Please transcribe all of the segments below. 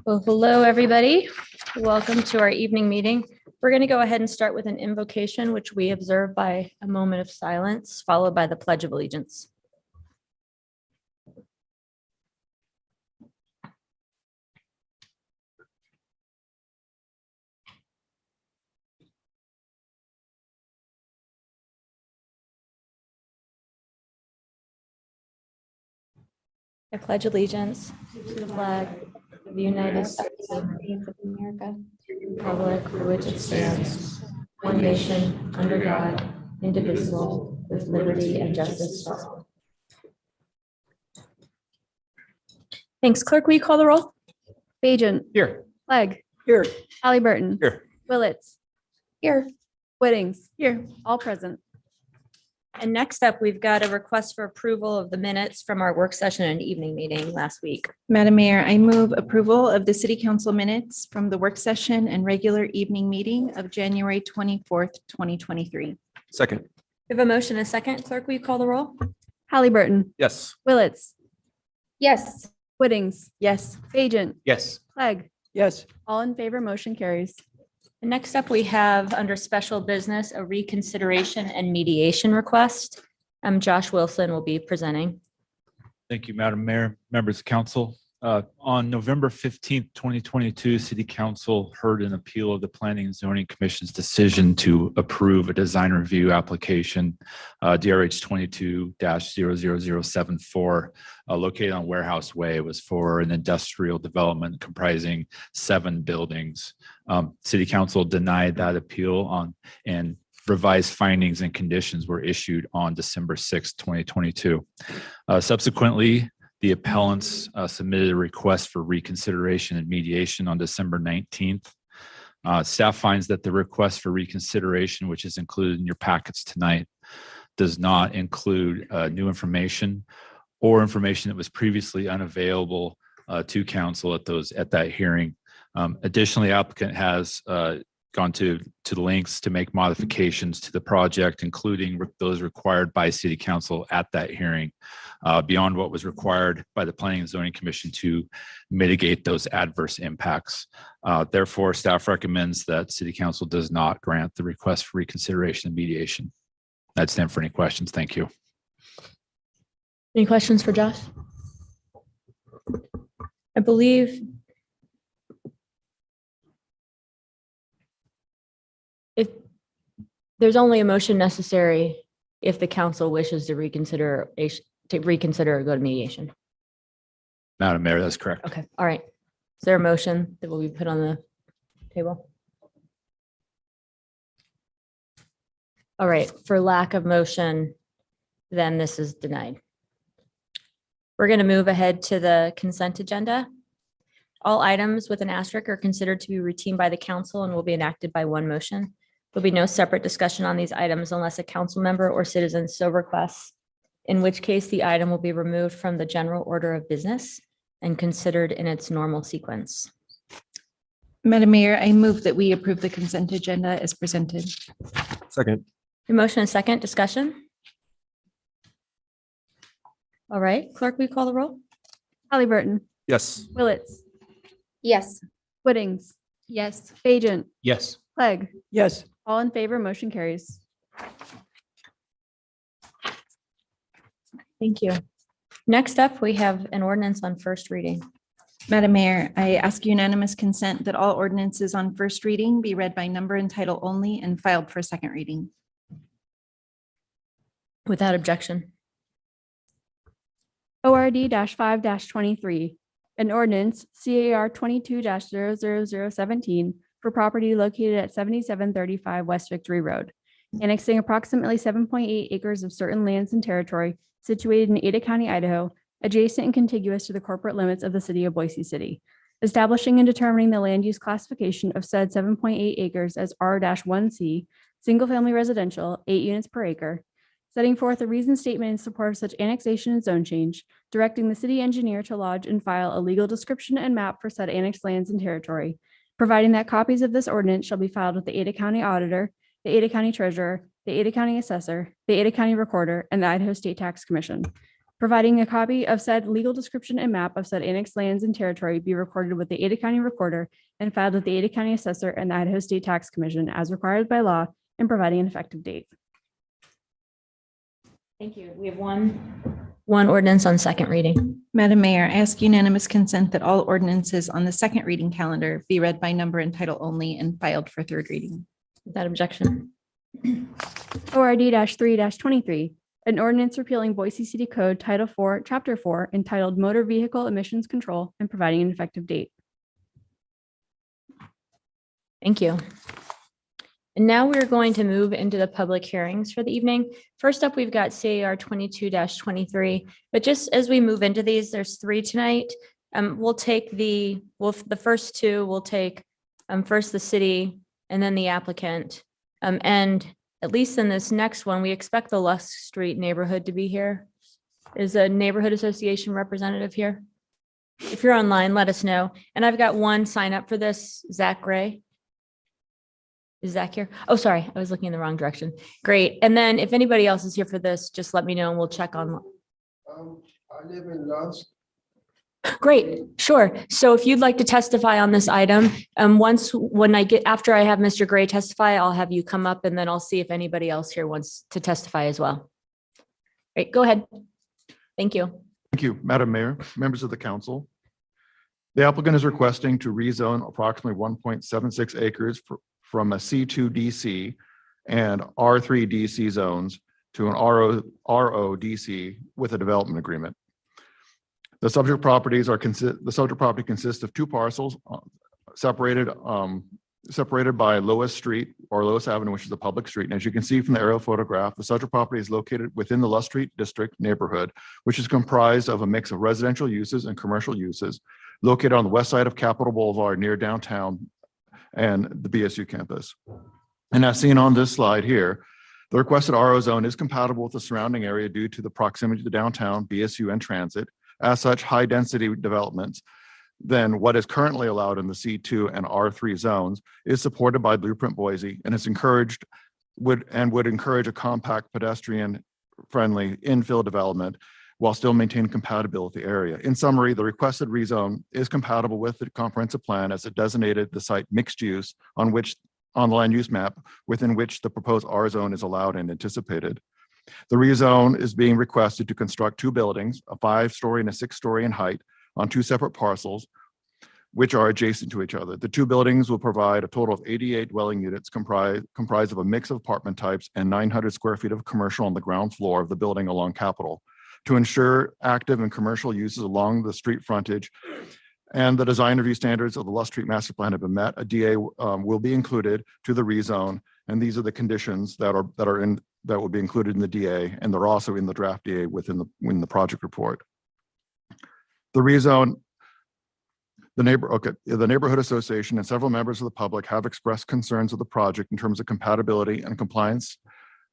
Well, hello, everybody. Welcome to our evening meeting. We're going to go ahead and start with an invocation, which we observe by a moment of silence, followed by the Pledge of Allegiance. I pledge allegiance to the flag of the United States of America, republic for which it stands, one nation, under God, indivisible, with liberty and justice for all. Thanks. Clerk, will you call the roll? Bajent. Here. Clegg. Here. Halliburton. Here. Willetts. Here. Whittings. Here. All present. And next up, we've got a request for approval of the minutes from our work session and evening meeting last week. Madam Mayor, I move approval of the City Council minutes from the work session and regular evening meeting of January 24th, 2023. Second. We have a motion and a second. Clerk, will you call the roll? Halliburton. Yes. Willets. Yes. Whittings. Yes. Bajent. Yes. Clegg. Yes. All in favor, motion carries. And next up, we have under special business, a reconsideration and mediation request. Josh Wilson will be presenting. Thank you, Madam Mayor, members of council. On November 15th, 2022, City Council heard an appeal of the Planning and Zoning Commission's decision to approve a design review application, DRH 22-00074, located on Warehouse Way. It was for an industrial development comprising 7 buildings. City Council denied that appeal and revised findings and conditions were issued on December 6th, 2022. Subsequently, the appellants submitted a request for reconsideration and mediation on December 19th. Staff finds that the request for reconsideration, which is included in your packets tonight, does not include new information or information that was previously unavailable to council at that hearing. Additionally, applicant has gone to the lengths to make modifications to the project, including those required by City Council at that hearing, beyond what was required by the Planning and Zoning Commission to mitigate those adverse impacts. Therefore, staff recommends that City Council does not grant the request for reconsideration and mediation. That's stand for any questions. Thank you. Any questions for Josh? I believe if there's only a motion necessary if the council wishes to reconsider or go to mediation. Madam Mayor, that's correct. Okay, all right. Is there a motion that will be put on the table? All right, for lack of motion, then this is denied. We're going to move ahead to the consent agenda. All items with an asterisk are considered to be routine by the council and will be enacted by one motion. There'll be no separate discussion on these items unless a council member or citizen so requests, in which case the item will be removed from the general order of business and considered in its normal sequence. Madam Mayor, I move that we approve the consent agenda as presented. Second. A motion and second discussion. All right, clerk, will you call the roll? Halliburton. Yes. Willets. Yes. Whittings. Yes. Bajent. Yes. Clegg. Yes. All in favor, motion carries. Thank you. Next up, we have an ordinance on first reading. Madam Mayor, I ask unanimous consent that all ordinances on first reading be read by number and title only and filed for second reading. Without objection. ORD 5-23, an ordinance CAR 22-00017 for property located at 7735 West Victory Road, annexing approximately 7.8 acres of certain lands and territory situated in Ada County, Idaho, adjacent and contiguous to the corporate limits of the city of Boise City, establishing and determining the land use classification of said 7.8 acres as R-1C, single-family residential, 8 units per acre, setting forth a reasoned statement in support of such annexation and zone change, directing the city engineer to lodge and file a legal description and map for said annexed lands and territory, providing that copies of this ordinance shall be filed with the Ada County Auditor, the Ada County Treasurer, the Ada County Assessor, the Ada County Recorder, and the Idaho State Tax Commission, providing a copy of said legal description and map of said annexed lands and territory be recorded with the Ada County Recorder and filed with the Ada County Assessor and the Idaho State Tax Commission as required by law, and providing an effective date. Thank you. We have one ordinance on second reading. Madam Mayor, I ask unanimous consent that all ordinances on the second reading calendar be read by number and title only and filed for third reading. Without objection. ORD 3-23, an ordinance repealing Boise City Code Title 4, Chapter 4, entitled Motor Vehicle Emissions Control and providing an effective date. Thank you. And now we're going to move into the public hearings for the evening. First up, we've got CAR 22-23, but just as we move into these, there's 3 tonight. We'll take the first 2, we'll take first the city and then the applicant. And at least in this next one, we expect the Lusk Street neighborhood to be here. Is a neighborhood association representative here? If you're online, let us know. And I've got one sign up for this, Zach Gray. Is Zach here? Oh, sorry, I was looking in the wrong direction. Great. And then if anybody else is here for this, just let me know and we'll check on. I live in Lusk. Great, sure. So if you'd like to testify on this item, after I have Mr. Gray testify, I'll have you come up and then I'll see if anybody else here wants to testify as well. Great, go ahead. Thank you. Thank you, Madam Mayor, members of the council. The applicant is requesting to rezone approximately 1.76 acres from a C2 DC and R3 DC zones to an RO DC with a development agreement. The subject property consists of 2 parcels separated by Lois Street or Lois Avenue, which is a public street. And as you can see from the aerial photograph, the subject property is located within the Lusk Street District neighborhood, which is comprised of a mix of residential uses and commercial uses, located on the west side of Capitol Boulevard near downtown and the BSU campus. And as seen on this slide here, the requested RO zone is compatible with the surrounding area due to the proximity to downtown, BSU, and transit. As such, high density developments than what is currently allowed in the C2 and R3 zones is supported by Blueprint Boise, and it's would encourage a compact, pedestrian friendly infill development while still maintaining compatibility with the area. In summary, the requested rezone is compatible with the comprehensive plan as it designated the site mixed use on the land use map within which the proposed R zone is allowed and anticipated. The rezone is being requested to construct 2 buildings, a 5-story and a 6-story in height, on 2 separate parcels, which are adjacent to each other. The 2 buildings will provide a total of 88 dwelling units comprised of a mix of apartment types and 900 square feet of commercial on the ground floor of the building along Capitol. To ensure active and commercial uses along the street frontage and the design review standards of the Lusk Street Master Plan have been met, a DA will be included to the rezone, and these are the conditions that will be included in the DA, and they're also in the draft DA within the project report. The rezone, the neighborhood association and several members of the public have expressed concerns with the project in terms of compatibility and compliance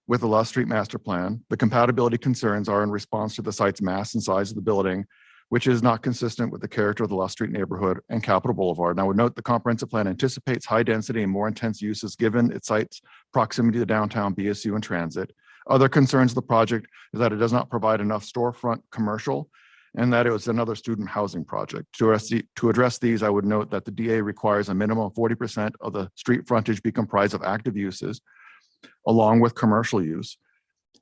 with the Lusk Street Master Plan. The compatibility concerns are in response to the site's mass and size of the building, which is not consistent with the character of the Lusk Street neighborhood and Capitol Boulevard. And I would note the comprehensive plan anticipates high density and more intense uses given its site's proximity to downtown, BSU, and transit. Other concerns of the project is that it does not provide enough storefront commercial and that it was another student housing project. To address these, I would note that the DA requires a minimum of 40% of the street frontage be comprised of active uses along with commercial use.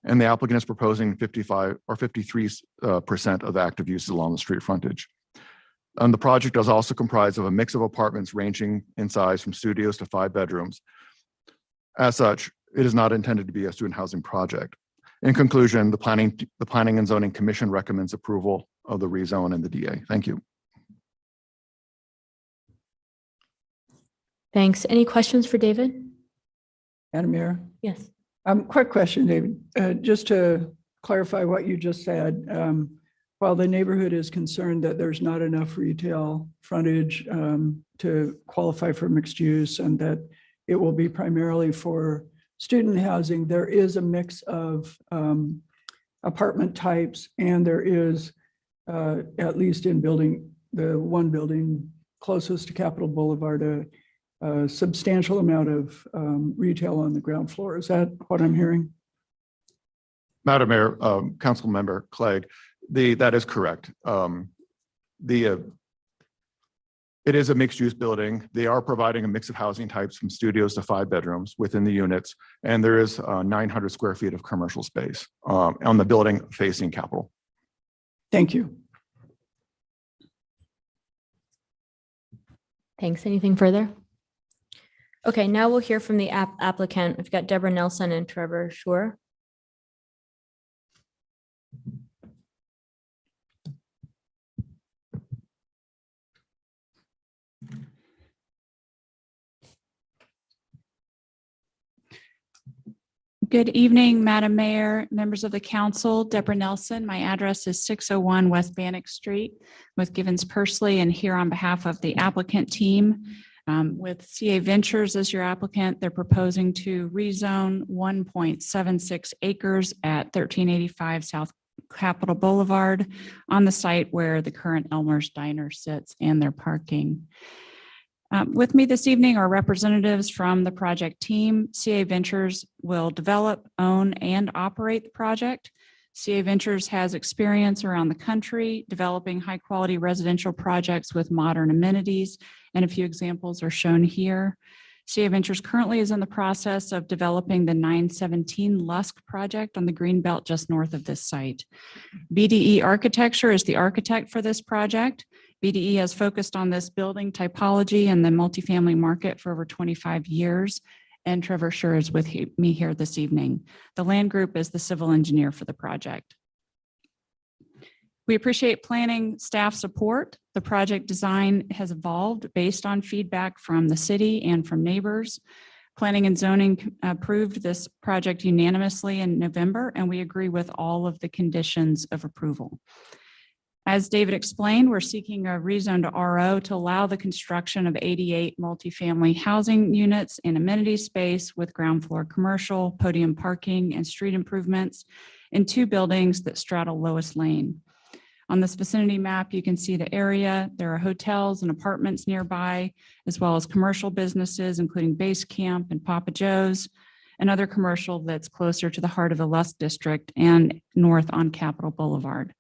And the applicant is proposing 55 or 53% of the active uses along the street frontage. And the project is also comprised of a mix of apartments ranging in size from studios to 5 bedrooms. As such, it is not intended to be a student housing project. In conclusion, the Planning and Zoning Commission recommends approval of the rezone and the DA. Thank you. Thanks. Any questions for David? Madam Mayor, Yes. quick question, David. Just to clarify what you just said, while the neighborhood is concerned that there's not enough retail frontage to qualify for mixed use and that it will be primarily for student housing, there is a mix of apartment types, and there is, at least in the one building closest to Capitol Boulevard, a substantial amount of retail on the ground floor. Is that what I'm hearing? Madam Mayor, Council Member Clegg, That is correct. It is a mixed-use building. They are providing a mix of housing types from studios to 5 bedrooms within the units. And there is 900 square feet of commercial space on the building facing Capitol. Thank you. Thanks. Anything further? Okay, now we'll hear from the applicant. We've got Deborah Nelson and Trevor Shore. Good evening, Madam Mayor, members of the council. Deborah Nelson. My address is 601 West Bannock Street with Givens Pursley, and here on behalf of the applicant team with CA Ventures as your applicant, they're proposing to rezone 1.76 acres at 1385 South Capitol Boulevard on the site where the current Elmer's Diner sits and their parking. With me this evening are representatives from the project team. CA Ventures will develop, own, and operate the project. CA Ventures has experience around the country developing high-quality residential projects with modern amenities, and a few examples are shown here. CA Ventures currently is in the process of developing the 917 Lusk project on the Greenbelt just north of this site. BDE Architecture is the architect for this project. BDE has focused on this building typology and the multifamily market for over 25 years, and Trevor Shore is with me here this evening. The land group is the civil engineer for the project. We appreciate planning staff support. The project design has evolved based on feedback from the city and from neighbors. Planning and zoning approved this project unanimously in November, and we agree with all of the conditions of approval. As David explained, we're seeking a rezone to RO to allow the construction of 88 multifamily housing units in amenity space with ground floor commercial, podium parking, and street improvements in 2 buildings that straddle Lois Lane. On this vicinity map, you can see the area. There are hotels and apartments nearby, as well as commercial businesses, including Base Camp and Papa Joe's, and other commercial that's closer to the heart of the Lusk District and north on Capitol Boulevard.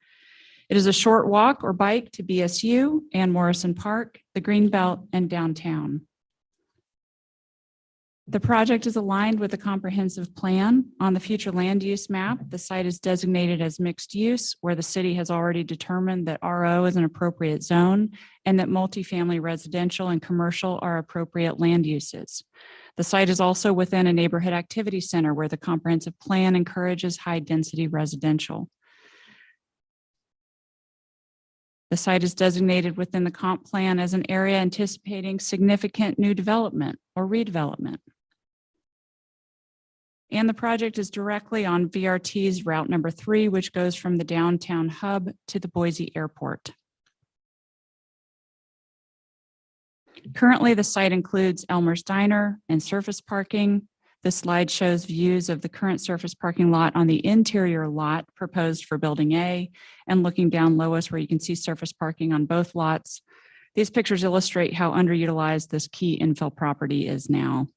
It is a short walk or bike to BSU and Morrison Park, the Greenbelt, and downtown. The project is aligned with the comprehensive plan. On the future land use map, the site is designated as mixed use, where the city has already determined that RO is an appropriate zone and that multifamily residential and commercial are appropriate land uses. The site is also within a neighborhood activity center where the comprehensive plan encourages high-density residential. The site is designated within the comp plan as an area anticipating significant new development or redevelopment. And the project is directly on VRT's route number 3, which goes from the downtown hub to the Boise airport. Currently, the site includes Elmer's Diner and surface parking. This slide shows views of the current surface parking lot on the interior lot proposed for Building A and looking down Lois where you can see surface parking on both lots. These pictures illustrate how underutilized this key infill property is now.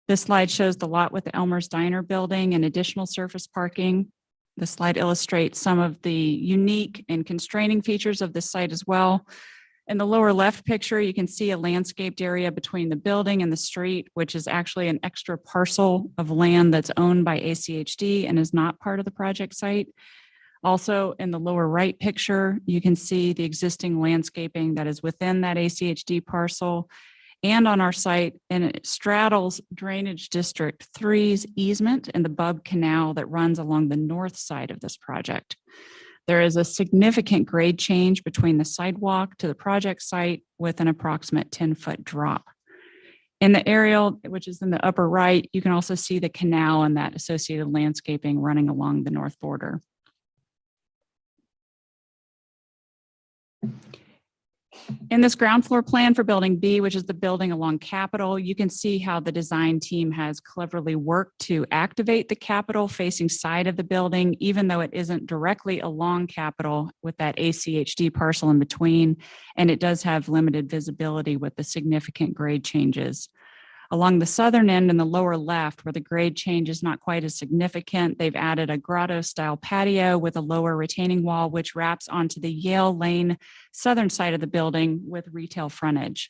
This slide shows the lot with the Elmer's Diner building and additional surface parking. The slide illustrates some of the unique and constraining features of this site as well. In the lower left picture, you can see a landscaped area between the building and the street, which is actually an extra parcel of land that's owned by ACHD and is not part of the project site. Also, in the lower right picture, you can see the existing landscaping that is within that ACHD parcel and on our site, and it straddles Drainage District 3's easement and the Bub Canal that runs along the north side of this project. There is a significant grade change between the sidewalk to the project site with an approximate 10-foot drop. In the aerial, which is in the upper right, you can also see the canal and that associated landscaping running along the north border. In this ground floor plan for Building B, which is the building along Capitol, you can see how the design team has cleverly worked to activate the Capitol facing side of the building, even though it isn't directly along Capitol with that ACHD parcel in between, and it does have limited visibility with the significant grade changes. Along the southern end in the lower left, where the grade change is not quite as significant, they've added a grotto-style patio with a lower retaining wall, which wraps onto the Yale Lane southern side of the building with retail frontage.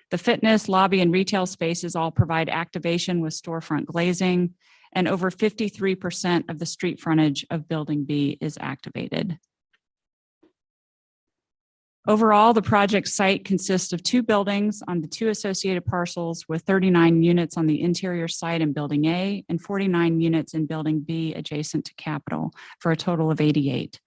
The fitness, lobby, and retail spaces all provide activation with storefront glazing, and over 53% of the street frontage of Building B is activated. Overall, the project site consists of 2 buildings on the 2 associated parcels with 39 units on the interior site in Building A and 49 units in Building B adjacent to Capitol for a total of 88.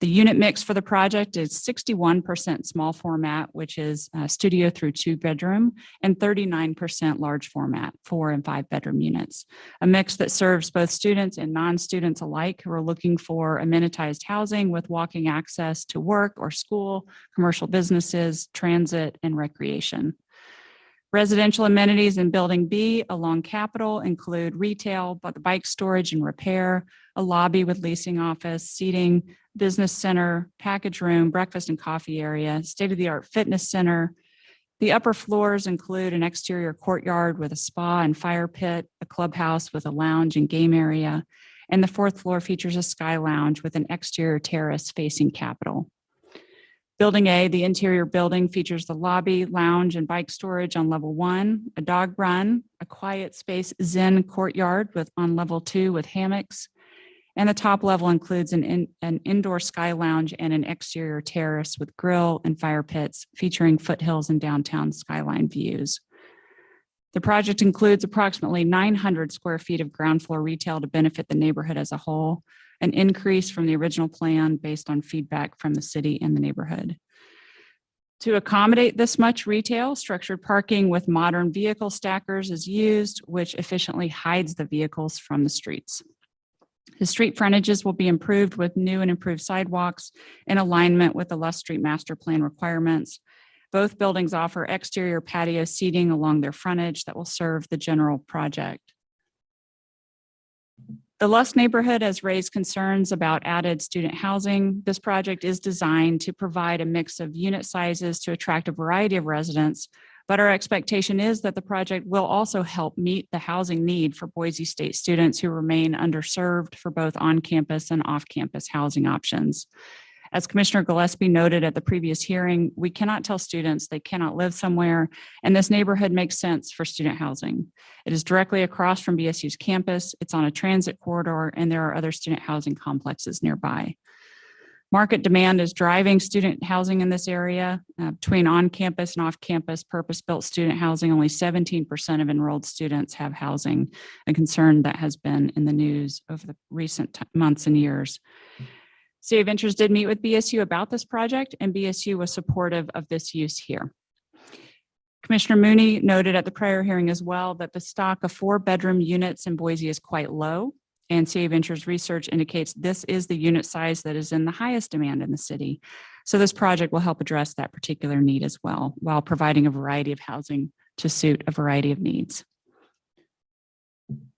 The unit mix for the project is 61% small format, which is studio through 2 bedroom, and 39% large format, 4 and 5 bedroom units. A mix that serves both students and non-students alike who are looking for amenitized housing with walking access to work or school, commercial businesses, transit, and recreation. Residential amenities in Building B along Capitol include retail, but the bike storage and repair, a lobby with leasing office, seating, business center, package room, breakfast and coffee area, state-of-the-art fitness center. The upper floors include an exterior courtyard with a spa and fire pit, a clubhouse with a lounge and game area, and the 4th floor features a sky lounge with an exterior terrace facing Capitol. Building A, the interior building, features the lobby, lounge, and bike storage on level 1, a dog run, a quiet space zen courtyard on level 2 with hammocks, and the top level includes an indoor sky lounge and an exterior terrace with grill and fire pits featuring foothills and downtown skyline views. The project includes approximately 900 square feet of ground floor retail to benefit the neighborhood as a whole, an increase from the original plan based on feedback from the city and the neighborhood. To accommodate this much retail, structured parking with modern vehicle stackers is used, which efficiently hides the vehicles from the streets. The street frontages will be improved with new and improved sidewalks in alignment with the Lusk Street Master Plan requirements. Both buildings offer exterior patio seating along their frontage that will serve the general project. The Lusk neighborhood has raised concerns about added student housing. This project is designed to provide a mix of unit sizes to attract a variety of residents, but our expectation is that the project will also help meet the housing need for Boise State students who remain underserved for both on-campus and off-campus housing options. As Commissioner Gillespie noted at the previous hearing, we cannot tell students they cannot live somewhere, and this neighborhood makes sense for student housing. It is directly across from BSU's campus, it's on a transit corridor, and there are other student housing complexes nearby. Market demand is driving student housing in this area. Between on-campus and off-campus purpose-built student housing, only 17% of enrolled students have housing, a concern that has been in the news over the recent months and years. City of Ventures did meet with BSU about this project, and BSU was supportive of this use here. Commissioner Mooney noted at the prior hearing as well that the stock of 4-bedroom units in Boise is quite low, and City of Ventures research indicates this is the unit size that is in the highest demand in the city. So this project will help address that particular need as well, while providing a variety of housing to suit a variety of needs.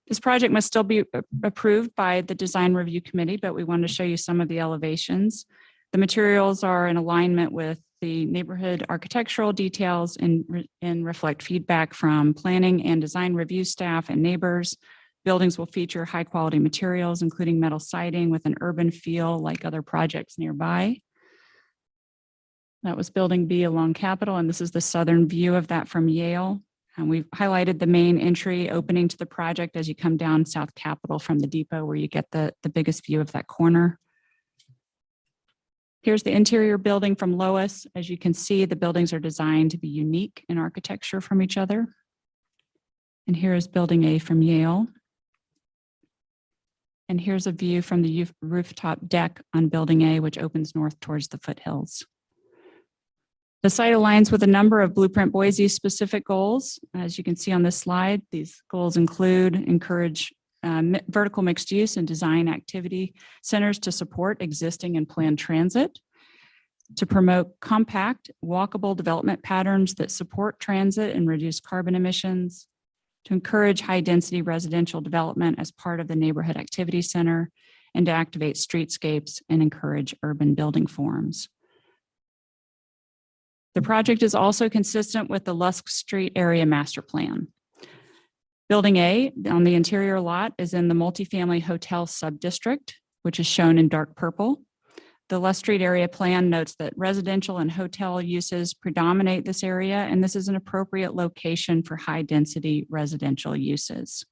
This project must still be approved by the Design Review Committee, but we wanted to show you some of the elevations. The materials are in alignment with the neighborhood architectural details and reflect feedback from planning and design review staff and neighbors. Buildings will feature high quality materials, including metal siding with an urban feel like other projects nearby. That was Building B along Capitol, and this is the southern view of that from Yale. And we've highlighted the main entry opening to the project as you come down South Capitol from the depot, where you get the biggest view of that corner. Here's the interior building from Lois. As you can see, the buildings are designed to be unique in architecture from each other. And here is Building A from Yale. And here's a view from the rooftop deck on Building A, which opens north towards the foothills. The site aligns with a number of Blueprint Boise specific goals. As you can see on this slide, these goals encourage vertical mixed use and design activity centers to support existing and planned transit, to promote compact, walkable development patterns that support transit and reduce carbon emissions, to encourage high density residential development as part of the neighborhood activity center, and to activate streetscapes and encourage urban building forms. The project is also consistent with the Lusk Street Area Master Plan. Building A on the interior lot is in the multifamily hotel subdistrict, which is shown in dark purple. The Lust Street area plan notes that residential and hotel uses predominate this area, and this is an appropriate location for high-density residential uses.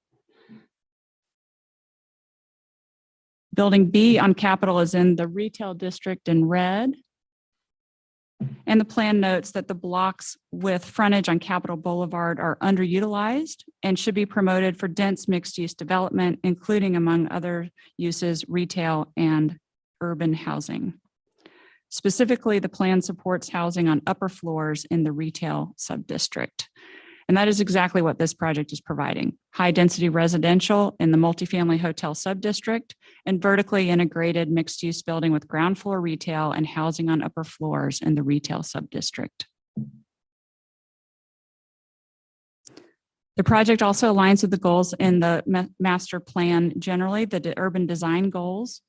Building B on Capitol is in the retail district in red. And the plan notes that the blocks with frontage on Capitol Boulevard are underutilized and should be promoted for dense mixed-use development, including, among other uses, retail and urban housing. Specifically, the plan supports housing on upper floors in the retail subdistrict. And that is exactly what this project is providing. High-density residential in the multifamily hotel subdistrict and vertically integrated mixed-use building with ground floor retail and housing on upper floors in the retail subdistrict. The project also aligns with the goals in the master plan generally, the urban design goals.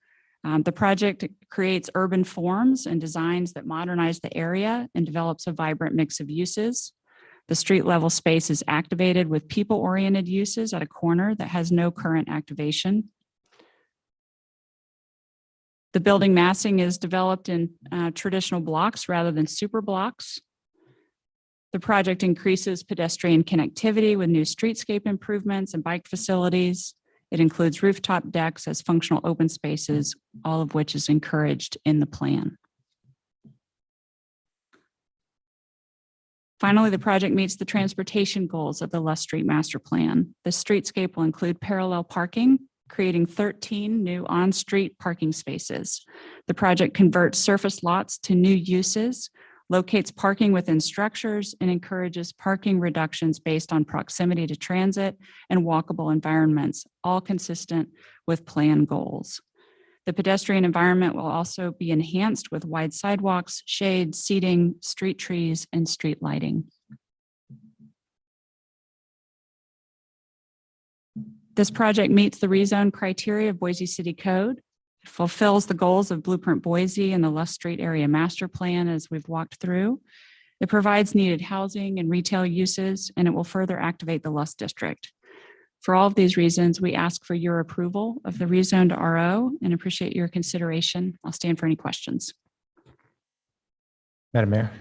The project creates urban forms and designs that modernize the area and develops a vibrant mix of uses. The street level space is activated with people-oriented uses at a corner that has no current activation. The building massing is developed in traditional blocks rather than super blocks. The project increases pedestrian connectivity with new streetscape improvements and bike facilities. It includes rooftop decks as functional open spaces, all of which is encouraged in the plan. Finally, the project meets the transportation goals of the Lust Street Master Plan. The streetscape will include parallel parking, creating 13 new on-street parking spaces. The project converts surface lots to new uses, locates parking within structures, and encourages parking reductions based on proximity to transit and walkable environments, all consistent with plan goals. The pedestrian environment will also be enhanced with wide sidewalks, shade, seating, street trees, and street lighting. This project meets the rezone criteria of Boise City Code. It fulfills the goals of Blueprint Boise and the Lust Street Area Master Plan as we've walked through. It provides needed housing and retail uses, and it will further activate the Lust District. For all of these reasons, we ask for your approval of the rezoned RO and appreciate your consideration. I'll stand for any questions. Madam Mayor.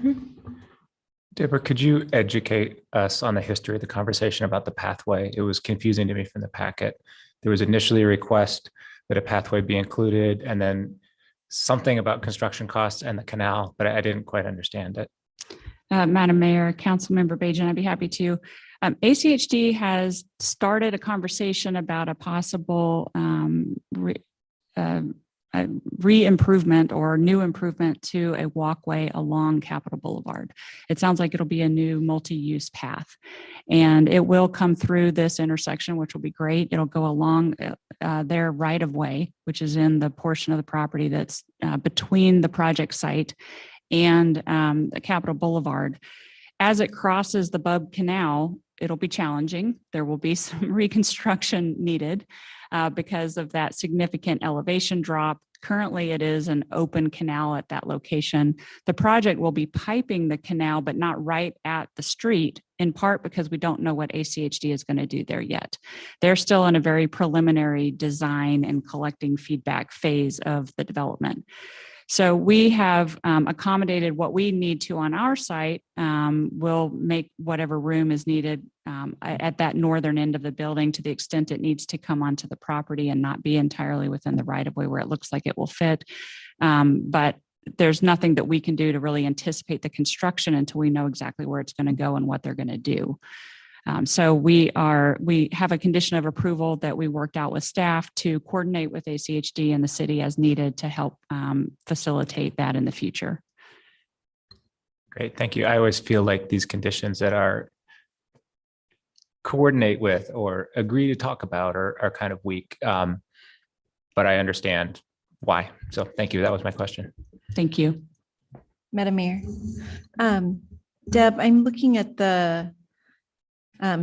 Deborah, could you educate us on the history of the conversation about the pathway? It was confusing to me from the packet. There was initially a request that a pathway be included and then something about construction costs and the canal, but I didn't quite understand it. Madam Mayor, Councilmember Bajan, I'd be happy to. ACHD has started a conversation about a possible re-improvement or new improvement to a walkway along Capitol Boulevard. It sounds like it'll be a new multi-use path, and it will come through this intersection, which will be great. It'll go along their right of way, which is in the portion of the property that's between the project site and Capitol Boulevard. As it crosses the Bub Canal, it'll be challenging. There will be some reconstruction needed because of that significant elevation drop. Currently, it is an open canal at that location. The project will be piping the canal, but not right at the street, in part because we don't know what ACHD is going to do there yet. They're still in a very preliminary design and collecting feedback phase of the development. So we have accommodated what we need to on our site. We'll make whatever room is needed at that northern end of the building to the extent it needs to come onto the property and not be entirely within the right of way where it looks like it will fit. But there's nothing that we can do to really anticipate the construction until we know exactly where it's going to go and what they're going to do. So we have a condition of approval that we worked out with staff to coordinate with ACHD and the city as needed to help facilitate that in the future. Great, thank you. I always feel like these conditions that are coordinate with or agree to talk about are kind of weak, but I understand why. So thank you. That was my question. Thank you. Madam Mayor. Deb, I'm looking at the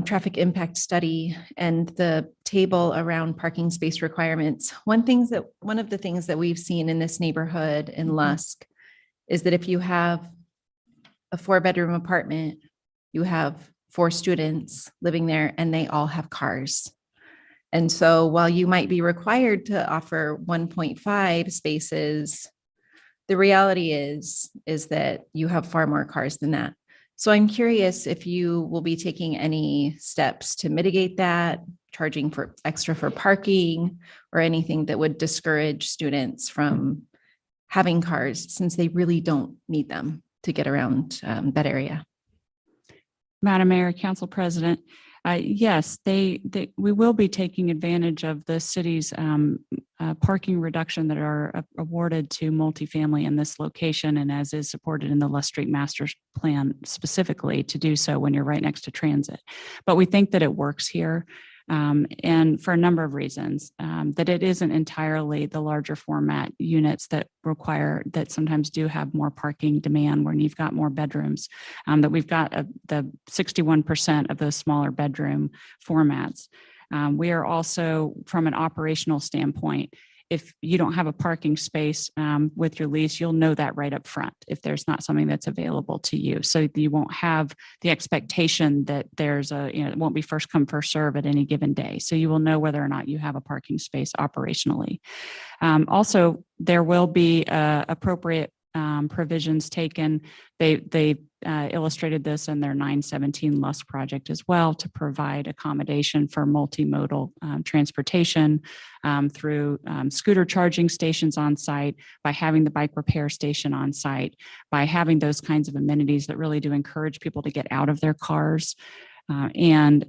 traffic impact study and the table around parking space requirements. One of the things that we've seen in this neighborhood in Lusk is that if you have a 4-bedroom apartment, you have 4 students living there and they all have cars. And so while you might be required to offer 1.5 spaces, the reality is that you have far more cars than that. So I'm curious if you will be taking any steps to mitigate that, charging for extra for parking or anything that would discourage students from having cars since they really don't need them to get around that area. Madam Mayor, Council President, yes, we will be taking advantage of the city's parking reduction that are awarded to multifamily in this location, and as is supported in the Les Street Master Plan specifically to do so when you're right next to transit. But we think that it works here. And for a number of reasons, that it isn't entirely the larger format units that sometimes do have more parking demand when you've got more bedrooms, that we've got the 61% of those smaller bedroom formats. We are also, from an operational standpoint, if you don't have a parking space with your lease, you'll know that right up front if there's not something that's available to you. So you won't have the expectation that it won't be first come, first serve at any given day. So you will know whether or not you have a parking space operationally. Also, there will be appropriate provisions taken. They illustrated this in their 917 LUS project as well to provide accommodation for multimodal transportation through scooter charging stations on site, by having the bike repair station on site, by having those kinds of amenities that really do encourage people to get out of their cars. And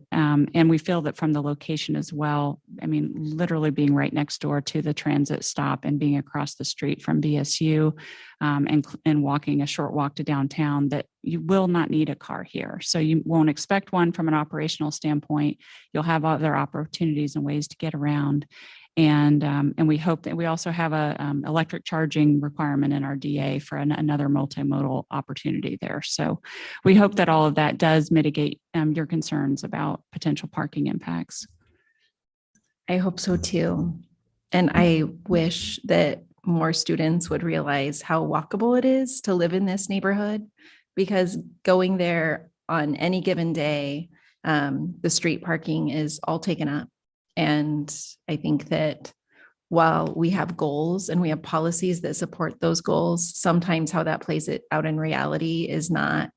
we feel that from the location as well, I mean, literally being right next door to the transit stop and being across the street from BSU and walking a short walk to downtown, that you will not need a car here. So you won't expect one from an operational standpoint. You'll have other opportunities and ways to get around. And we hope that we also have a electric charging requirement in our DA for another multimodal opportunity there. So we hope that all of that does mitigate your concerns about potential parking impacts. I hope so too. And I wish that more students would realize how walkable it is to live in this neighborhood, because going there on any given day, the street parking is all taken up. And I think that while we have goals and we have policies that support those goals, sometimes how that plays it out in reality is not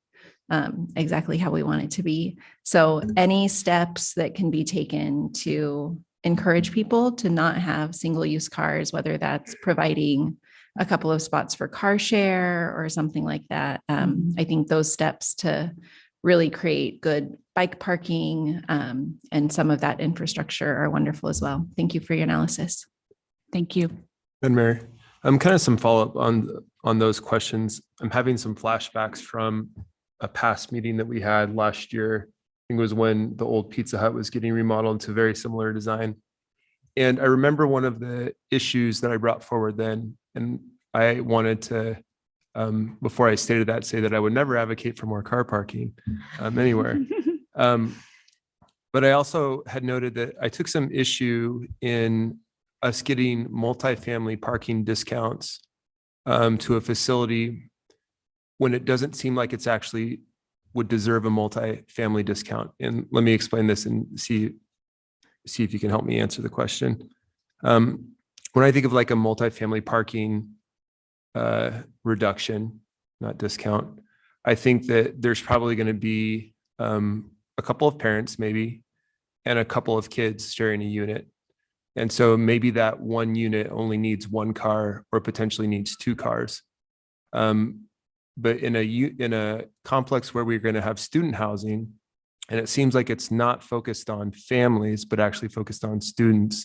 exactly how we want it to be. So any steps that can be taken to encourage people to not have single-use cars, whether that's providing a couple of spots for car share or something like that, I think those steps to really create good bike parking and some of that infrastructure are wonderful as well. Thank you for your analysis. Thank you. Madam Mayor, kind of some follow-up on those questions. I'm having some flashbacks from a past meeting that we had last year. I think it was when the old Pizza Hut was getting remodeled into a very similar design. And I remember one of the issues that I brought forward then, and I wanted to, before I stated that, say that I would never advocate for more car parking anywhere. But I also had noted that I took some issue in us getting multifamily parking discounts to a facility when it doesn't seem like it's actually would deserve a multifamily discount. And let me explain this and see if you can help me answer the question. When I think of like a multifamily parking reduction, not discount, I think that there's probably going to be a couple of parents maybe and a couple of kids sharing a unit. And so maybe that one unit only needs one car or potentially needs 2 cars. But in a complex where we're going to have student housing, and it seems like it's not focused on families, but actually focused on students.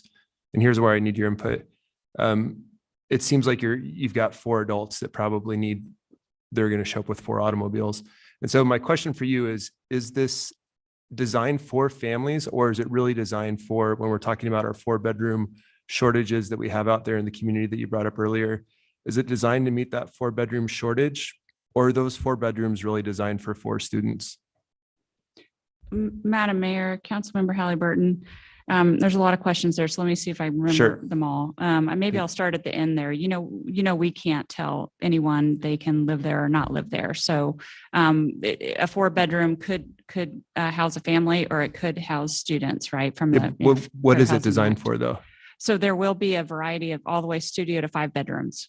And here's where I need your input. It seems like you've got 4 adults that probably they're going to show up with 4 automobiles. And so my question for you is this designed for families, or is it really designed for, when we're talking about our 4-bedroom shortages that we have out there in the community that you brought up earlier, is it designed to meet that 4-bedroom shortage, or are those 4 bedrooms really designed for 4 students? Madam Mayor, Councilmember Halliburton, There's a lot of questions there, so let me see if I remember Sure. them all. Maybe I'll start at the end there. We can't tell anyone they can live there or not live there. So a 4-bedroom could house a family, or it could house students, right? From Yeah, the what Fair is it Housing designed Act. for, though? So there will be a variety of all the way studio to 5 bedrooms.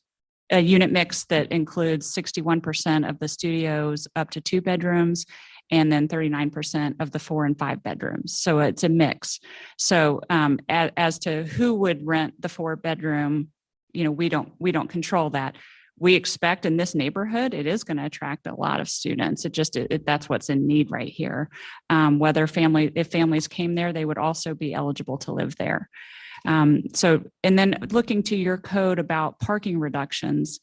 A unit mix that includes 61% of the studios up to 2 bedrooms, and then 39% of the 4 and 5 bedrooms. So it's a mix. So as to who would rent the 4-bedroom, we don't control that. We expect in this neighborhood, it is going to attract a lot of students. That's what's in need right here. If families came there, they would also be eligible to live there. And then looking to your code about parking reductions,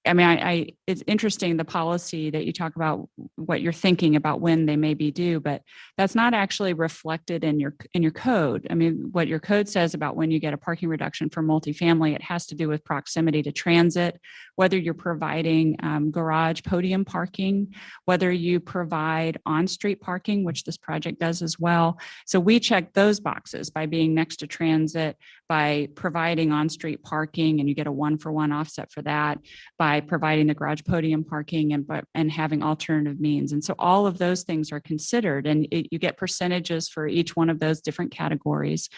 it's interesting, the policy that you talk about, what you're thinking about when they may be due, but that's not actually reflected in your code. I mean, what your code says about when you get a parking reduction for multifamily, it has to do with proximity to transit, whether you're providing garage podium parking, whether you provide on-street parking, which this project does as well. So we check those boxes by being next to transit, by providing on-street parking, and you get a 1-for-1 offset for that, by providing the garage podium parking and having alternative means. And so all of those things are considered, and you get percentages for each one of those different categories,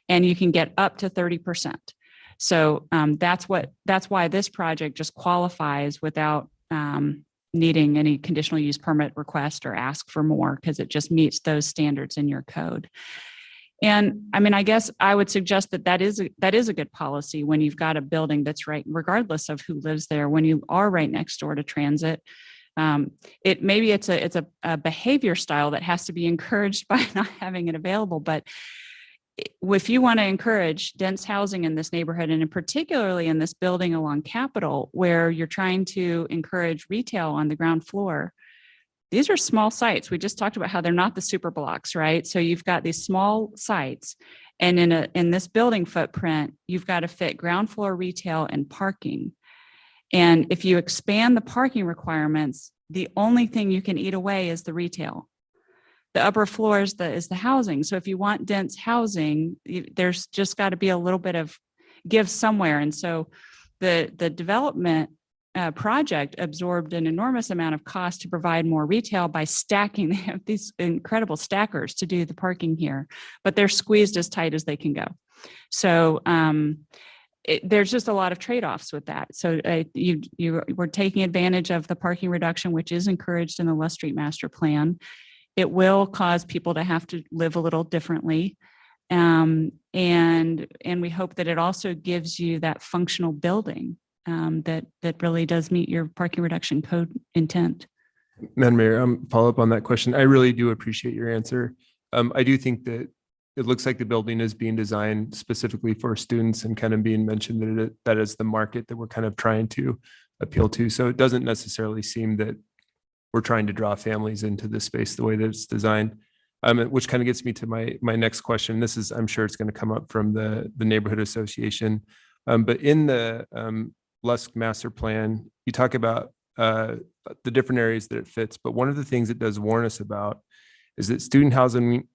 and you can get up to 30%. So that's why this project just qualifies without needing any conditional use permit request or ask for more, because it just meets those standards in your code. And I guess I would suggest that is a good policy when you've got a building that's right, regardless of who lives there, when you are right next door to transit. It's a behavior style that has to be encouraged by not having it available. But if you want to encourage dense housing in this neighborhood, and particularly in this building along Capitol, where you're trying to encourage retail on the ground floor, these are small sites. We just talked about how they're not the super blocks, right? So you've got these small sites, and in this building footprint, you've got to fit ground floor retail and parking. And if you expand the parking requirements, the only thing you can eat away is the retail. The upper floor is the housing. So if you want dense housing, there's just got to be a little bit of give somewhere. And so the development project absorbed an enormous amount of cost to provide more retail by stacking. They have these incredible stackers to do the parking here, but they're squeezed as tight as they can go. So there's just a lot of trade-offs with that. So you were taking advantage of the parking reduction, which is encouraged in the Lust Street Master Plan. It will cause people to have to live a little differently. And we hope that it also gives you that functional building that really does meet your parking reduction code intent. Madam Mayor, follow up on that question. I really do appreciate your answer. I do think that it looks like the building is being designed specifically for students, and kind of being mentioned that is the market that we're kind of trying to appeal to. So it doesn't necessarily seem that we're trying to draw families into this space the way that it's designed, which kind of gets me to my next question. This is, I'm sure it's going to come up from the neighborhood association, but in the Lusk Master Plan, you talk about the different areas that it fits. But one of the things it does warn us about is that student housing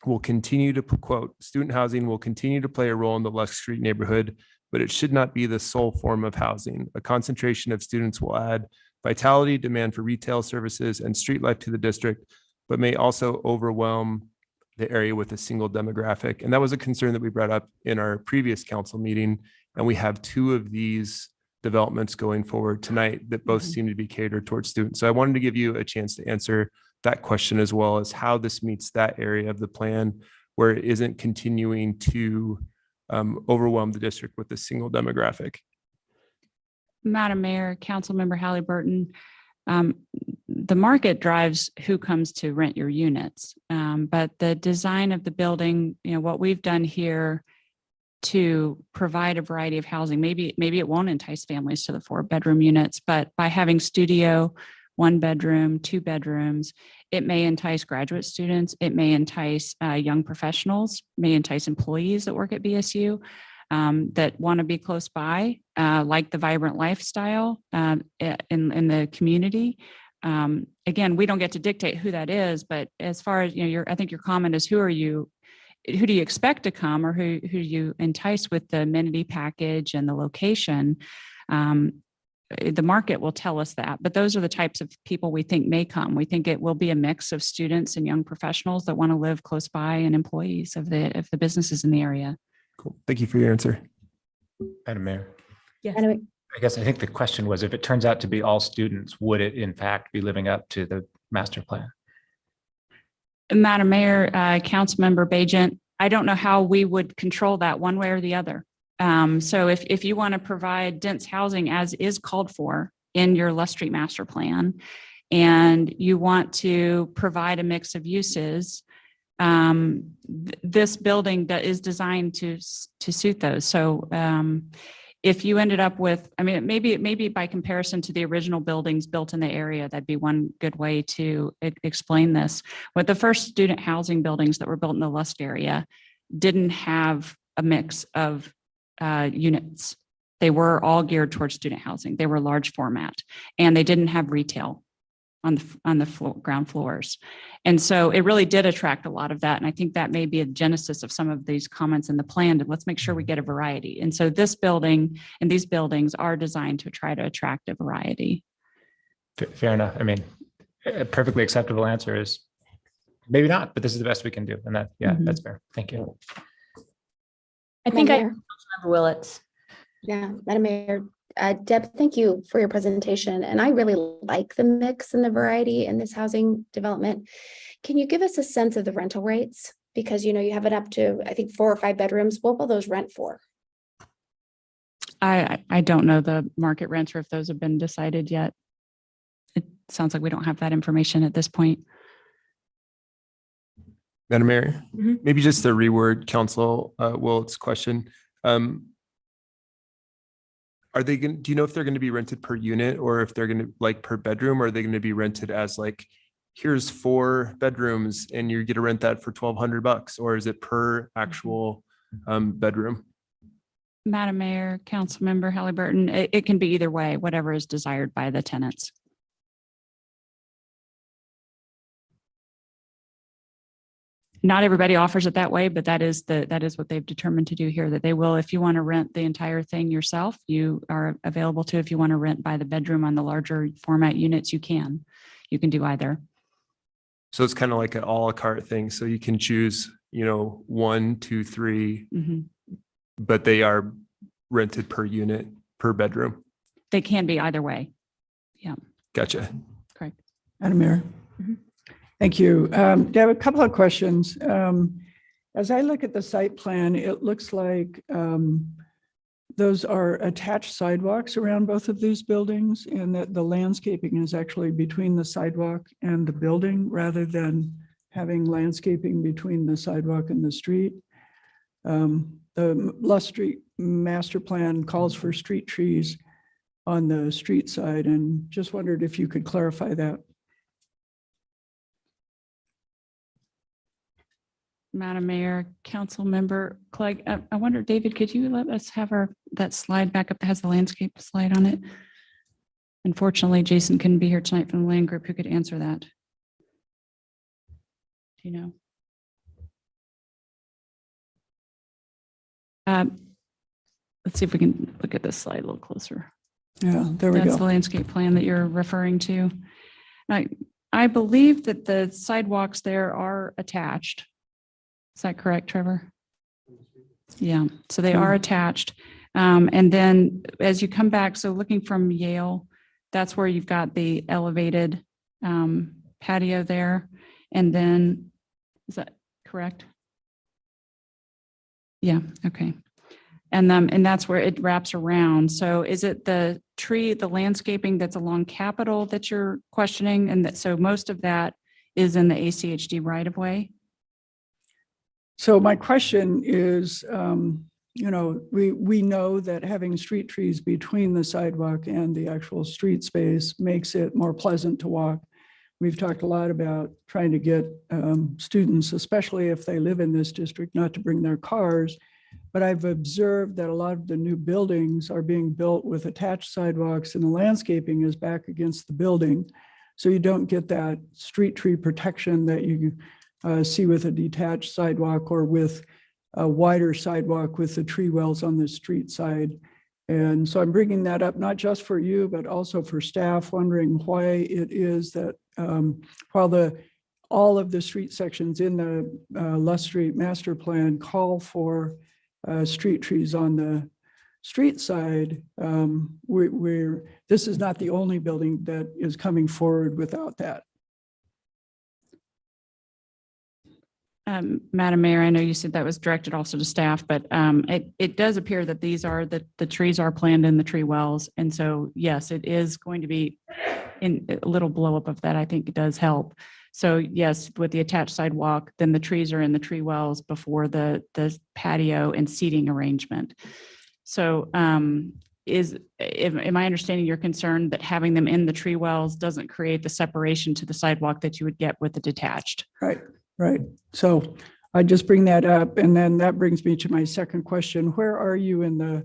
will continue to, quote, student housing will continue to play a role in the Lusk Street neighborhood, but it should not be the sole form of housing. A concentration of students will add vitality, demand for retail services, and street life to the district, but may also overwhelm the area with a single demographic. And that was a concern that we brought up in our previous council meeting. And we have 2 of these developments going forward tonight that both seem to be catered towards students. So I wanted to give you a chance to answer that question, as well as how this meets that area of the plan where it isn't continuing to overwhelm the district with a single demographic. Madam Mayor, Councilmember Halliburton, the market drives who comes to rent your units. But the design of the building, what we've done here to provide a variety of housing, maybe it won't entice families to the 4-bedroom units, but by having studio, 1 bedroom, 2 bedrooms, it may entice graduate students, it may entice young professionals, may entice employees that work at BSU. That want to be close by, like the vibrant lifestyle in the community. Again, we don't get to dictate who that is, but as far as, I think your comment is, who are you? who do you expect to come, or who you entice with the amenity package and the location. The market will tell us that, but those are the types of people we think may come. We think it will be a mix of students and young professionals that want to live close by and employees of the businesses in the area. Cool. Thank you for your answer. Madam Mayor, Yes. I guess I think the question was, if it turns out to be all students, would it in fact be living up to the master plan? Madam Mayor, Councilmember Bajent, I don't know how we would control that one way or the other. So if you want to provide dense housing as is called for in your Lust Street master plan, and you want to provide a mix of uses, this building that is designed to suit those. So if you ended up with, I mean, maybe by comparison to the original buildings built in the area, that'd be one good way to explain this. But the first student housing buildings that were built in the Lust area didn't have a mix of units. They were all geared towards student housing. They were large format, and they didn't have retail on the ground floors. And so it really did attract a lot of that. And I think that may be a genesis of some of these comments in the plan, and let's make sure we get a variety. And so this building and these buildings are designed to try to attract a variety. Fair enough. I mean, a perfectly acceptable answer is maybe not, but this is the best we can do. And that, that's fair. Thank you. I think I, Mayor. Councilmember Willetts. Yeah, Madam Mayor, Deb, thank you for your presentation. And I really like the mix and the variety in this housing development. Can you give us a sense of the rental rates? Because, you know, you have it up to, I think, 4 or 5 bedrooms. What will those rent for? I don't know the market rents or if those have been decided yet. It sounds like we don't have that information at this point. Madam Mayor, Mhm. maybe just to reword Council Willet's question. Are they going, do you know if they're going to be rented per unit, or if they're going to like per bedroom, or are they going to be rented as like, here's 4 bedrooms and you get to rent that for $1,200, or is it per actual bedroom? Madam Mayor, Councilmember Halliburton, it can be either way, whatever is desired by the tenants. Not everybody offers it that way, but that is what they've determined to do here, that they will, if you want to rent the entire thing yourself, you are available to. If you want to rent by the bedroom on the larger format units, you can do either. So it's kind of like an a la carte thing. So you can choose, 1, 2, 3, but they are rented per unit, per bedroom. They can be either way. Yeah. Gotcha. Correct. Madam Mayor. Thank you. I have a couple of questions. As I look at the site plan, it looks like those are attached sidewalks around both of these buildings, and that the landscaping is actually between the sidewalk and the building rather than having landscaping between the sidewalk and the street. The Lust Street master plan calls for street trees on the street side, and just wondered if you could clarify that. Madam Mayor, Councilmember Clegg, I wonder, David, could you let us have that slide back up that has the landscape slide on it? Unfortunately, Jason couldn't be here tonight from the land group. Who could answer that? Do you know? Let's see if we can look at this slide a little closer. Yeah, there we That's the go. landscape plan that you're referring to. I believe that the sidewalks there are attached. Is that correct, Trevor? Yeah, so they are attached. And then as you come back, so looking from Yale, that's where you've got the elevated patio there. And then, is that correct? Yeah, okay. And that's where it wraps around. So is it the landscaping that's along Capitol that you're questioning? And so most of that is in the ACHD right of way? So my question is, we know that having street trees between the sidewalk and the actual street space makes it more pleasant to walk. We've talked a lot about trying to get students, especially if they live in this district, not to bring their cars. But I've observed that a lot of the new buildings are being built with attached sidewalks, and the landscaping is back against the building. So you don't get that street tree protection that you see with a detached sidewalk or with a wider sidewalk with the tree wells on the street side. And so I'm bringing that up, not just for you, but also for staff, wondering why it is that while all of the street sections in the Luss Street Master Plan call for street trees on the street side, this is not the only building that is coming forward without that. Madam Mayor, I know you said that was directed also to staff, but it does appear that these are the trees are planned in the tree wells. And so, yes, it is going to be in a little blow up of that. I think it does help. So yes, with the attached sidewalk, then the trees are in the tree wells before the patio and seating arrangement. So am I understanding your concern that having them in the tree wells doesn't create the separation to the sidewalk that you would get with the detached? Right. Right. So I just bring that up. And then that brings me to my second question. Where are you in the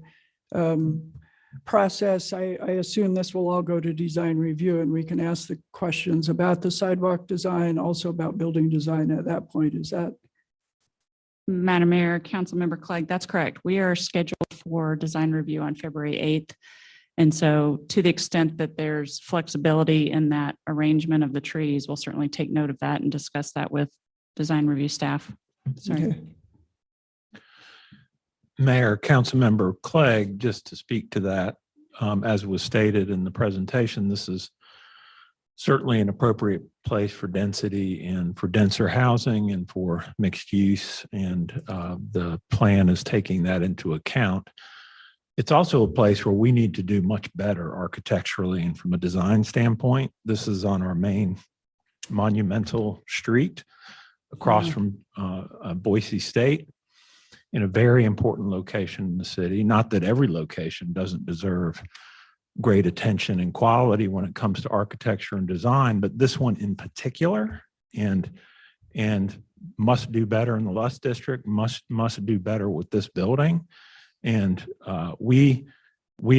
process? I assume this will all go to design review and we can ask the questions about the sidewalk design, also about building design at that point. Is that? Madam Mayor, Councilmember Clegg, that's correct. We are scheduled for design review on February 8th. And so to the extent that there's flexibility in that arrangement of the trees, we'll certainly take note of that and discuss that with design review staff. Sorry. Okay. Mayor, Councilmember Clegg, just to speak to that, as was stated in the presentation, this is certainly an appropriate place for density and for denser housing and for mixed use. And the plan is taking that into account. It's also a place where we need to do much better architecturally and from a design standpoint. This is on our main monumental street across from Boise State, in a very important location in the city. Not that every location doesn't deserve great attention and quality when it comes to architecture and design, but this one in particular, and must do better in the Luss District, must do better with this building. And we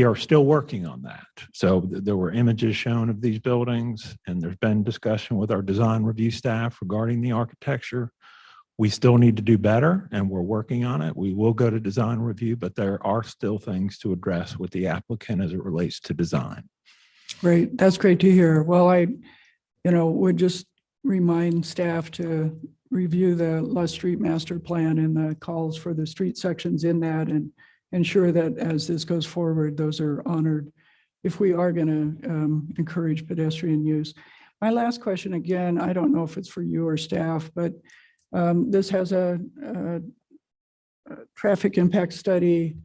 are still working on that. So there were images shown of these buildings, and there's been discussion with our design review staff regarding the architecture. We still need to do better, and we're working on it. We will go to design review, but there are still things to address with the applicant as it relates to design. Great. That's great to hear. Well, I would just remind staff to review the Luss Street Master Plan and the calls for the street sections in that, and ensure that as this goes forward, those are honored if we are going to encourage pedestrian use. My last question, again, I don't know if it's for you or staff, but this has a traffic impact study.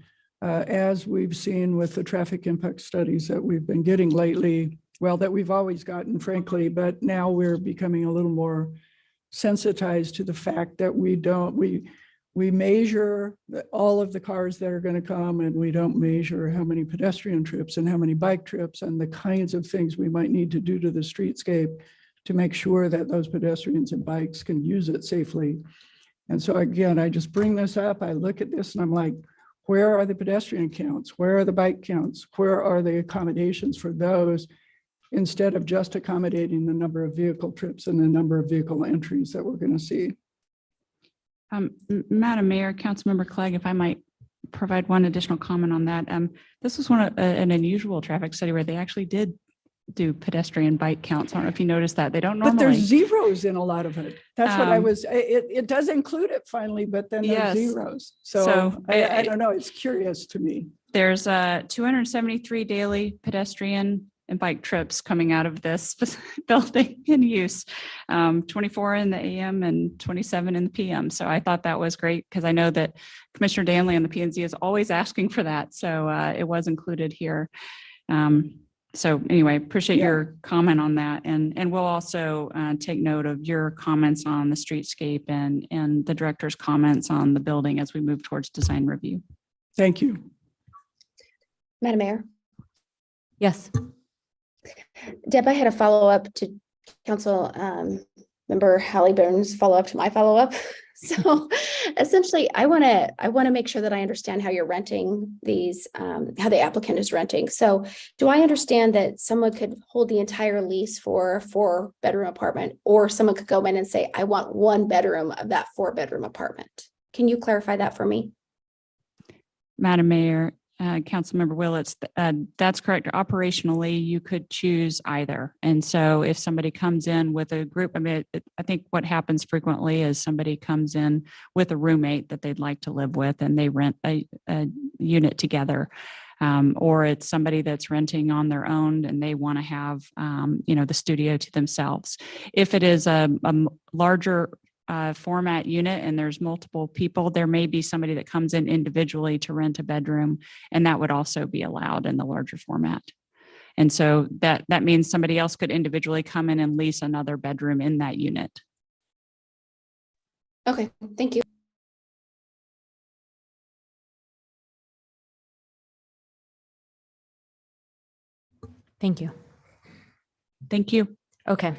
As we've seen with the traffic impact studies that we've been getting lately, well, that we've always gotten, frankly, but now we're becoming a little more sensitized to the fact that we measure all of the cars that are going to come, and we don't measure how many pedestrian trips and how many bike trips and the kinds of things we might need to do to the streetscape to make sure that those pedestrians and bikes can use it safely. And so again, I just bring this up, I look at this and I'm like, where are the pedestrian counts? Where are the bike counts? Where are the accommodations for those, instead of just accommodating the number of vehicle trips and the number of vehicle entries that we're going to see? Madam Mayor, Councilmember Clegg, if I might provide one additional comment on that. This was an unusual traffic study where they actually did do pedestrian bike counts. I don't know if you noticed that. They don't normally. But there's zeros in a lot of it. That's what I was, it does include it finally, but then there's zeros. So I don't know, it's curious to me. There's 273 daily pedestrian and bike trips coming out of this building in use, 24 in the AM and 27 in the PM. So I thought that was great because I know that Commissioner Danley on the P&Z is always asking for that. So it was included here. So anyway, appreciate your comment on that. And we'll also take note of your comments on the streetscape and the director's comments on the building as we move towards design review. Thank you. Madam Mayor. Yes. Deb, I had a follow-up to Council Member Halliburton's follow-up to my follow-up. So essentially, I want to make sure that I understand how you're renting these, how the applicant is renting. So do I understand that someone could hold the entire lease for a 4-bedroom apartment, or someone could go in and say, I want 1 bedroom of that 4-bedroom apartment? Can you clarify that for me? Madam Mayor, Councilmember Willetts, that's correct. Operationally, you could choose either. And so if somebody comes in with a group, I mean, I think what happens frequently is somebody comes in with a roommate that they'd like to live with, and they rent a unit together. Or it's somebody that's renting on their own and they want to have, the studio to themselves. If it is a larger format unit and there's multiple people, there may be somebody that comes in individually to rent a bedroom, and that would also be allowed in the larger format. And so that means somebody else could individually come in and lease another bedroom in that unit. Okay, thank you. Thank you. Thank you. Okay.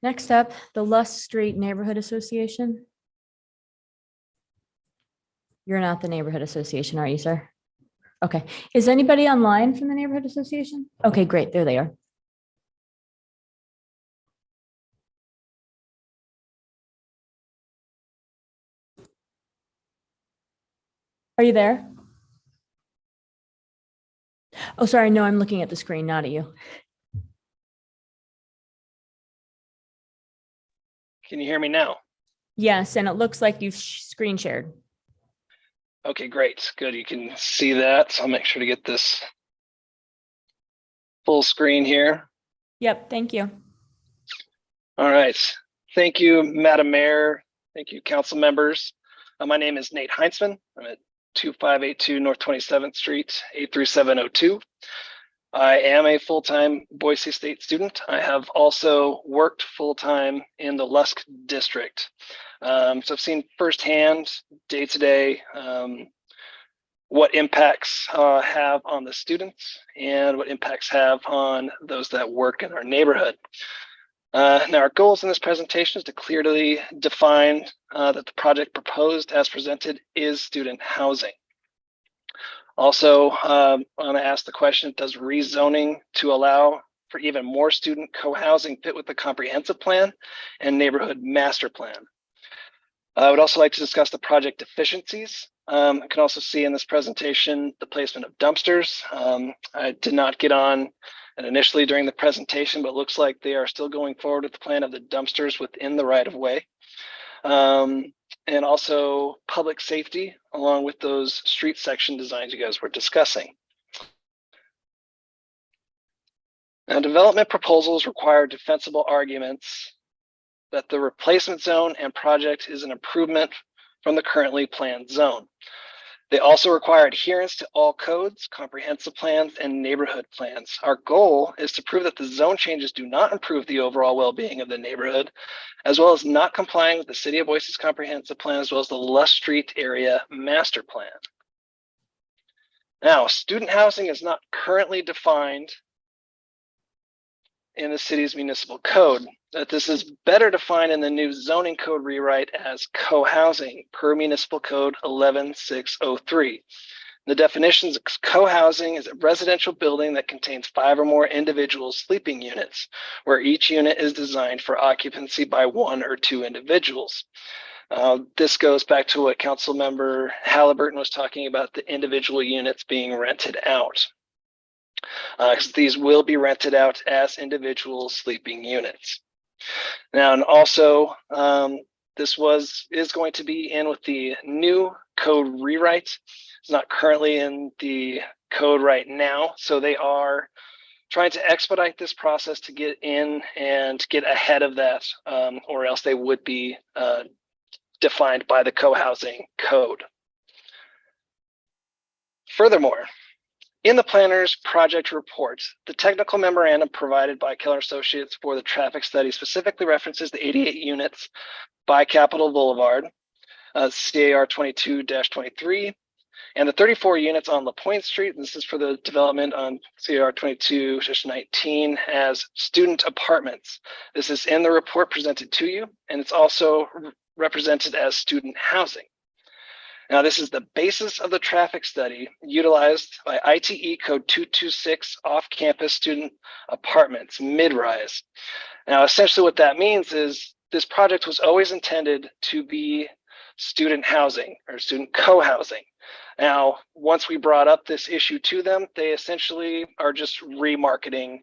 Next up, the Lusk Street Neighborhood Association. You're not the neighborhood association, are you, sir? Okay. Is anybody online from the neighborhood association? Okay, great. There they are. Are you there? Oh, sorry. No, I'm looking at the screen, not at you. Can you hear me now? Yes, and it looks like you've screen shared. Okay, great. Good. You can see that. So I'll make sure to get this full screen here. Yep, thank you. All right. Thank you, Madam Mayor. Thank you, council members. My name is Nate Heinzman. I'm at 2582 North 27th Street, 83702. I am a full-time Boise State student. I have also worked full-time in the Lusk district. So I've seen firsthand, day to day, what impacts have on the students and what impacts have on those that work in our neighborhood. Now, our goals in this presentation is to clearly define that the project proposed as presented is student housing. Also, I want to ask the question, does rezoning to allow for even more student co-housing fit with the comprehensive plan and neighborhood master plan? I would also like to discuss the project deficiencies. I can also see in this presentation the placement of dumpsters. I did not get on and initially during the presentation, but it looks like they are still going forward with the plan of the dumpsters within the right of way. And also public safety, along with those street section designs you guys were discussing. Now, development proposals require defensible arguments that the replacement zone and project is an improvement from the currently planned zone. They also require adherence to all codes, comprehensive plans, and neighborhood plans. Our goal is to prove that the zone changes do not improve the overall well-being of the neighborhood, as well as not complying with the City of Boise's comprehensive plan, as well as the Lusk Street area master plan. Now, student housing is not currently defined in the city's municipal code. That this is better defined in the new zoning code rewrite as co-housing per municipal code 11603. The definitions of co-housing is a residential building that contains 5 or more individual sleeping units, where each unit is designed for occupancy by 1 or 2 individuals. This goes back to what Council Member Halliburton was talking about, the individual units being rented out. Because these will be rented out as individual sleeping units. Now, and also, this is going to be in with the new code rewrite. It's not currently in the code right now, so they are trying to expedite this process to get in and get ahead of that, or else they would be defined by the co-housing code. Furthermore, in the planner's project report, the technical memorandum provided by Keller Associates for the traffic study specifically references the 88 units by Capitol Boulevard, CAR 22-23, And the 34 units on LaPointe Street, this is for the development on CR 22-19 as student apartments. This is in the report presented to you, and it's also represented as student housing. Now, this is the basis of the traffic study utilized by ITE code 226 off-campus student apartments, mid-rise. Now, essentially what that means is this project was always intended to be student housing or student co-housing. Now, once we brought up this issue to them, they essentially are just remarketing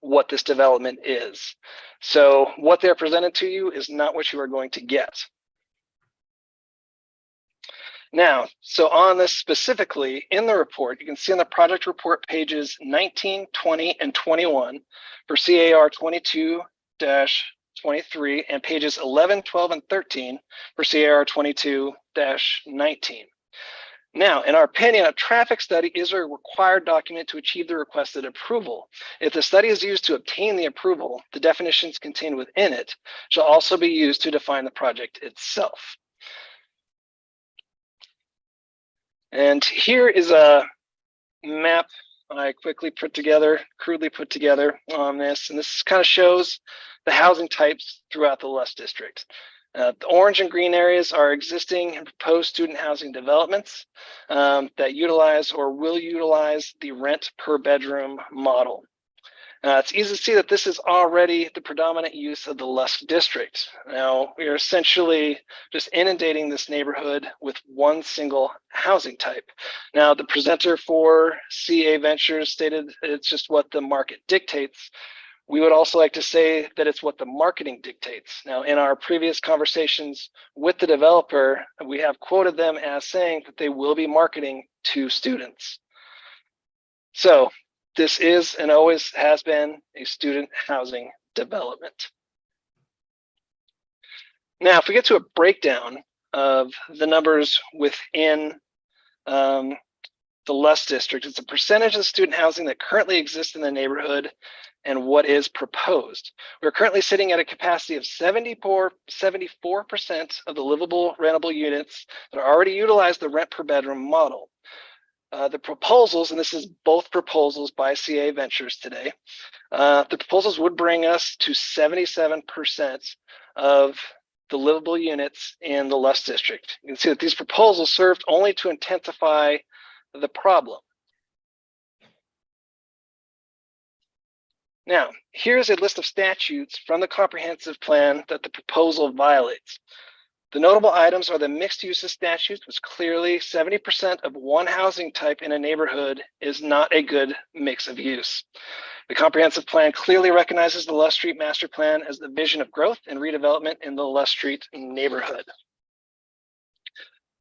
what this development is. So what they're presented to you is not what you are going to get. Now, so on this specifically in the report, you can see on the project report pages 19, 20, and 21 for CAR 22-23 and pages 11, 12, and 13 for CAR 22-19. Now, in our opinion, a traffic study is a required document to achieve the requested approval. If the study is used to obtain the approval, the definitions contained within it shall also be used to define the project itself. And here is a map I quickly put together, crudely put together on this. And this kind of shows the housing types throughout the Lusk District. The orange and green areas are existing and proposed student housing developments that utilize or will utilize the rent per bedroom model. It's easy to see that this is already the predominant use of the Lusk District. Now, we are essentially just inundating this neighborhood with one single housing type. Now, the presenter for CA Ventures stated it's just what the market dictates. We would also like to say that it's what the marketing dictates. Now, in our previous conversations with the developer, we have quoted them as saying that they will be marketing to students. So, this is and always has been a student housing development. Now, if we get to a breakdown of the numbers within the Lusk District, it's a percentage of student housing that currently exists in the neighborhood and what is proposed. We're currently sitting at a capacity of 74% of the livable rentable units that already utilize the rent per bedroom model. The proposals, and this is both proposals by CA Ventures today, the proposals would bring us to 77% of the livable units in the Lusk District. You can see that these proposals served only to intensify the problem. Now, here's a list of statutes from the comprehensive plan that the proposal violates. The notable items are the mixed uses statutes, which clearly 70% of one housing type in a neighborhood is not a good mix of use. The comprehensive plan clearly recognizes the Lusk Street Master Plan as the vision of growth and redevelopment in the Lusk Street neighborhood.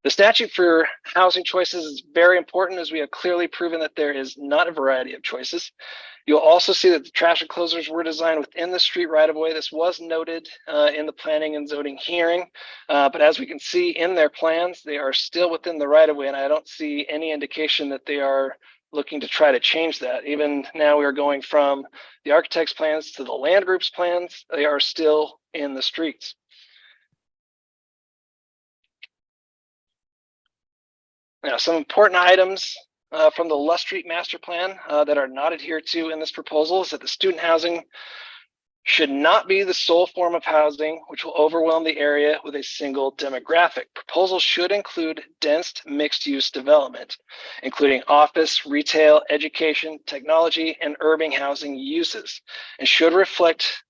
The statute for housing choices is very important, as we have clearly proven that there is not a variety of choices. You'll also see that the traffic closures were designed within the street right of way. This was noted in the planning and zoning hearing, but as we can see in their plans, they are still within the right of way, and I don't see any indication that they are looking to try to change that. Even now, we are going from the architect's plans to the land group's plans. They are still in the streets. Now, some important items from the Lusk Street Master Plan that are not adhered to in this proposal is that the student housing should not be the sole form of housing which will overwhelm the area with a single demographic. Proposals should include dense mixed-use development, including office, retail, education, technology, and urban housing uses, and should reflect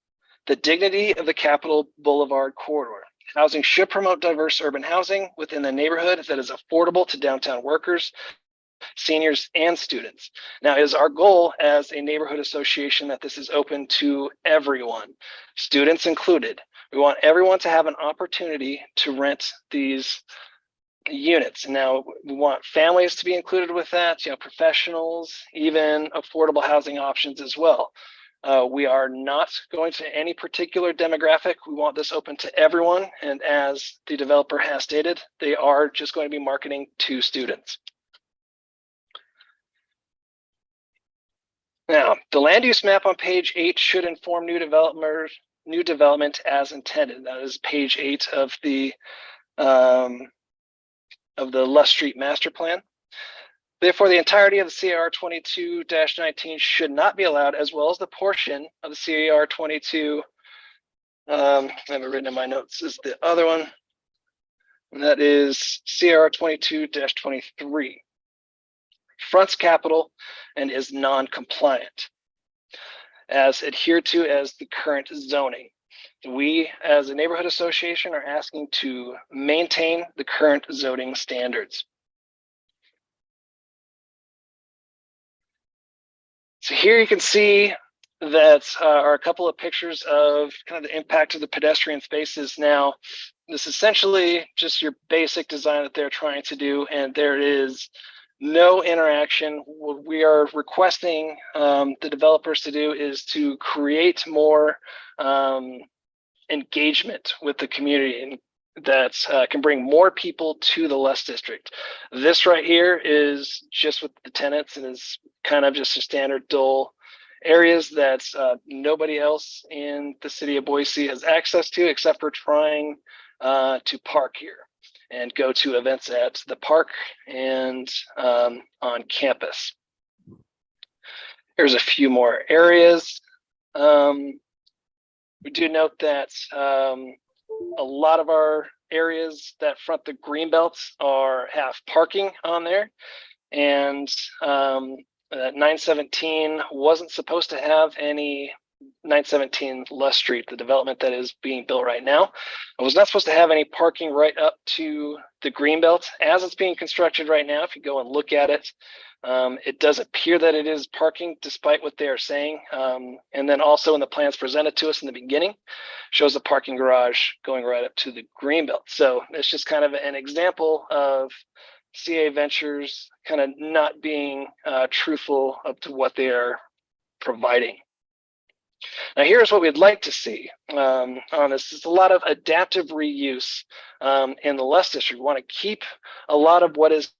the dignity of the Capitol Boulevard corridor. Housing should promote diverse urban housing within the neighborhood that is affordable to downtown workers, seniors, and students. Now, it is our goal as a neighborhood association that this is open to everyone, students included. We want everyone to have an opportunity to rent these units. Now, we want families to be included with that, professionals, even affordable housing options as well. We are not going to any particular demographic. We want this open to everyone. And as the developer has stated, they are just going to be marketing to students. Now, the land use map on page 8 should inform new development as intended. That is page 8 of the Lusk Street Master Plan. Therefore, the entirety of the CAR 22-19 should not be allowed, as well as the portion of the CAR 22. I have it written in my notes, is the other one. And that is CAR 22-23. Fronts capital and is non-compliant as adhered to as the current zoning. We, as a neighborhood association, are asking to maintain the current zoning standards. So here you can see that are a couple of pictures of kind of the impact of the pedestrian spaces. Now, this is essentially just your basic design that they're trying to do, and there is no interaction. What we are requesting the developers to do is to create more engagement with the community, and that can bring more people to the Lust District. This right here is just with the tenants and is kind of just a standard dull areas that nobody else in the city of Boise has access to, except for trying to park here and go to events at the park and on campus. Here's a few more areas. We do note that a lot of our areas that front the green belts have parking on there, and 917 wasn't supposed to have any. 917 Lust Street, the development that is being built right now, it was not supposed to have any parking right up to the greenbelt. As it's being constructed right now, if you go and look at it, it does appear that it is parking despite what they are saying. And then also in the plans presented to us in the beginning, shows a parking garage going right up to the greenbelt. So it's just kind of an example of CA Ventures kind of not being truthful up to what they are providing. Now, here's what we'd like to see on this. Is a lot of adaptive reuse in the Lust District. We want to keep a lot of what is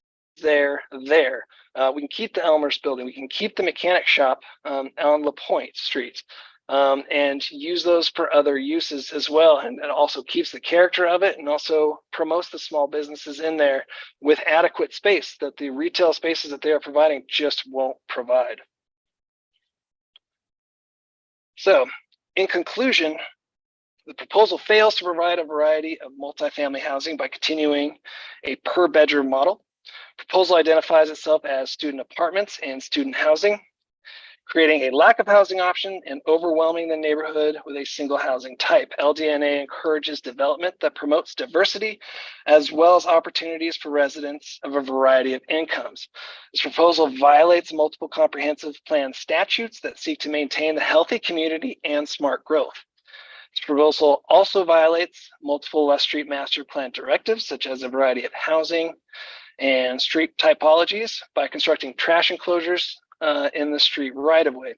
there. We can keep the Elmer's building. We can keep the mechanic shop on LaPointe Street and use those for other uses as well. And it also keeps the character of it and also promotes the small businesses in there with adequate space that the retail spaces that they are providing just won't provide. So, in conclusion, the proposal fails to provide a variety of multifamily housing by continuing a per bedroom model. Proposal identifies itself as student apartments and student housing, creating a lack of housing option and overwhelming the neighborhood with a single housing type. LDNA encourages development that promotes diversity as well as opportunities for residents of a variety of incomes. This proposal violates multiple comprehensive plan statutes that seek to maintain the healthy community and smart growth. This proposal also violates multiple Lust Street Master Plan directives, such as a variety of housing and street typologies by constructing trash enclosures in the street right-of-way.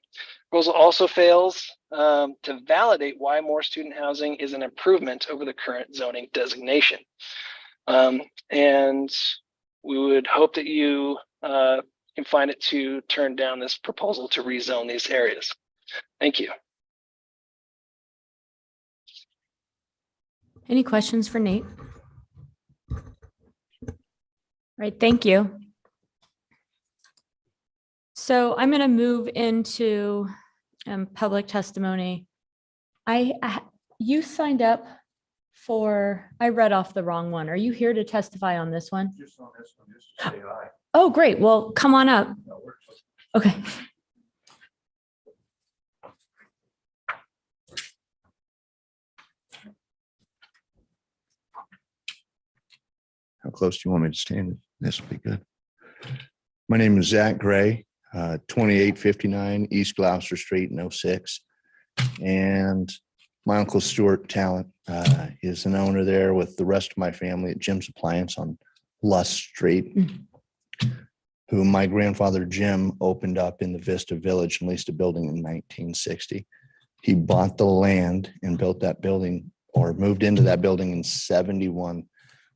Proposal also fails to validate why more student housing is an improvement over the current zoning designation. And we would hope that you can find it to turn down this proposal to rezone these areas. Thank you. Any questions for Nate? All right, thank you. So I'm going to move into public testimony. You signed up for, I read off the wrong one. Are you here to testify on this one? Just on this one, just to say aye. Oh, great. Well, come on up. Okay. How close do you want me to stand? This will be good. My name is Zach Gray, 2859 East Gloucester Street in 06. And my uncle Stuart Talent is an owner there with the rest of my family at Jim's Appliance on Lust Street, who my grandfather Jim opened up in the Vista Village and leased a building in 1960. He bought the land and built that building, or moved into that building in 71.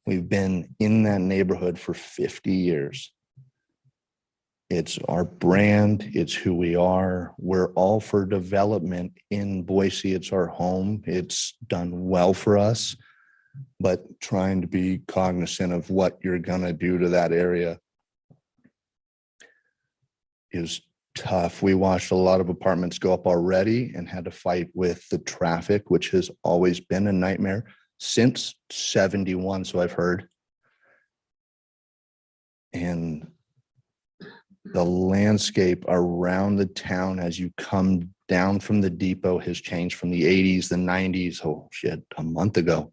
We've been in that neighborhood for 50 years. It's our brand. It's who we are. We're all for development in Boise. It's our home. It's done well for us, but trying to be cognizant of what you're going to do to that area. is tough. We watched a lot of apartments go up already and had to fight with the traffic, which has always been a nightmare since 71. So I've heard. And the landscape around the town as you come down from the depot has changed from the 80s, the 90s. Oh shit, a month ago.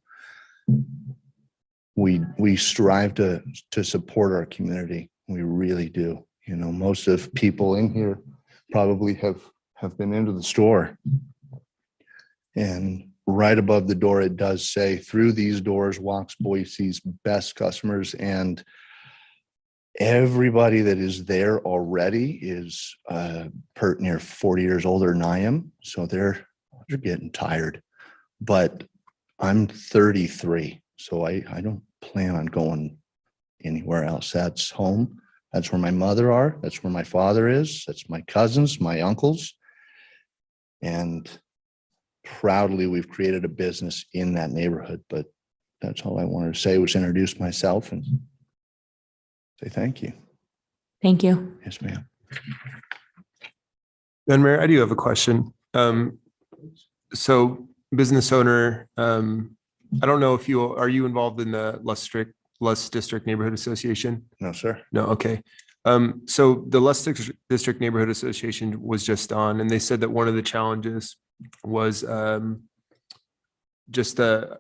We strive to support our community. We really do. You know, most of people in here probably have been into the store. And right above the door, it does say, through these doors walks Boise's best customers. And everybody that is there already is pert near 40 years older than I am. So they're getting tired. But I'm 33, so I don't plan on going anywhere else. That's home. That's where my mother are. That's where my father is. That's my cousins, my uncles. And proudly, we've created a business in that neighborhood. But that's all I wanted to say, was introduce myself and say thank you. Thank you. Yes, ma'am. Madam Mayor, I do have a question. So business owner, I don't know if are you involved in the Less District Neighborhood Association? No, sir. No, okay. So the Less District Neighborhood Association was just on, and they said that one of the challenges was just a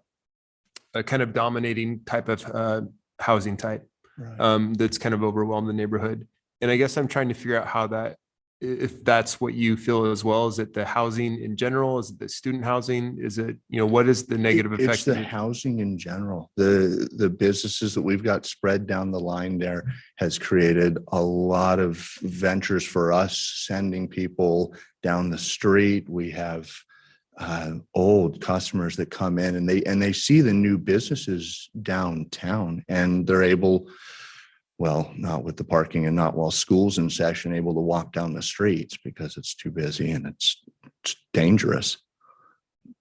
kind of dominating type of housing type that's kind of overwhelmed the neighborhood. And I guess I'm trying to figure out how that, if that's what you feel as well. Is it the housing in general? Is it the student housing? Is it, what is the negative effect? It's the housing in general. The businesses that we've got spread down the line there has created a lot of ventures for us, sending people down the street. We have old customers that come in and they see the new businesses downtown, and they're able, well, not with the parking and not while school's in session, able to walk down the streets because it's too busy and it's dangerous.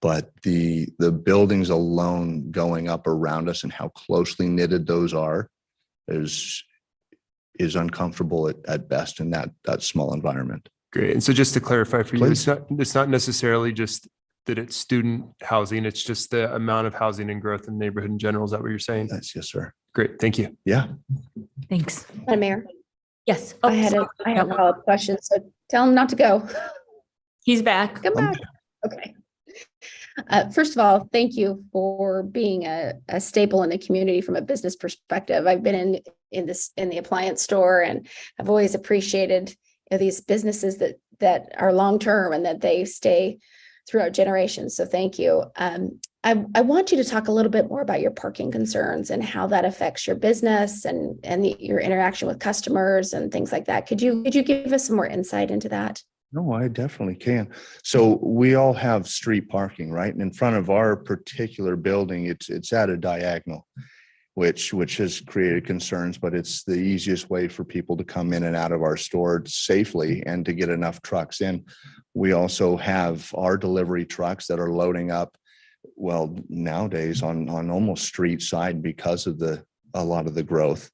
But the buildings alone going up around us and how closely knitted those are is uncomfortable at best in that small environment. Great. And so just to clarify for you, Please. it's not necessarily just that it's student housing. It's just the amount of housing and growth in the neighborhood in general. Is that what you're saying? Yes, sir. Great. Thank you. Yeah. Thanks. Madam Mayor, Yes. I had a follow-up question, so tell him not to go. He's back. Come back. Okay. First of all, thank you for being a staple in the community from a business perspective. I've been in the appliance store, and I've always appreciated these businesses that are long-term and that they stay throughout generations. So thank you. I want you to talk a little bit more about your parking concerns and how that affects your business and your interaction with customers and things like that. Could you give us some more insight into that? No, I definitely can. So we all have street parking, right? And in front of our particular building, it's at a diagonal, which has created concerns, but it's the easiest way for people to come in and out of our store safely and to get enough trucks in. We also have our delivery trucks that are loading up, well, nowadays on almost street side because of a lot of the growth.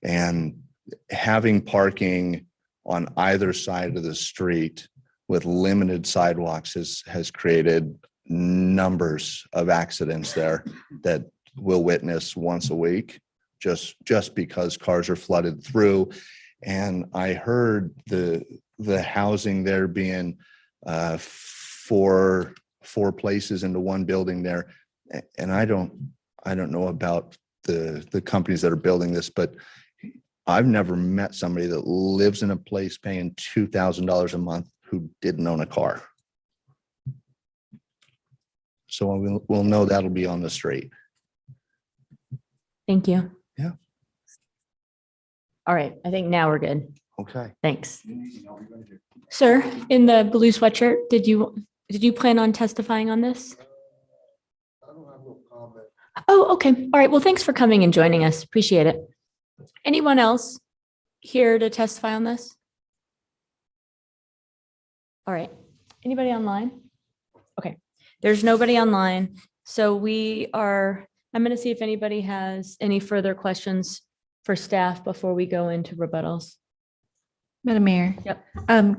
And having parking on either side of the street with limited sidewalks has created numbers of accidents there that we'll witness once a week, just because cars are flooded through. And I heard the housing there being four places into one building there. And I don't know about the companies that are building this, but I've never met somebody that lives in a place paying $2,000 a month who didn't own a car. So we'll know that'll be on the street. Thank you. Yeah. All right. I think now we're good. Okay. Thanks. Sir, in the blue sweatshirt, did you plan on testifying on this? I don't have no comment. Oh, okay. All right. Well, thanks for coming and joining us. Appreciate it. Anyone else here to testify on this? All right. Anybody online? Okay. There's nobody online. So I'm going to see if anybody has any further questions for staff before we go into rebuttals. Madam Mayor. Yep.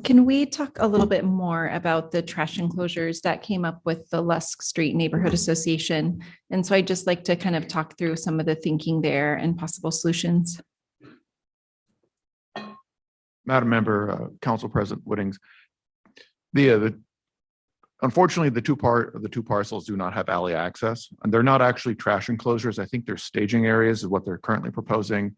Can we talk a little bit more about the trash enclosures that came up with the Lusk Street Neighborhood Association? And so I'd just like to kind of talk through some of the thinking there and possible solutions. Madam Member, Council President Whittings, unfortunately, the two parcels do not have alley access, and they're not actually trash enclosures. I think they're staging areas is what they're currently proposing.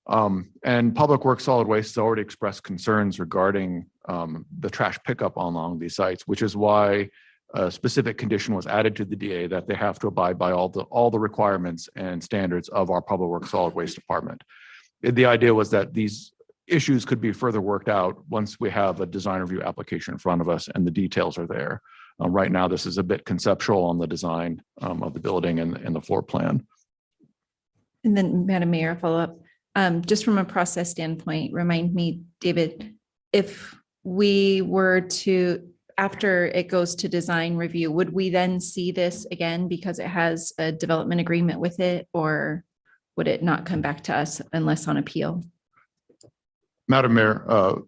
And Public Works Solid Waste has already expressed concerns regarding the trash pickup along these sites, which is why a specific condition was added to the DA that they have to abide by all the requirements and standards of our Public Works Solid Waste Department. The idea was that these issues could be further worked out once we have a design review application in front of us and the details are there. Right now, this is a bit conceptual on the design of the building and the floor plan. And then Madam Mayor, follow up. Just from a process standpoint, remind me, David, if we were to, after it goes to design review, would we then see this again because it has a development agreement with it, or would it not come back to us unless on appeal? Madam Mayor,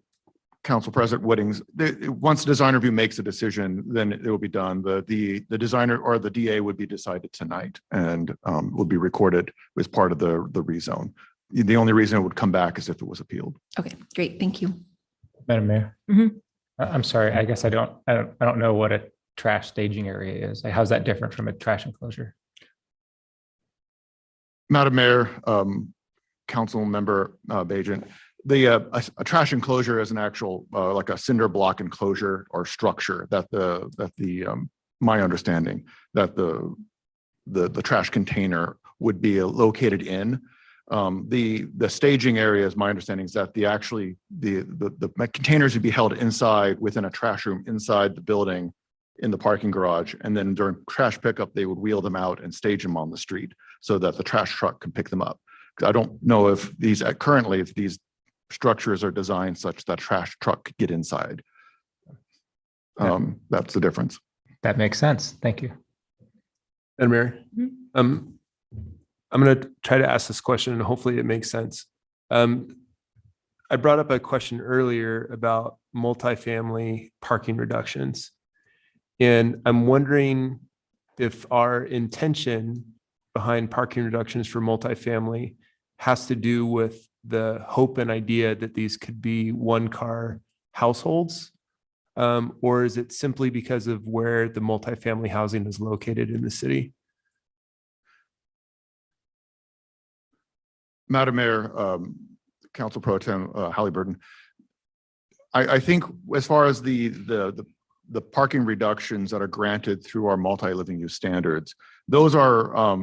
Council President Whittings, once the design review makes a decision, then it will be done. The designer or the DA would be decided tonight and will be recorded as part of the rezone. The only reason it would come back is if it was appealed. Okay, great. Thank you. Madam Mayor. Mhm. I'm sorry. I guess I don't know what a trash staging area is. Like, how's that different from a trash enclosure? Madam Mayor, Council Member Bajent, a trash enclosure is an actual like a cinder block enclosure or structure that my understanding that the trash container would be located in. The staging area is my understanding is that the containers would be held inside within a trash room inside the building in the parking garage. And then during trash pickup, they would wheel them out and stage them on the street so that the trash truck can pick them up. I don't know if these structures are designed such that trash truck could get inside. That's the difference. That makes sense. Thank you. Madam Mayor, I'm going to try to ask this question and hopefully it makes sense. I brought up a question earlier about multifamily parking reductions. And I'm wondering if our intention behind parking reductions for multifamily has to do with the hope and idea that these could be one-car households, or is it simply because of where the multifamily housing is located in the city? Madam Mayor, Council Pro Tem Halliburton, I think as far as the parking reductions that are granted through our multi-living use standards, those are,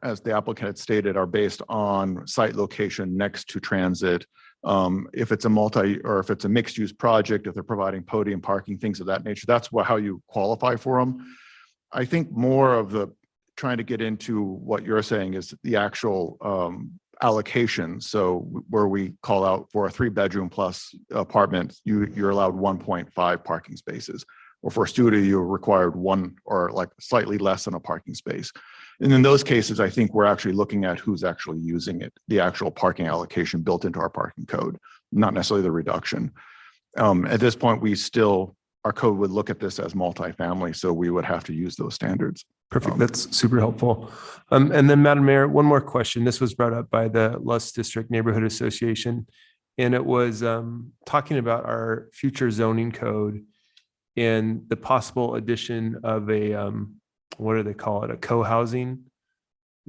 as the applicant had stated, are based on site location next to transit. If it's if it's a mixed use project, if they're providing podium parking, things of that nature, that's how you qualify for them. I think more of the trying to get into what you're saying is the actual allocation. So where we call out for a 3-bedroom plus apartment, you're allowed 1.5 parking spaces, or for a studio, you're required 1 or like slightly less than a parking space. And in those cases, I think we're actually looking at who's actually using it, the actual parking allocation built into our parking code, not necessarily the reduction. At this point, our code would look at this as multifamily, so we would have to use those standards. Perfect. That's super helpful. And then Madam Mayor, one more question. This was brought up by the Lusk District Neighborhood Association, and it was talking about our future zoning code and the possible addition of a, what do they call it? A co-housing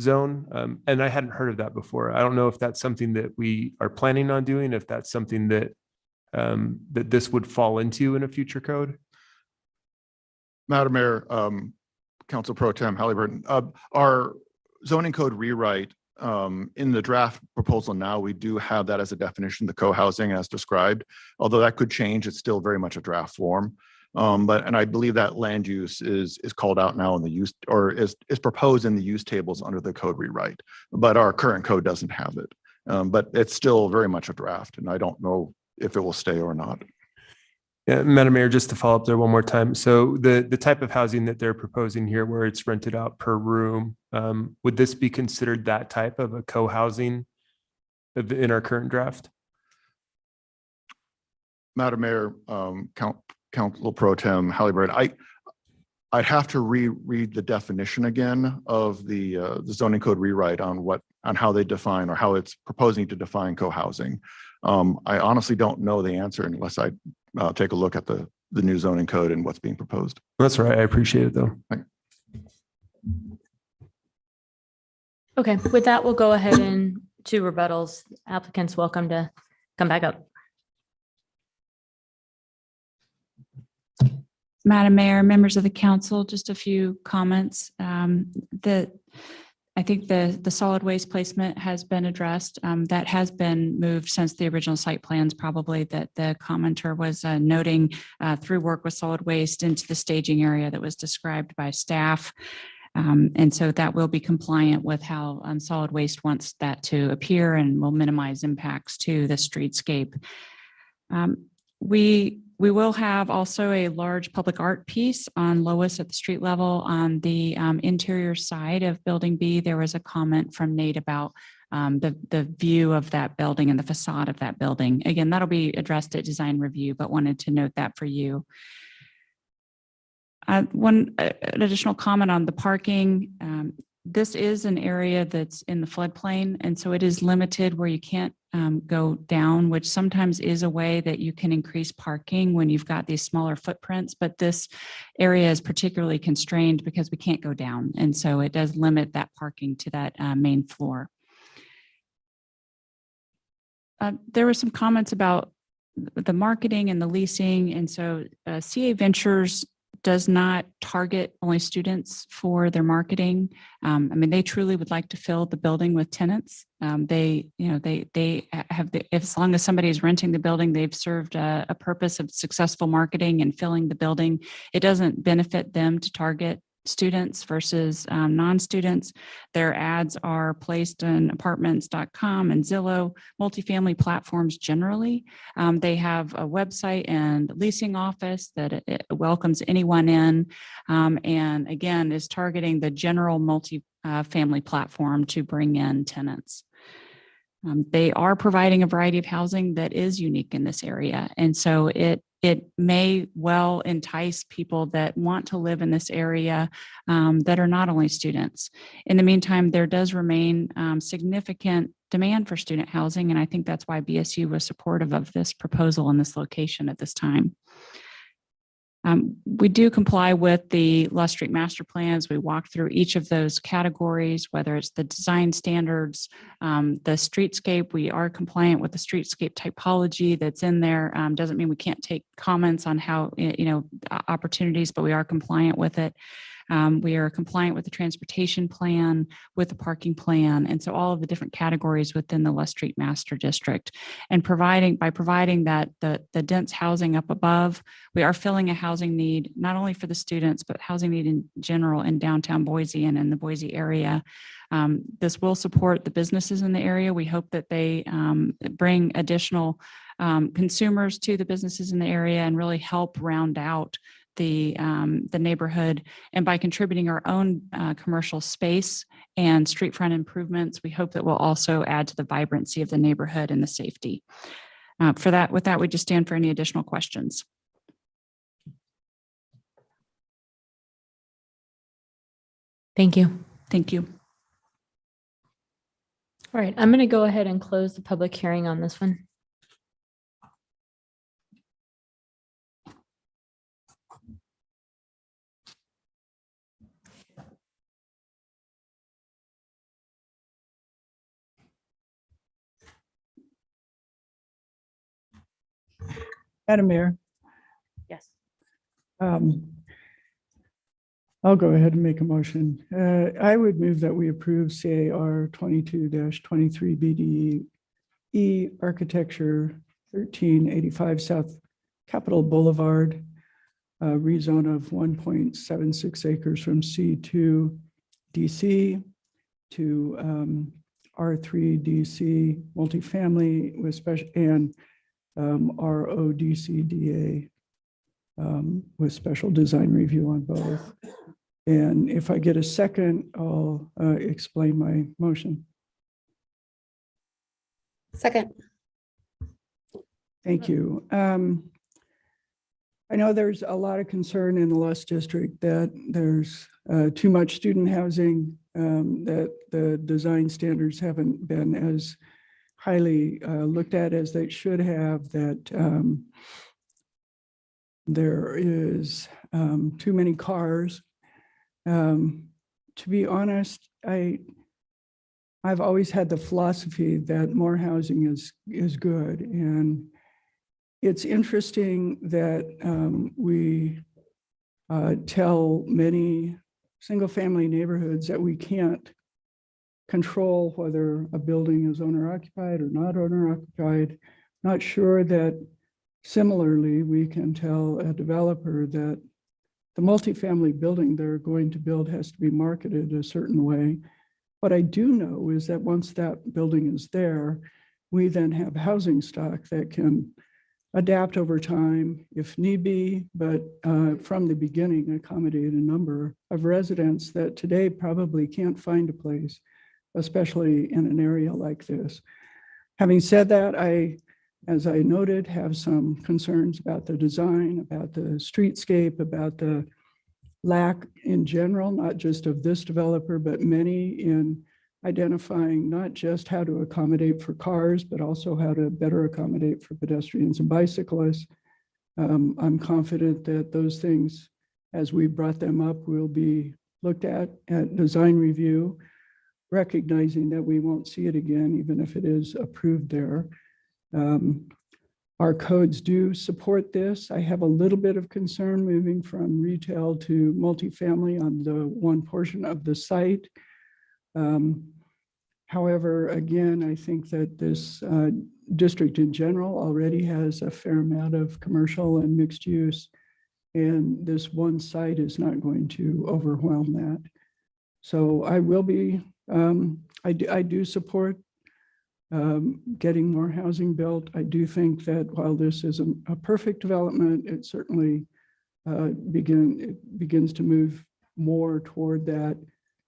zone. And I hadn't heard of that before. I don't know if that's something that we are planning on doing, if that's something that that this would fall into in a future code. Madam Mayor, Council Pro Tem Halliburton, our zoning code rewrite in the draft proposal now, we do have that as a definition, the co-housing as described, although that could change. It's still very much a draft form. And I believe that land use is called out now in the use, or is proposed in the use tables under the code rewrite, but our current code doesn't have it. But it's still very much a draft, and I don't know if it will stay or not. Yeah, Madam Mayor, just to follow up there one more time. So the type of housing that they're proposing here, where it's rented out per room, would this be considered that type of a co-housing in our current draft? Madam Mayor, Council Pro Tem Halliburton, I'd have to reread the definition again of the zoning code rewrite on how they define or how it's proposing to define co-housing. I honestly don't know the answer unless I take a look at the new zoning code and what's being proposed. That's right. I appreciate it though. Okay, with that, we'll go ahead and to rebuttals. Applicants welcome to come back up. Madam Mayor, members of the council, just a few comments. I think the solid waste placement has been addressed. That has been moved since the original site plans, probably that the commenter was noting through work with solid waste into the staging area that was described by staff. And so that will be compliant with how solid waste wants that to appear and will minimize impacts to the streetscape. We will have also a large public art piece on Lois at the street level on the interior side of Building B. There was a comment from Nate about the view of that building and the facade of that building. Again, that'll be addressed at design review, but wanted to note that for you. An additional comment on the parking. This is an area that's in the floodplain, and so it is limited where you can't go down, which sometimes is a way that you can increase parking when you've got these smaller footprints. But this area is particularly constrained because we can't go down, and so it does limit that parking to that main floor. There were some comments about the marketing and the leasing, and so CA Ventures does not target only students for their marketing. I mean, they truly would like to fill the building with tenants. They have, as long as somebody is renting the building, they've served a purpose of successful marketing and filling the building. It doesn't benefit them to target students versus non-students. Their ads are placed on apartments.com and Zillow, multifamily platforms generally. They have a website and leasing office that it welcomes anyone in, and again, is targeting the general multifamily platform to bring in tenants. They are providing a variety of housing that is unique in this area, and so it may well entice people that want to live in this area that are not only students. In the meantime, there does remain significant demand for student housing, and I think that's why BSU was supportive of this proposal in this location at this time. We do comply with the Lost Street Master Plans. We walk through each of those categories, whether it's the design standards, the streetscape. We are compliant with the streetscape typology that's in there. Doesn't mean we can't take comments on how, opportunities, but we are compliant with it. We are compliant with the transportation plan, with the parking plan, and so all of the different categories within the West Street Master District. And by providing that the dense housing up above, we are filling a housing need not only for the students, but housing need in general in downtown Boise and in the Boise area. This will support the businesses in the area. We hope that they bring additional consumers to the businesses in the area and really help round out the neighborhood. And by contributing our own commercial space and street front improvements, we hope that will also add to the vibrancy of the neighborhood and the safety. With that, we just stand for any additional questions. Thank you. Thank you. All right, I'm going to go ahead and close the public hearing on this one. Madam Mayor, Yes. I'll go ahead and make a motion. I would move that we approve CAR 22-23 BDE Architecture 1385 South Capitol Boulevard, rezone of 1.76 acres from C2 DC to R3 DC multifamily with special and RODCDA with special design review on both. And if I get a second, I'll explain my motion. Second. Thank you. I know there's a lot of concern in the Lust District that there's too much student housing, that the design standards haven't been as highly looked at as they should have, that there is too many cars. To be honest, I've always had the philosophy that more housing is good. And it's interesting that we tell many single-family neighborhoods that we can't control whether a building is owner-occupied or not owner-occupied. Not sure that similarly we can tell a developer that the multifamily building they're going to build has to be marketed a certain way. What I do know is that once that building is there, we then have housing stock that can adapt over time if need be, but from the beginning accommodate a number of residents that today probably can't find a place, especially in an area like this. Having said that, as I noted, have some concerns about the design, about the streetscape, about the lack in general, not just of this developer, but many, in identifying not just how to accommodate for cars, but also how to better accommodate for pedestrians and bicyclists. I'm confident that those things, as we brought them up, will be looked at design review, recognizing that we won't see it again, even if it is approved there. Our codes do support this. I have a little bit of concern moving from retail to multifamily on the one portion of the site. However, again, I think that this district in general already has a fair amount of commercial and mixed use, and this one site is not going to overwhelm that. So I will be, I do support getting more housing built. I do think that while this isn't a perfect development, it certainly begins to move more toward that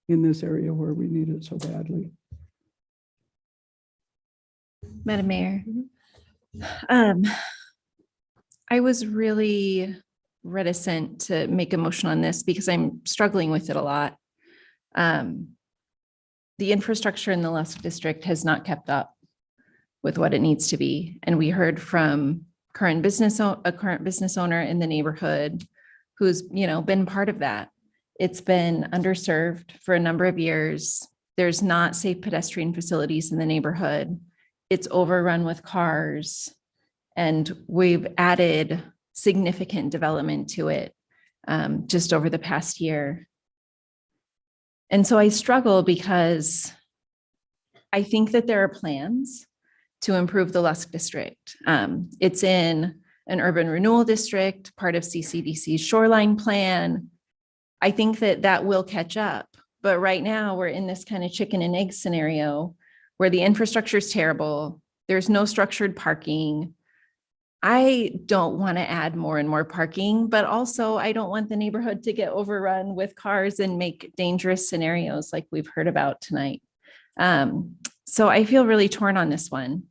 in this area where we need it so badly. Madam Mayor, I was really reticent to make a motion on this because I'm struggling with it a lot. The infrastructure in the Lust District has not kept up with what it needs to be. And we heard from a current business owner in the neighborhood who's, been part of that. It's been underserved for a number of years. There's not safe pedestrian facilities in the neighborhood. It's overrun with cars, and we've added significant development to it just over the past year. And so I struggle because I think that there are plans to improve the Lusk District. It's in an urban renewal district, part of CCDC's shoreline plan. I think that that will catch up. But right now we're in this kind of chicken and egg scenario where the infrastructure is terrible. There's no structured parking. I don't want to add more and more parking, but also I don't want the neighborhood to get overrun with cars and make dangerous scenarios like we've heard about tonight. So I feel really torn on this one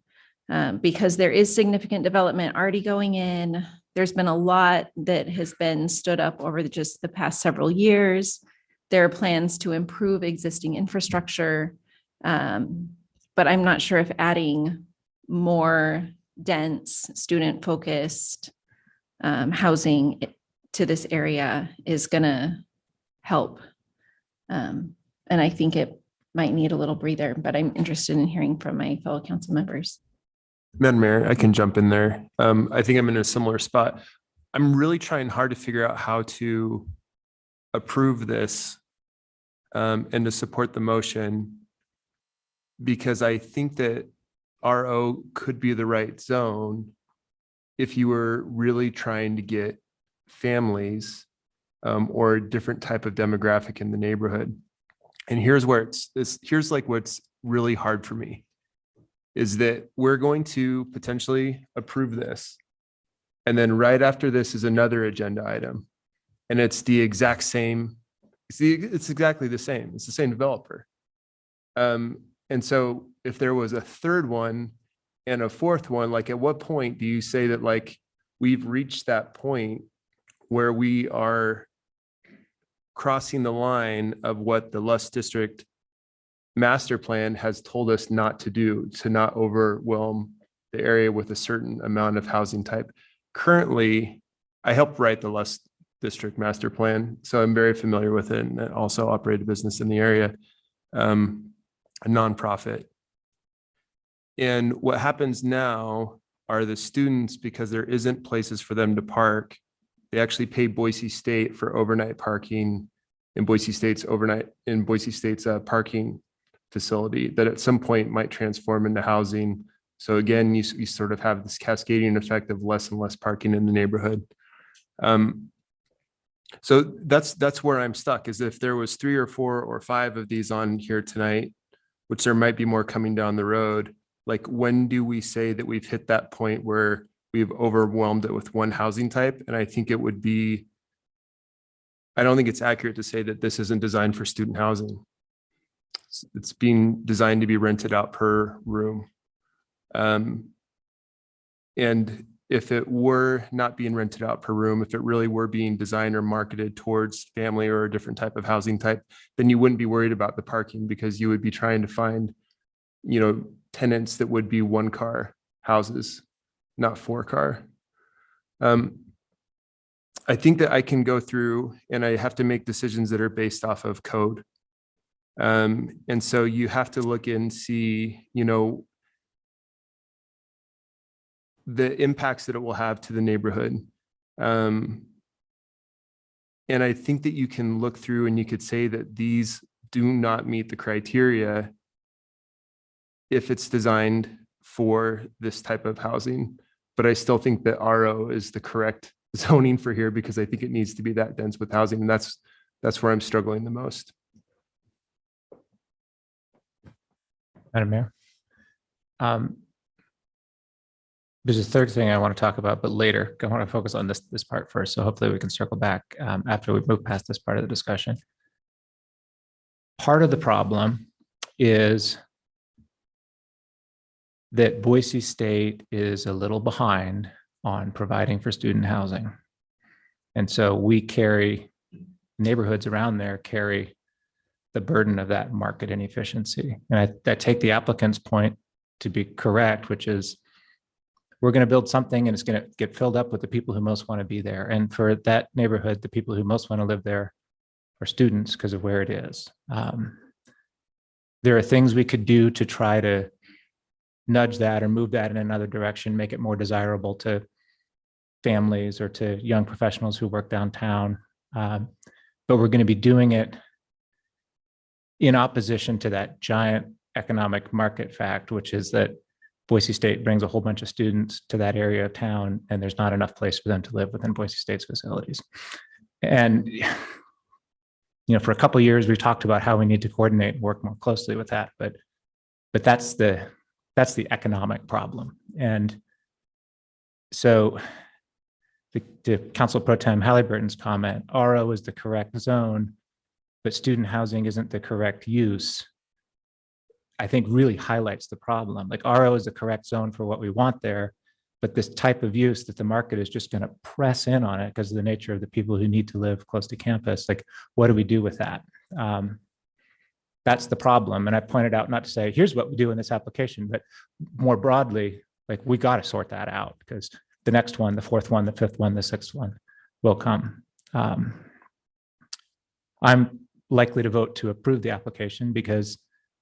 because there is significant development already going in. There's been a lot that has been stood up over just the past several years. There are plans to improve existing infrastructure, but I'm not sure if adding more dense, student-focused housing to this area is going to help. And I think it might need a little breather, but I'm interested in hearing from my fellow council members. Madam Mayor, I can jump in there. I think I'm in a similar spot. I'm really trying hard to figure out how to approve this and to support the motion, because I think that RO could be the right zone if you were really trying to get families or a different type of demographic in the neighborhood. And here's where here's like what's really hard for me is that we're going to potentially approve this. And then right after this is another agenda item. And it's the exact same. It's exactly the same. It's the same developer. And so if there was a third one And a fourth one, like at what point do you say that like we've reached that point where we are crossing the line of what the Lust District master plan has told us not to do, to not overwhelm the area with a certain amount of housing type. Currently, I helped write the Lust District master plan, so I'm very familiar with it, and also operate a business in the area, a nonprofit. And what happens now are the students, because there isn't places for them to park, they actually pay Boise State for overnight parking in Boise State's parking facility that at some point might transform into housing. So again, you sort of have this cascading effect of less and less parking in the neighborhood. So that's where I'm stuck, is if there was 3 or 4 or 5 of these on here tonight, which there might be more coming down the road, like when do we say that we've hit that point where we've overwhelmed it with one housing type? And I think it would be, I don't think it's accurate to say that this isn't designed for student housing. It's being designed to be rented out per room. And if it were not being rented out per room, if it really were being designed or marketed towards family or a different type of housing type, then you wouldn't be worried about the parking, because you would be trying to find, you know, tenants that would be 1-car houses, not 4-car. I think that I can go through and I have to make decisions that are based off of code. And so you have to look and see, you know, the impacts that it will have to the neighborhood. And I think that you can look through and you could say that these do not meet the criteria if it's designed for this type of housing. But I still think that RO is the correct zoning for here, because I think it needs to be that dense with housing. And that's where I'm struggling the most. Madam Mayor. There's a third thing I want to talk about, but later. I want to focus on this part first. So hopefully we can circle back after we move past this part of the discussion. Part of the problem is that Boise State is a little behind on providing for student housing. And so we carry, neighborhoods around there carry the burden of that market inefficiency. And I take the applicant's point to be correct, which is we're going to build something and it's going to get filled up with the people who most want to be there. And for that neighborhood, the people who most want to live there are students because of where it is. There are things we could do to try to nudge that or move that in another direction, make it more desirable to families or to young professionals who work downtown. But we're going to be doing it in opposition to that giant economic market fact, which is that Boise State brings a whole bunch of students to that area of town, and there's not enough place for them to live within Boise State's facilities. And, you know, for a couple of years, we've talked about how we need to coordinate and work more closely with that, but that's the economic problem. And so to Council Pro Tem Halliburton's comment, RO is the correct zone, but student housing isn't the correct use, I think really highlights the problem. Like RO is the correct zone for what we want there, but this type of use that the market is just going to press in on it because of the nature of the people who need to live close to campus. Like, what do we do with that? That's the problem. And I pointed out, not to say, here's what we do in this application, but more broadly, like we got to sort that out because the next one, the fourth one, the fifth one, the sixth one will come. I'm likely to vote to approve the application because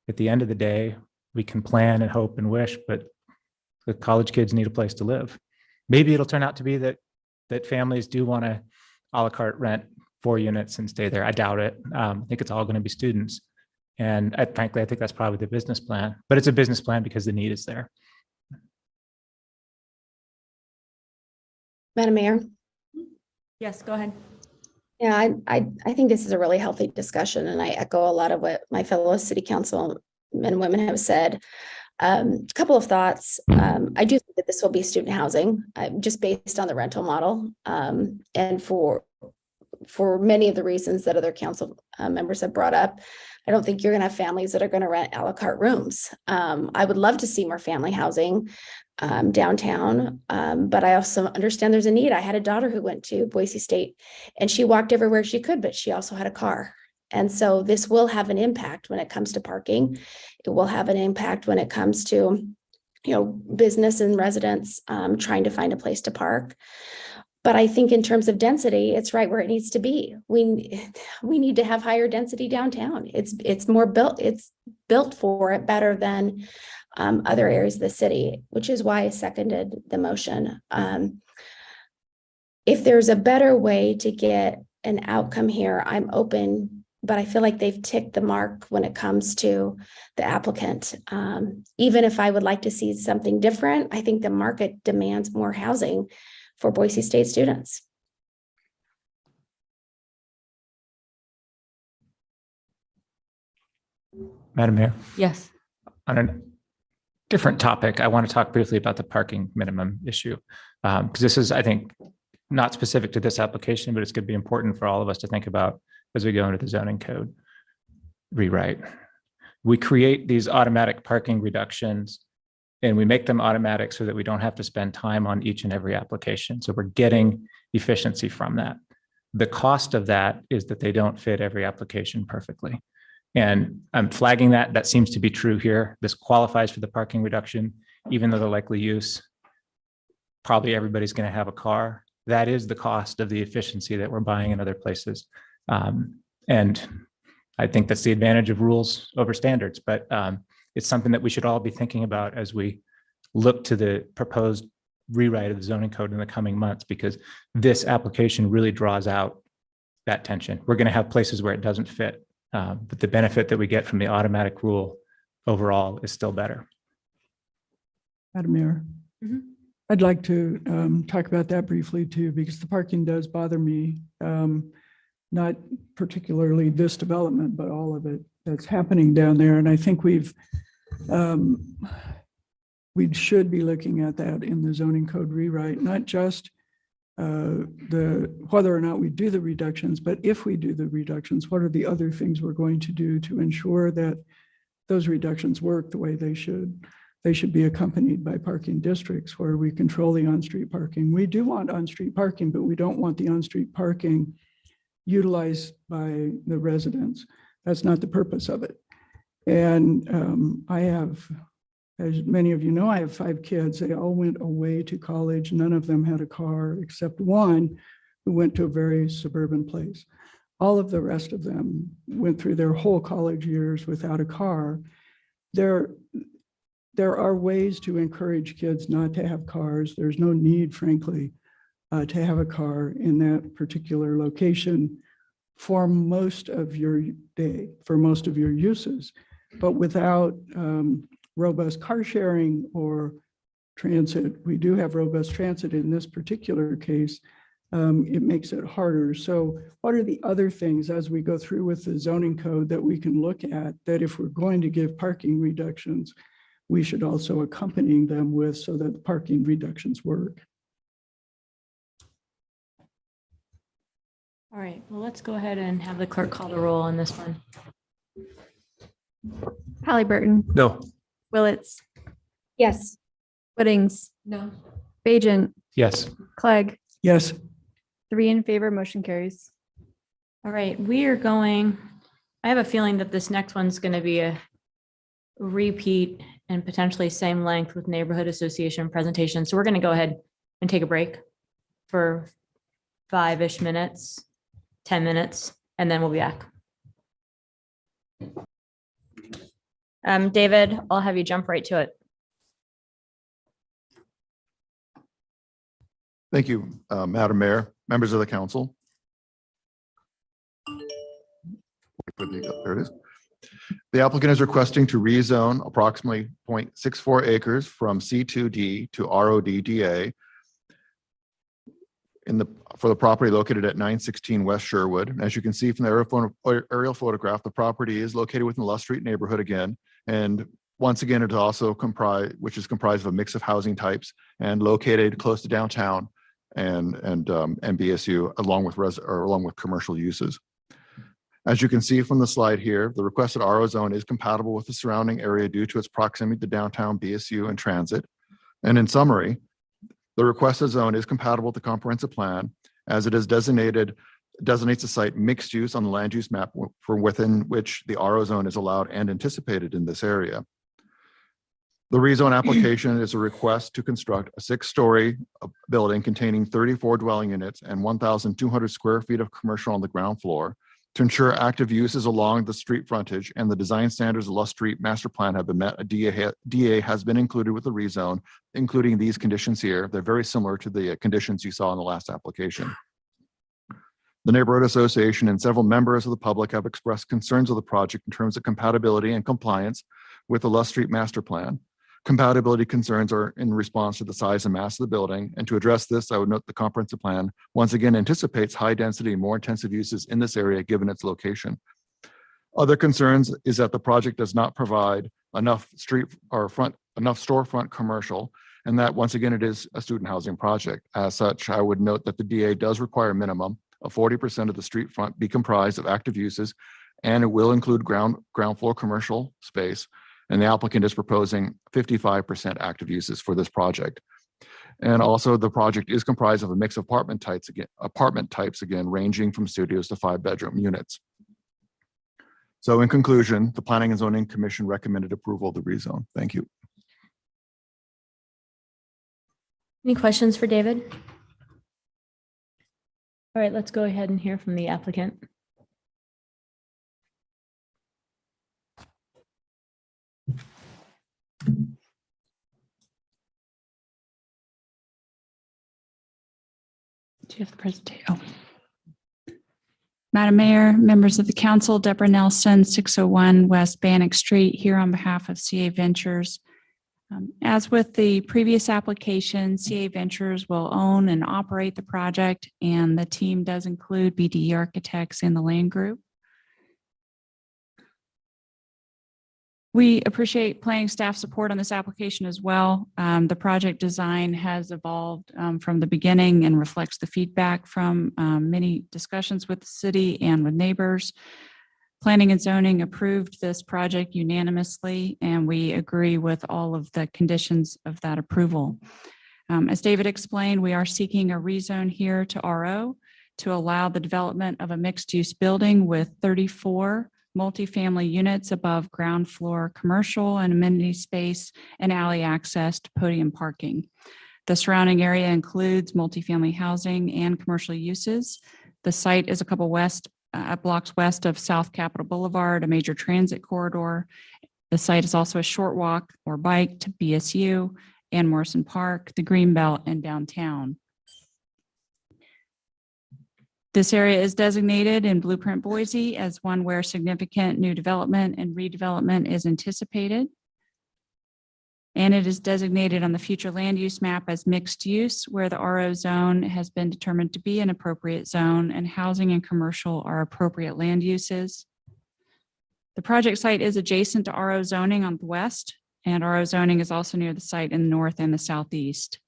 at the end of the day, we can plan and hope and wish, but the college kids need a place to live. Maybe it'll turn out to be that families do want to a la carte rent 4 units and stay there. I doubt it. I think it's all going to be students. And frankly, I think that's probably the business plan, but it's a business plan because the need is there. Madam Mayor. Yes, go ahead. Yeah, I think this is a really healthy discussion, and I echo a lot of what my fellow city council men and women have said. A couple of thoughts. I do think that this will be student housing, just based on the rental model. And for for many of the reasons that other council members have brought up. I don't think you're going to have families that are going to rent a la carte rooms. I would love to see more family housing downtown, but I also understand there's a need. I had a daughter who went to Boise State and she walked everywhere she could, but she also had a car. And so this will have an impact when it comes to parking. It will have an impact when it comes to, business and residents trying to find a place to park. But I think in terms of density, it's right where it needs to be. We need to have higher density downtown. It's more built. It's built for it better than other areas of the city, which is why I seconded the motion. If there's a better way to get an outcome here, I'm open, but I feel like they've ticked the mark when it comes to the applicant. Even if I would like to see something different, I think the market demands more housing for Boise State students. Madam Mayor, Yes. on a different topic, I want to talk briefly about the parking minimum issue. Because this is, I think, not specific to this application, but it's going to be important for all of us to think about as we go into the zoning code rewrite. We create these automatic parking reductions and we make them automatic so that we don't have to spend time on each and every application. So we're getting efficiency from that. The cost of that is that they don't fit every application perfectly. And I'm flagging that. That seems to be true here. This qualifies for the parking reduction, even though the likely use, probably everybody's going to have a car. That is the cost of the efficiency that we're buying in other places. And I think that's the advantage of rules over standards, but it's something that we should all be thinking about as we look to the proposed rewrite of the zoning code in the coming months, because this application really draws out that tension. We're going to have places where it doesn't fit, but the benefit that we get from the automatic rule overall is still better. Madam Mayor, I'd like to talk about that briefly too, because the parking does bother me. Not particularly this development, but all of it that's happening down there. And I think we should be looking at that in the zoning code rewrite, not just whether or not we do the reductions, but if we do the reductions, what are the other things we're going to do to ensure that those reductions work the way they should? They should be accompanied by parking districts where we control the on-street parking. We do want on-street parking, but we don't want the on-street parking utilized by the residents. That's not the purpose of it. And I have, as many of you know, I have 5 kids. They all went away to college. None of them had a car except one who went to a very suburban place. All of the rest of them went through their whole college years without a car. There are ways to encourage kids not to have cars. There's no need, frankly, to have a car in that particular location for most of your day, for most of your uses. But without robust car sharing or transit, we do have robust transit in this particular case, it makes it harder. So what are the other things as we go through with the zoning code that we can look at that if we're going to give parking reductions, we should also accompany them with so that the parking reductions work? All right, well, let's go ahead and have the clerk call the roll on this one. Halliburton, No. Willetts, Yes. Whittings, No. Bajent, Yes. Clegg, Yes. 3 in favor, motion carries. All right, we are going, I have a feeling that this next one's going to be a repeat and potentially same length with neighborhood association presentation. So we're going to go ahead and take a break for 5-ish minutes, 10 minutes, and then we'll be back. David, I'll have you jump right to it. Thank you, Madam Mayor, members of the council. There it is. The applicant is requesting to rezone approximately 0.64 acres from C2D to RODDA for the property located at 916 West Sherwood. As you can see from the aerial photograph, the property is located within the Luss Street neighborhood again. And once again, it also comprised of a mix of housing types and located close to downtown and BSU along with commercial uses. As you can see from the slide here, the requested RO zone is compatible with the surrounding area due to its proximity to downtown BSU and transit. And in summary, the requested zone is compatible with the comprehensive plan as it is designates the site mixed use on the land use map for within which the RO zone is allowed and anticipated in this area. The rezone application is a request to construct a 6-story building containing 34 dwelling units and 1,200 square feet of commercial on the ground floor to ensure active uses along the street frontage and the design standards of Lusk Street Master Plan have been met. A DA has been included with the rezone, including these conditions here. They're very similar to the conditions you saw in the last application. The Neighborhood Association and several members of the public have expressed concerns of the project in terms of compatibility and compliance with the Lusk Street Master Plan. Compatibility concerns are in response to the size and mass of the building. And to address this, I would note the comprehensive plan once again anticipates high density and more intensive uses in this area given its location. Other concerns is that the project does not provide enough storefront commercial, and that once again, it is a student housing project. As such, I would note that the DA does require a minimum of 40% of the street front be comprised of active uses, and it will include ground floor commercial space. And the applicant is proposing 55% active uses for this project. And also the project is comprised of a mix of apartment types again, ranging from studios to 5-bedroom units. So in conclusion, the Planning and Zoning Commission recommended approval of the rezone. Thank you. Any questions for David? All right, let's go ahead and hear from the applicant. Do you have the presentation? Oh. Madam Mayor, members of the council, Deborah Nelson, 601 West Bannock Street, here on behalf of CA Ventures. As with the previous application, CA Ventures will own and operate the project, and the team does include BDE Architects in the land group. We appreciate planning staff support on this application as well. The project design has evolved from the beginning and reflects the feedback from many discussions with the city and with neighbors. Planning and zoning approved this project unanimously, and we agree with all of the conditions of that approval. As David explained, we are seeking a rezone here to RO to allow the development of a mixed-use building with 34 multifamily units above ground floor commercial and amenity space and alley access to podium parking. The surrounding area includes multifamily housing and commercial uses. The site is a couple blocks west of South Capitol Boulevard, a major transit corridor. The site is also a short walk or bike to BSU and Morrison Park, the Greenbelt, and downtown. This area is designated in Blueprint Boise as one where significant new development and redevelopment is anticipated. And it is designated on the future land use map as mixed use, where the RO zone has been determined to be an appropriate zone and housing and commercial are appropriate land uses. The project site is adjacent to RO zoning on the west, and RO zoning is also near the site in the north and the southeast.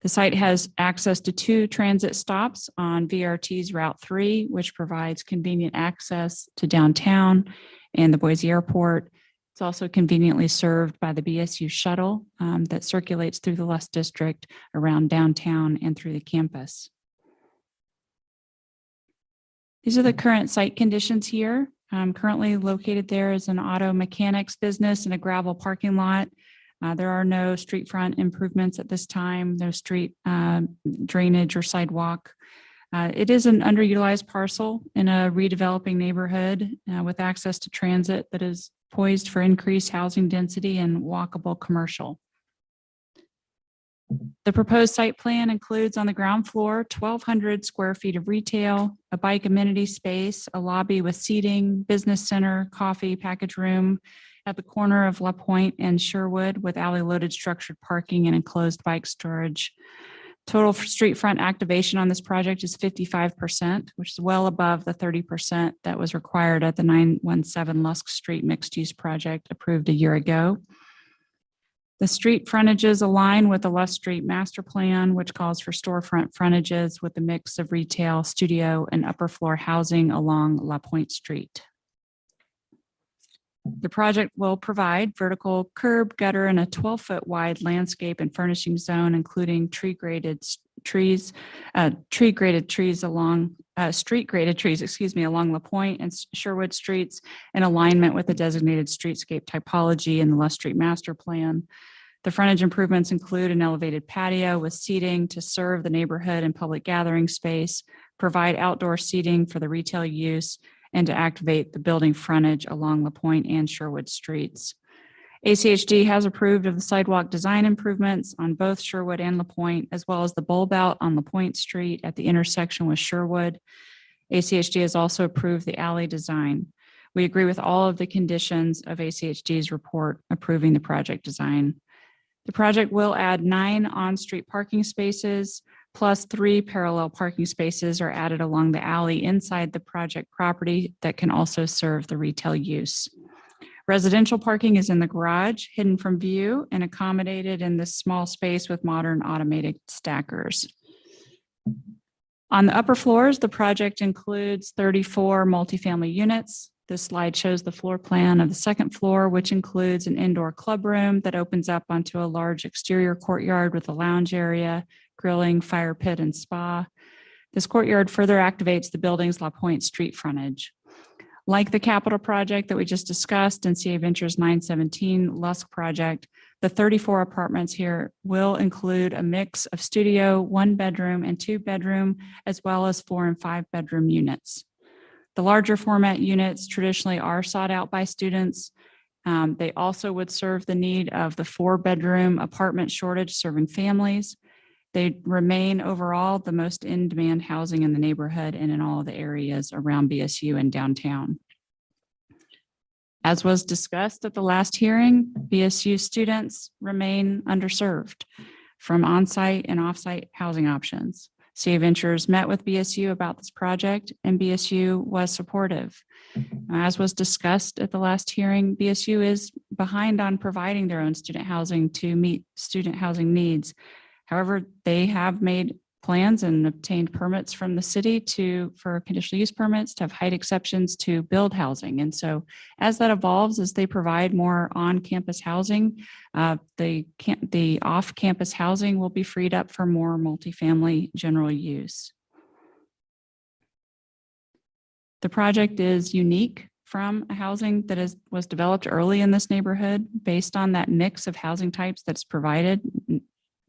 The site has access to 2 transit stops on VRT's Route 3, which provides convenient access to downtown and the Boise Airport. It's also conveniently served by the BSU shuttle that circulates through the Lusk District around downtown and through the campus. These are the current site conditions here. Currently located there is an auto mechanics business and a gravel parking lot. There are no street front improvements at this time, no street drainage or sidewalk. It is an underutilized parcel in a redeveloping neighborhood with access to transit that is poised for increased housing density and walkable commercial. The proposed site plan includes on the ground floor 1,200 square feet of retail, a bike amenity space, a lobby with seating, business center, coffee, package room, at the corner of La Pointe and Sherwood with alley-loaded structured parking and enclosed bike storage. Total street front activation on this project is 55%, which is well above the 30% that was required at the 917 Lusk Street mixed-use project approved a year ago. The street frontages align with the Lusk Street Master Plan, which calls for storefront frontages with a mix of retail, studio, and upper floor housing along La Pointe Street. The project will provide vertical curb, gutter, and a 12-foot wide landscape and furnishing zone, including street graded trees along La Pointe and Sherwood Streets in alignment with the designated streetscape typology in the Lusk Street Master Plan. The frontage improvements include an elevated patio with seating to serve the neighborhood and public gathering space, provide outdoor seating for the retail use, and to activate the building frontage along La Pointe and Sherwood Streets. ACHD has approved of the sidewalk design improvements on both Sherwood and La Pointe, as well as the bulb out on La Pointe Street at the intersection with Sherwood. ACHD has also approved the alley design. We agree with all of the conditions of ACHD's report approving the project design. The project will add 9 on-street parking spaces, plus 3 parallel parking spaces are added along the alley inside the project property that can also serve the retail use. Residential parking is in the garage, hidden from view and accommodated in this small space with modern automated stackers. On the upper floors, the project includes 34 multifamily units. This slide shows the floor plan of the second floor, which includes an indoor club room that opens up onto a large exterior courtyard with a lounge area, grilling, fire pit, and spa. This courtyard further activates the building's La Pointe Street frontage. Like the capital project that we just discussed in CA Ventures 917 Lusk project, the 34 apartments here will include a mix of studio, 1-bedroom and 2-bedroom, as well as 4 and 5-bedroom units. The larger format units traditionally are sought out by students. They also would serve the need of the 4-bedroom apartment shortage serving families. They remain overall the most in-demand housing in the neighborhood and in all the areas around BSU and downtown. As was discussed at the last hearing, BSU students remain underserved from on-site and off-site housing options. CA Ventures met with BSU about this project and BSU was supportive. As was discussed at the last hearing, BSU is behind on providing their own student housing to meet student housing needs. However, they have made plans and obtained permits from the city for conditional use permits to have height exceptions to build housing. And so as that evolves, as they provide more on-campus housing, the off-campus housing will be freed up for more multifamily general use. The project is unique from a housing that was developed early in this neighborhood based on that mix of housing types that's provided,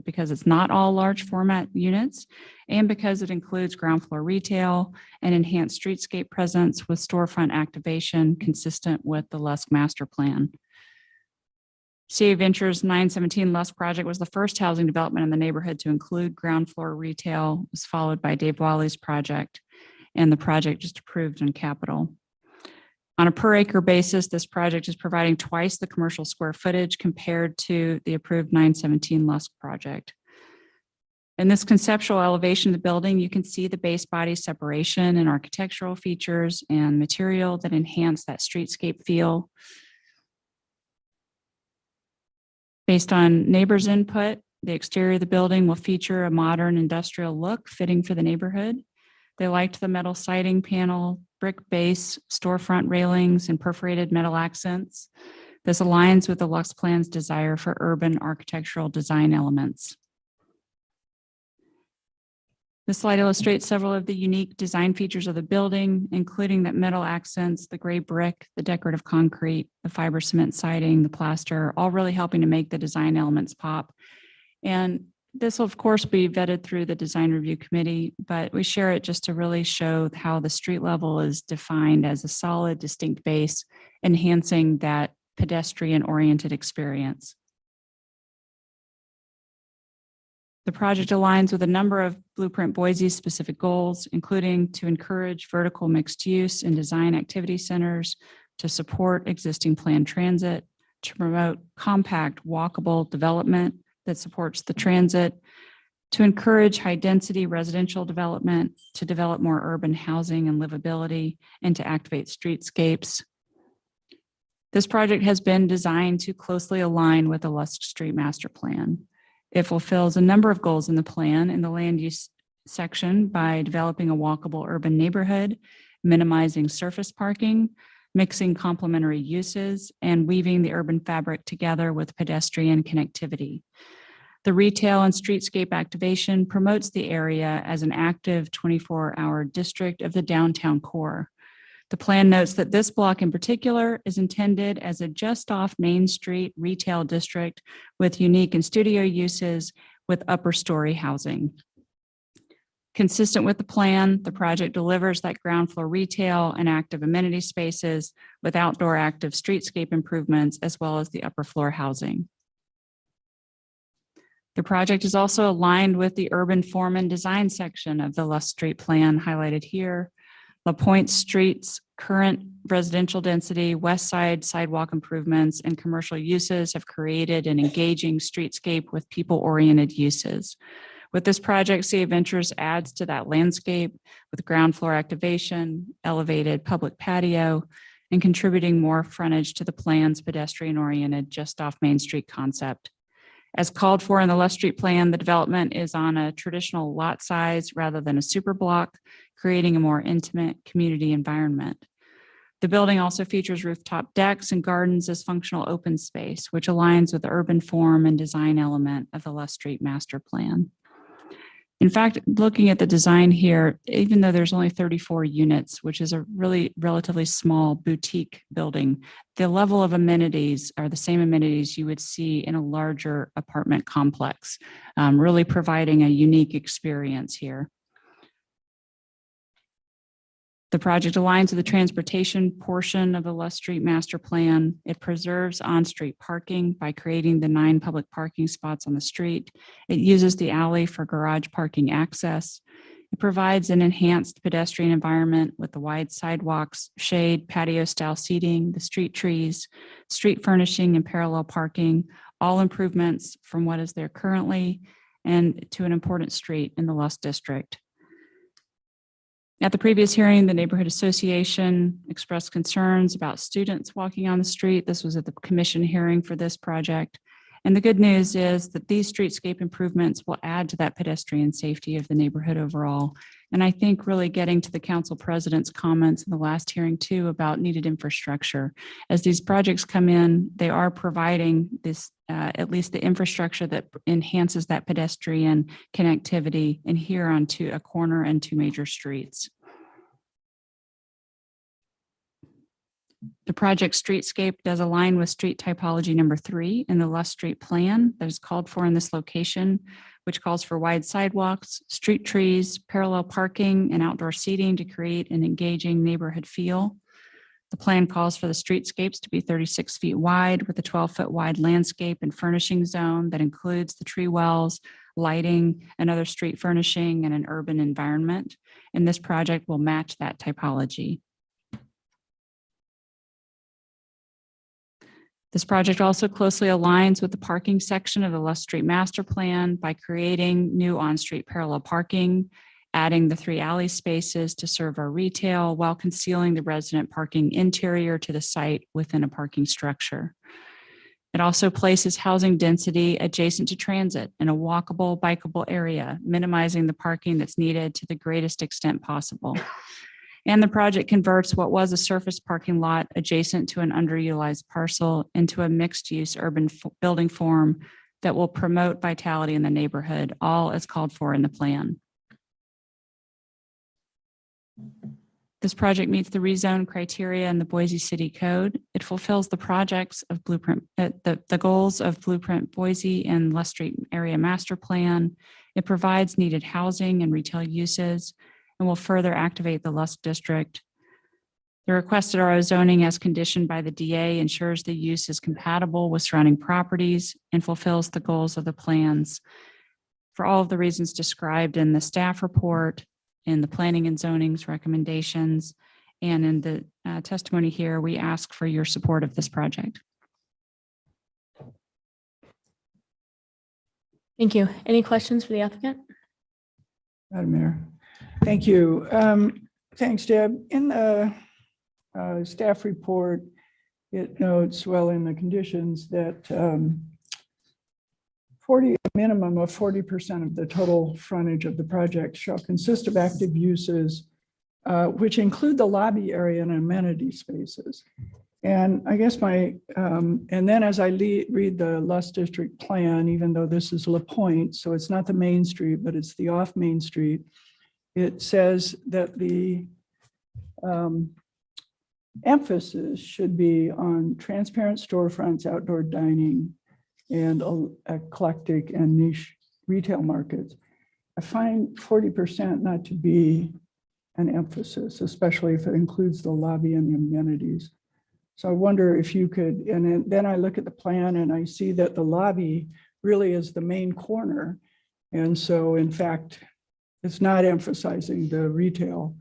because it's not all large format units and because it includes ground floor retail and enhanced streetscape presence with storefront activation consistent with the Lusk Master Plan. CA Ventures 917 Lusk project was the first housing development in the neighborhood to include ground floor retail. It was followed by Dave Wally's project, and the project just approved in capital. On a per acre basis, this project is providing twice the commercial square footage compared to the approved 917 Lusk project. In this conceptual elevation of the building, you can see the base body separation and architectural features and material that enhance that streetscape feel. Based on neighbors' input, the exterior of the building will feature a modern industrial look fitting for the neighborhood. They liked the metal siding panel, brick base, storefront railings, and perforated metal accents. This aligns with the Lusk Plan's desire for urban architectural design elements. This slide illustrates several of the unique design features of the building, including that metal accents, the gray brick, the decorative concrete, the fiber cement siding, the plaster, all really helping to make the design elements pop. And this will, of course, be vetted through the design review committee, but we share it just to really show how the street level is defined as a solid, distinct base, enhancing that pedestrian-oriented experience. The project aligns with a number of Blueprint Boise's specific goals, including to encourage vertical mixed use and design activity centers, to support existing planned transit, to promote compact, walkable development that supports the transit, to encourage high density residential development, to develop more urban housing and livability, and to activate streetscapes. This project has been designed to closely align with the Lusk Street Master Plan. It fulfills a number of goals in the plan in the land use section by developing a walkable urban neighborhood, minimizing surface parking, mixing complementary uses, and weaving the urban fabric together with pedestrian connectivity. The retail and streetscape activation promotes the area as an active 24-hour district of the downtown core. The plan notes that this block in particular is intended as a just off Main Street retail district with unique and studio uses with upper story housing. Consistent with the plan, the project delivers that ground floor retail and active amenity spaces with outdoor active streetscape improvements, as well as the upper floor housing. The project is also aligned with the urban form and design section of the Lusk Street Plan highlighted here. LaPointe Street's current residential density, west side sidewalk improvements, and commercial uses have created an engaging streetscape with people-oriented uses. With this project, City of Ventures adds to that landscape with ground floor activation, elevated public patio, and contributing more frontage to the plan's pedestrian-oriented just off Main Street concept. As called for in the Lusk Street Plan, the development is on a traditional lot size rather than a super block, creating a more intimate community environment. The building also features rooftop decks and gardens as functional open space, which aligns with the urban form and design element of the Lusk Street Master Plan. In fact, looking at the design here, even though there's only 34 units, which is a really relatively small boutique building, the level of amenities are the same amenities you would see in a larger apartment complex, really providing a unique experience here. The project aligns with the transportation portion of the Lusk Street Master Plan. It preserves on-street parking by creating the 9 public parking spots on the street. It uses the alley for garage parking access. It provides an enhanced pedestrian environment with the wide sidewalks, shade, patio-style seating, the street trees, street furnishing, and parallel parking, all improvements from what is there currently and to an important street in the Lusk District. At the previous hearing, the Neighborhood Association expressed concerns about students walking on the street. This was at the commission hearing for this project. And the good news is that these streetscape improvements will add to that pedestrian safety of the neighborhood overall. And I think really getting to the council president's comments in the last hearing too about needed infrastructure. As these projects come in, they are providing this, at least the infrastructure that enhances that pedestrian connectivity and here onto a corner and 2 major streets. The project streetscape does align with street typology number 3 in the Lusk Street Plan that is called for in this location, which calls for wide sidewalks, street trees, parallel parking, and outdoor seating to create an engaging neighborhood feel. The plan calls for the streetscapes to be 36 feet wide with a 12-foot wide landscape and furnishing zone that includes the tree wells, lighting, and other street furnishing and an urban environment. And this project will match that typology. This project also closely aligns with the parking section of the Lusk Street Master Plan by creating new on-street parallel parking, adding the 3 alley spaces to serve our retail while concealing the resident parking interior to the site within a parking structure. It also places housing density adjacent to transit in a walkable, bikeable area, minimizing the parking that's needed to the greatest extent possible. And the project converts what was a surface parking lot adjacent to an underutilized parcel into a mixed-use urban building form that will promote vitality in the neighborhood, all as called for in the plan. This project meets the rezone criteria in the Boise City Code. It fulfills the projects of Blueprint, the goals of Blueprint Boise and Lusk Street Area Master Plan. It provides needed housing and retail uses, and will further activate the Lusk District. The requested RO zoning as conditioned by the DA ensures the use is compatible with surrounding properties and fulfills the goals of the plans. For all of the reasons described in the staff report, in the planning and zoning's recommendations, and in the testimony here, we ask for your support of this project. Thank you. Any questions for the applicant? Madam Mayor. Thank you. Thanks, Deb. In the staff report, it notes, well, in the conditions that 40, a minimum of 40% of the total frontage of the project shall consist of active uses, which include the lobby area and amenity spaces. And I guess and then as I read the Lust District plan, even though this is La Pointe, so it's not the main street, but it's the off Main Street, it says that the emphasis should be on transparent storefronts, outdoor dining, and eclectic and niche retail markets. I find 40% not to be an emphasis, especially if it includes the lobby and the amenities. So I wonder if you could, and then I look at the plan and I see that the lobby really is the main corner. And so in fact, it's not emphasizing the retail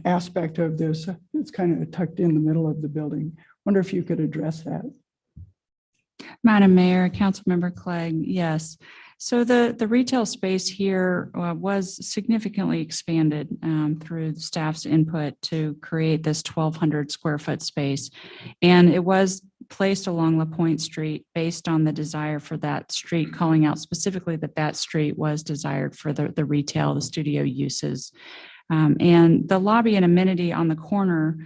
aspect of this. It's kind of tucked in the middle of the building. Wonder if you could address that. Madam Mayor, Councilmember Clegg, yes. So the retail space here was significantly expanded through the staff's input to create this 1,200 square foot space. And it was placed along La Pointe Street based on the desire for that street, calling out specifically that street was desired for the retail, the studio uses. And the lobby and amenity on the corner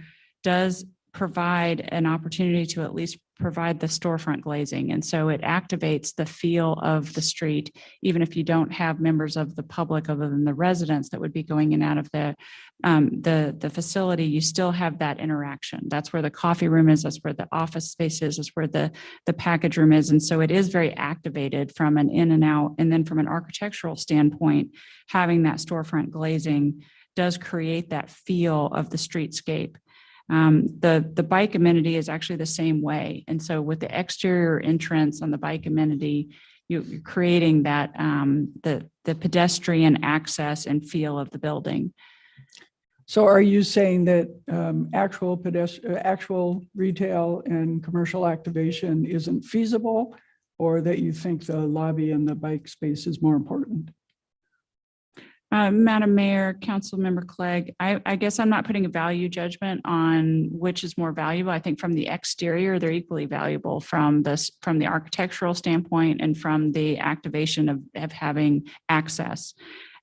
does provide an opportunity to at least provide the storefront glazing. And so it activates the feel of the street, even if you don't have members of the public other than the residents that would be going in and out of the facility, you still have that interaction. That's where the coffee room is, that's where the office space is, that's where the package room is. And so it is very activated from an in and out. And then from an architectural standpoint, having that storefront glazing does create that feel of the streetscape. The bike amenity is actually the same way. And so with the exterior entrance on the bike amenity, you're creating that the pedestrian access and feel of the building. So are you saying that actual retail and commercial activation isn't feasible, or that you think the lobby and the bike space is more important? Madam Mayor, Councilmember Clegg, I guess I'm not putting a value judgment on which is more valuable. I think from the exterior, they're equally valuable from the architectural standpoint and from the activation of having access.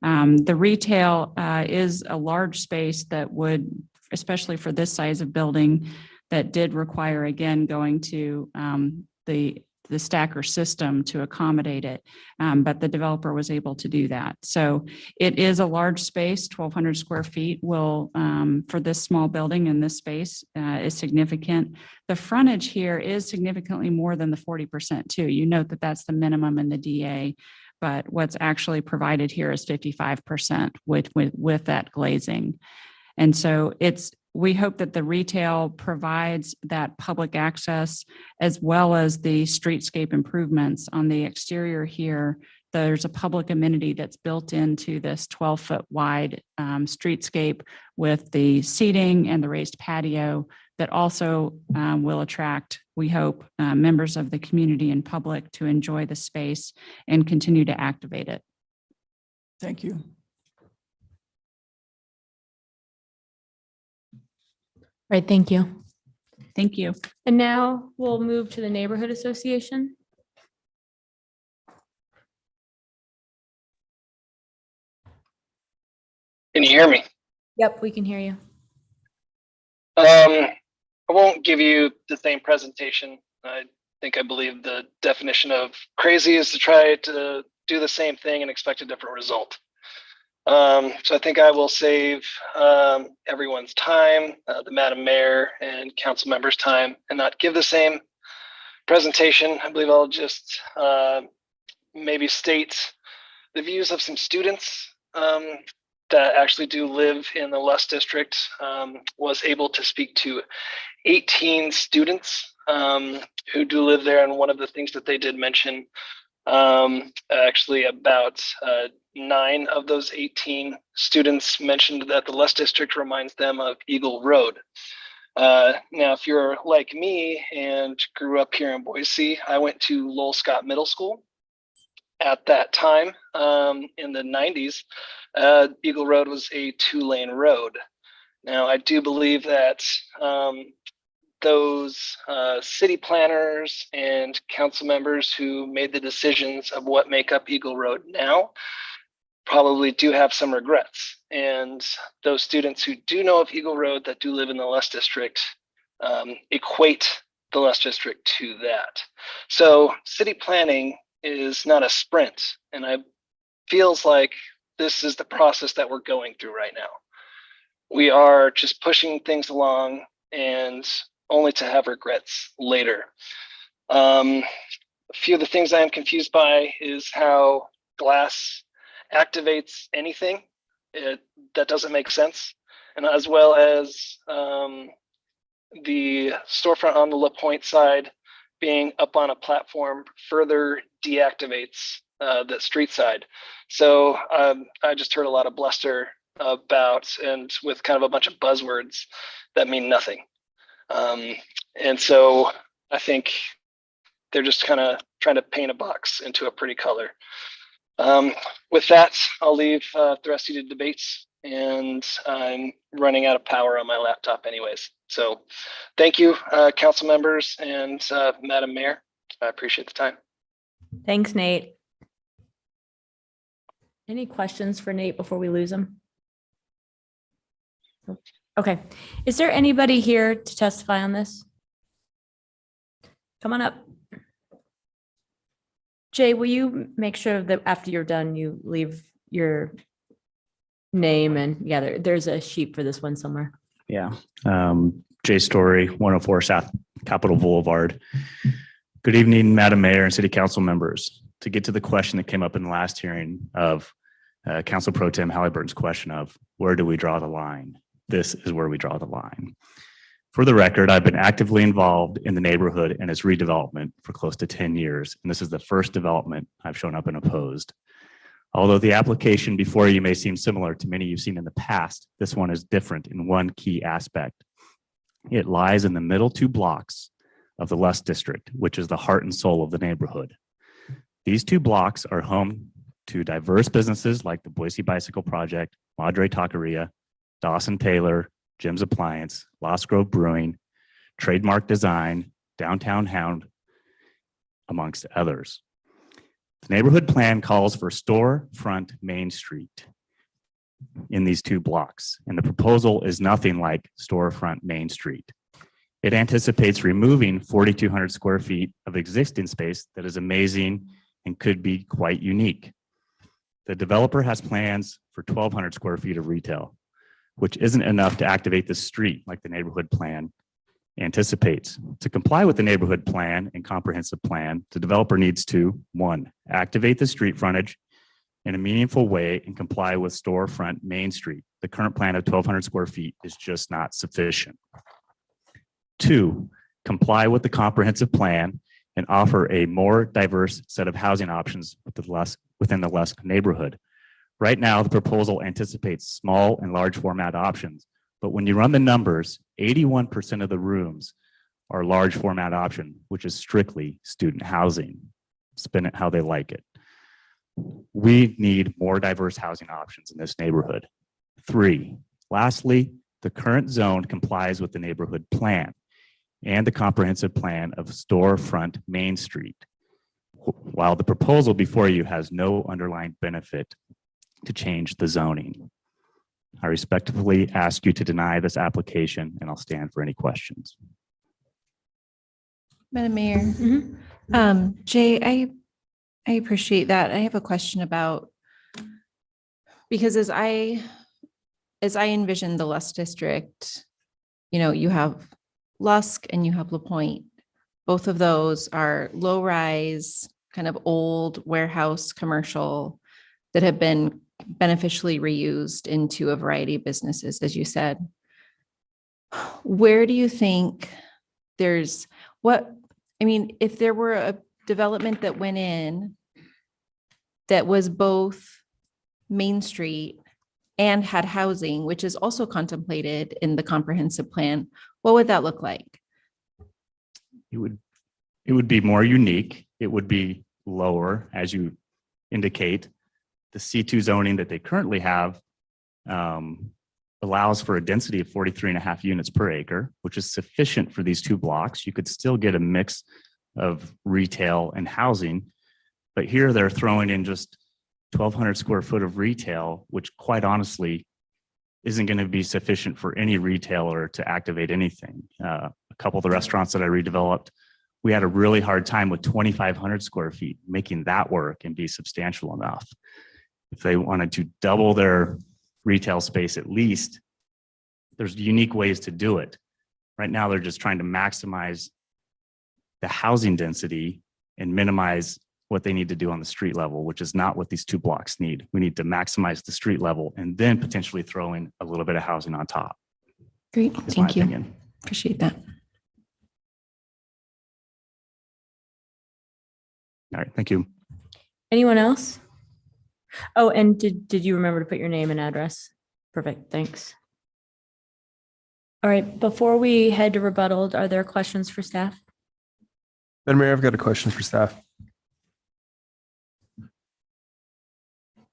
The retail is a large space that would, especially for this size of building, that did require, again, going to the stacker system to accommodate it, but the developer was able to do that. So it is a large space, 1,200 square feet will, for this small building in this space is significant. The frontage here is significantly more than the 40% too. You note that that's the minimum in the DA, but what's actually provided here is 55% with that glazing. And so we hope that the retail provides that public access as well as the streetscape improvements on the exterior here. There's a public amenity that's built into this 12-foot wide streetscape with the seating and the raised patio that also will attract, we hope, members of the community and public to enjoy the space and continue to activate it. Thank you. Right, thank you. Thank you. And now we'll move to the Neighborhood Association. Can you hear me? Yep, we can hear you. I won't give you the same presentation. I believe the definition of crazy is to try to do the same thing and expect a different result. So I think I will save everyone's time, the Madam Mayor and council members' time, and not give the same presentation. I believe I'll just maybe state the views of some students that actually do live in the Lust District. Was able to speak to 18 students who do live there, and one of the things that they did mention, actually about 9 of those 18 students mentioned that the Lust District reminds them of Eagle Road. Now, if you're like me and grew up here in Boise, I went to Lowell Scott Middle School. At that time, in the 90s, Eagle Road was a 2-lane road. Now, I do believe that those city planners and council members who made the decisions of what make up Eagle Road now probably do have some regrets. And those students who do know of Eagle Road that do live in the Less District equate the Less District to that. So city planning is not a sprint. And I feels like this is the process that we're going through right now. We are just pushing things along and only to have regrets later. A few of the things I am confused by is how glass activates anything. That doesn't make sense. And as well as the storefront on the La Pointe side being up on a platform further deactivates the street side. So I just heard a lot of bluster about and with kind of a bunch of buzzwords that mean nothing. And so I think they're just kind of trying to paint a box into a pretty color. With that, I'll leave the rest of you to debate, and I'm running out of power on my laptop anyways. So thank you, council members and Madam Mayor. I appreciate the time. Thanks, Nate. Any questions for Nate before we lose him? Okay. Is there anybody here to testify on this? Come on up. Jay, will you make sure that after you're done, you leave your name and there's a sheet for this one somewhere. Yeah. Jay Story, 104 South Capitol Boulevard. Good evening, Madam Mayor and City Council members. To get to the question that came up in the last hearing of Council Pro Tem Halliburton's question of where do we draw the line? This is where we draw the line. For the record, I've been actively involved in the neighborhood and its redevelopment for close to 10 years, and this is the first development I've shown up and opposed. Although the application before you may seem similar to many you've seen in the past, this one is different in one key aspect. It lies in the middle 2 blocks of the Less District, which is the heart and soul of the neighborhood. These 2 blocks are home to diverse businesses like the Boise Bicycle Project, Madre Taqueria, Dawson Taylor, Jim's Appliance, Lost Grove Brewing, Trademark Design, Downtown Hound, amongst others. The neighborhood plan calls for storefront Main Street in these 2 blocks, and the proposal is nothing like storefront Main Street. It anticipates removing 4,200 square feet of existing space that is amazing and could be quite unique. The developer has plans for 1,200 square feet of retail, which isn't enough to activate the street like the neighborhood plan anticipates. To comply with the neighborhood plan and comprehensive plan, the developer needs to, 1, activate the street frontage in a meaningful way and comply with storefront Main Street. The current plan of 1,200 square feet is just not sufficient. 2, comply with the comprehensive plan and offer a more diverse set of housing options within the Less neighborhood. Right now, the proposal anticipates small and large format options, but when you run the numbers, 81% of the rooms are large format option, which is strictly student housing. Spin it how they like it. We need more diverse housing options in this neighborhood. 3, lastly, the current zone complies with the neighborhood plan and the comprehensive plan of storefront Main Street, while the proposal before you has no underlying benefit to change the zoning. I respectfully ask you to deny this application, and I'll stand for any questions. Madam Mayor, Jay, I appreciate that. I have a question about, because as I envision the Less District, you have Lusk and you have La Pointe. Both of those are low rise, kind of old warehouse commercial that have been beneficially reused into a variety of businesses, as you said. Where do you think if there were a development that went in that was both Main Street and had housing, which is also contemplated in the comprehensive plan, what would that look like? It would be more unique. It would be lower, as you indicate. The C2 zoning that they currently have allows for a density of 43.5 units per acre, which is sufficient for these two blocks. You could still get a mix of retail and housing, but here they're throwing in just 1,200 square foot of retail, which quite honestly isn't going to be sufficient for any retailer to activate anything. A couple of the restaurants that I redeveloped, we had a really hard time with 2,500 square feet, making that work and be substantial enough. If they wanted to double their retail space, at least, there's unique ways to do it. Right now, they're just trying to maximize the housing density and minimize what they need to do on the street level, which is not what these two blocks need. We need to maximize the street level and then potentially throw in a little bit of housing on top. Great, is my thank you. opinion. Appreciate that. All right, thank you. Anyone else? Oh, and did you remember to put your name and address? Perfect, thanks. All right, before we head to rebuttal, are there questions for staff? Madam Mayor, I've got a question for staff.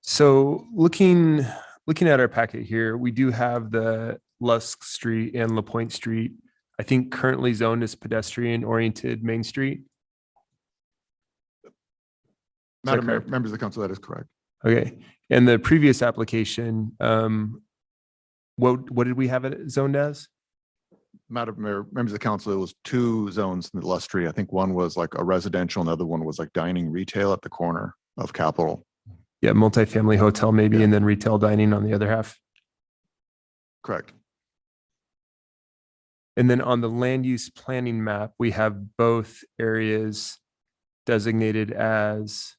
So looking at our packet here, we do have the Lusk Street and LaPointe Street, I think currently zoned as pedestrian oriented Main Street. Madam Mayor, correct? members of the council, that is correct. Okay. And the previous application, what did we have it zoned as? Madam Mayor, members of the council, it was two zones in the Lustry. I think one was like a residential, another one was like dining retail at the corner of Capitol. Yeah, multifamily hotel maybe, Yeah. and then retail dining on the other half. Correct. And then on the land use planning map, we have both areas designated as,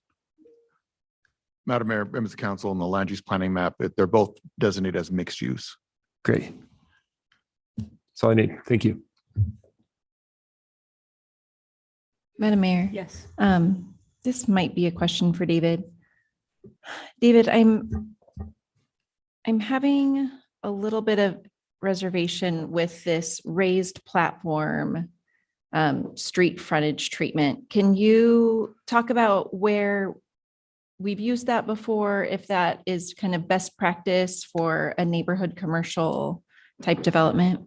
Madam Mayor, members of the council, in the land use planning map, they're both designated as mixed use. great. That's all I need. Thank you. Madam Mayor. Yes. This might be a question for David. David, I'm having a little bit of reservation with this raised platform street frontage treatment. Can you talk about where we've used that before, if that is kind of best practice for a neighborhood commercial type development?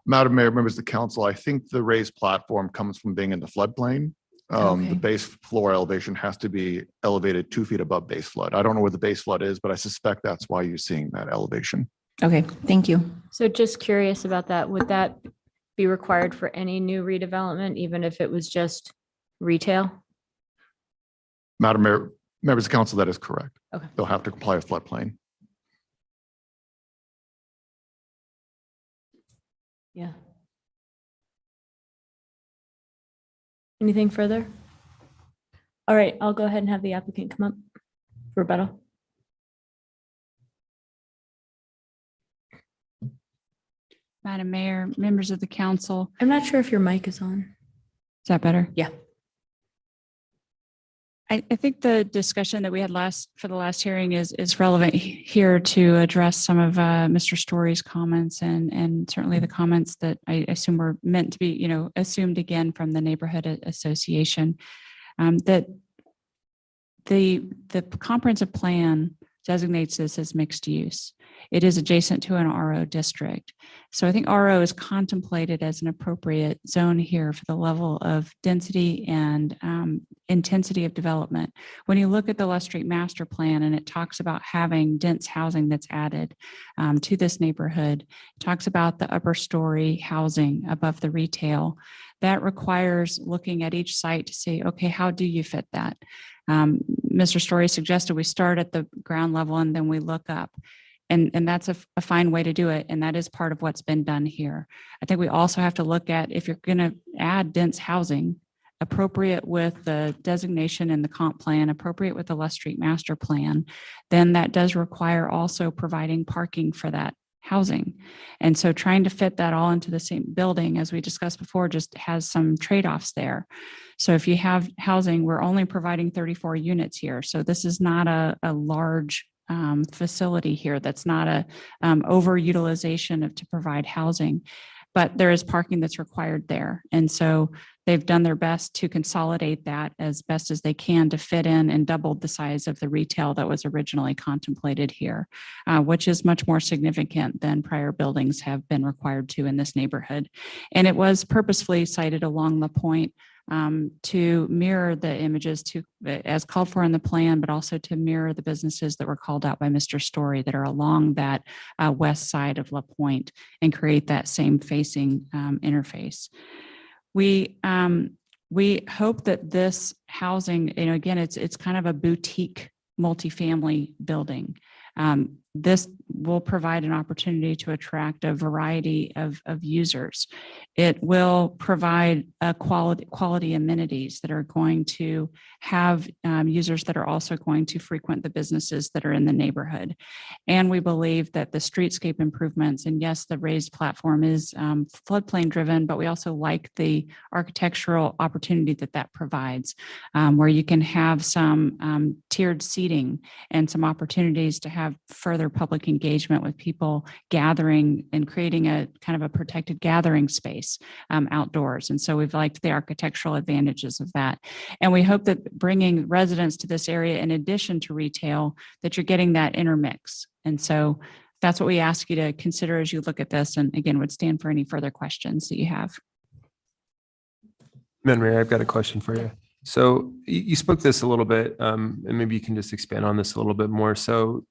Madam Mayor, members of the council, I think the raised platform comes from being in the floodplain. Okay. The base floor elevation has to be elevated 2 feet above base flood. I don't know where the base flood is, but I suspect that's why you're seeing that elevation. Okay, thank you. So just curious about that. Would that be required for any new redevelopment, even if it was just retail? Madam Mayor, members of the council, that is correct. Okay. They'll have to comply with floodplain. Yeah. Anything further? All right, I'll go ahead and have the applicant come up for rebuttal. Madam Mayor, members of the council. I'm not sure if your mic is on. Is that better? Yeah. I think the discussion that we had for the last hearing is relevant here to address some of Mr. Story's comments and certainly the comments that I assume were meant to be, assumed again from the neighborhood association. That the comprehensive plan designates this as mixed use. It is adjacent to an RO district. So I think RO is contemplated as an appropriate zone here for the level of density and intensity of development. When you look at the Lust Street Master Plan and it talks about having dense housing that's added to this neighborhood, it talks about the upper story housing above the retail. That requires looking at each site to say, okay, how do you fit that? Mr. Story suggested we start at the ground level and then we look up. And that's a fine way to do it. And that is part of what's been done here. I think we also have to look at, if you're going to add dense housing, appropriate with the designation in the comp plan, appropriate with the Lust Street Master Plan, then that does require also providing parking for that housing. And so trying to fit that all into the same building, as we discussed before, just has some trade-offs there. So if you have housing, we're only providing 34 units here. So this is not a large facility here. That's not a overutilization to provide housing, but there is parking that's required there. And so they've done their best to consolidate that as best as they can to fit in and doubled the size of the retail that was originally contemplated here, which is much more significant than prior buildings have been required to in this neighborhood. And it was purposefully sited along the point to mirror the images as called for in the plan, but also to mirror the businesses that were called out by Mr. Story that are along that west side of La Pointe and create that same facing interface. We hope that this housing, again, it's kind of a boutique multifamily building. This will provide an opportunity to attract a variety of users. It will provide quality amenities that are going to have users that are also going to frequent the businesses that are in the neighborhood. And we believe that the streetscape improvements, and yes, the raised platform is floodplain driven, but we also like the architectural opportunity that provides, where you can have some tiered seating and some opportunities to have further public engagement with people gathering and creating a kind of a protected gathering space outdoors. And so we've liked the architectural advantages of that. And we hope that bringing residents to this area, in addition to retail, that you're getting that intermix. And so that's what we ask you to consider as you look at this. And again, would stand for any further questions that you have. Madam Mayor, I've got a question for you. So you spoke this a little bit, and maybe you can just expand on this a little bit more. So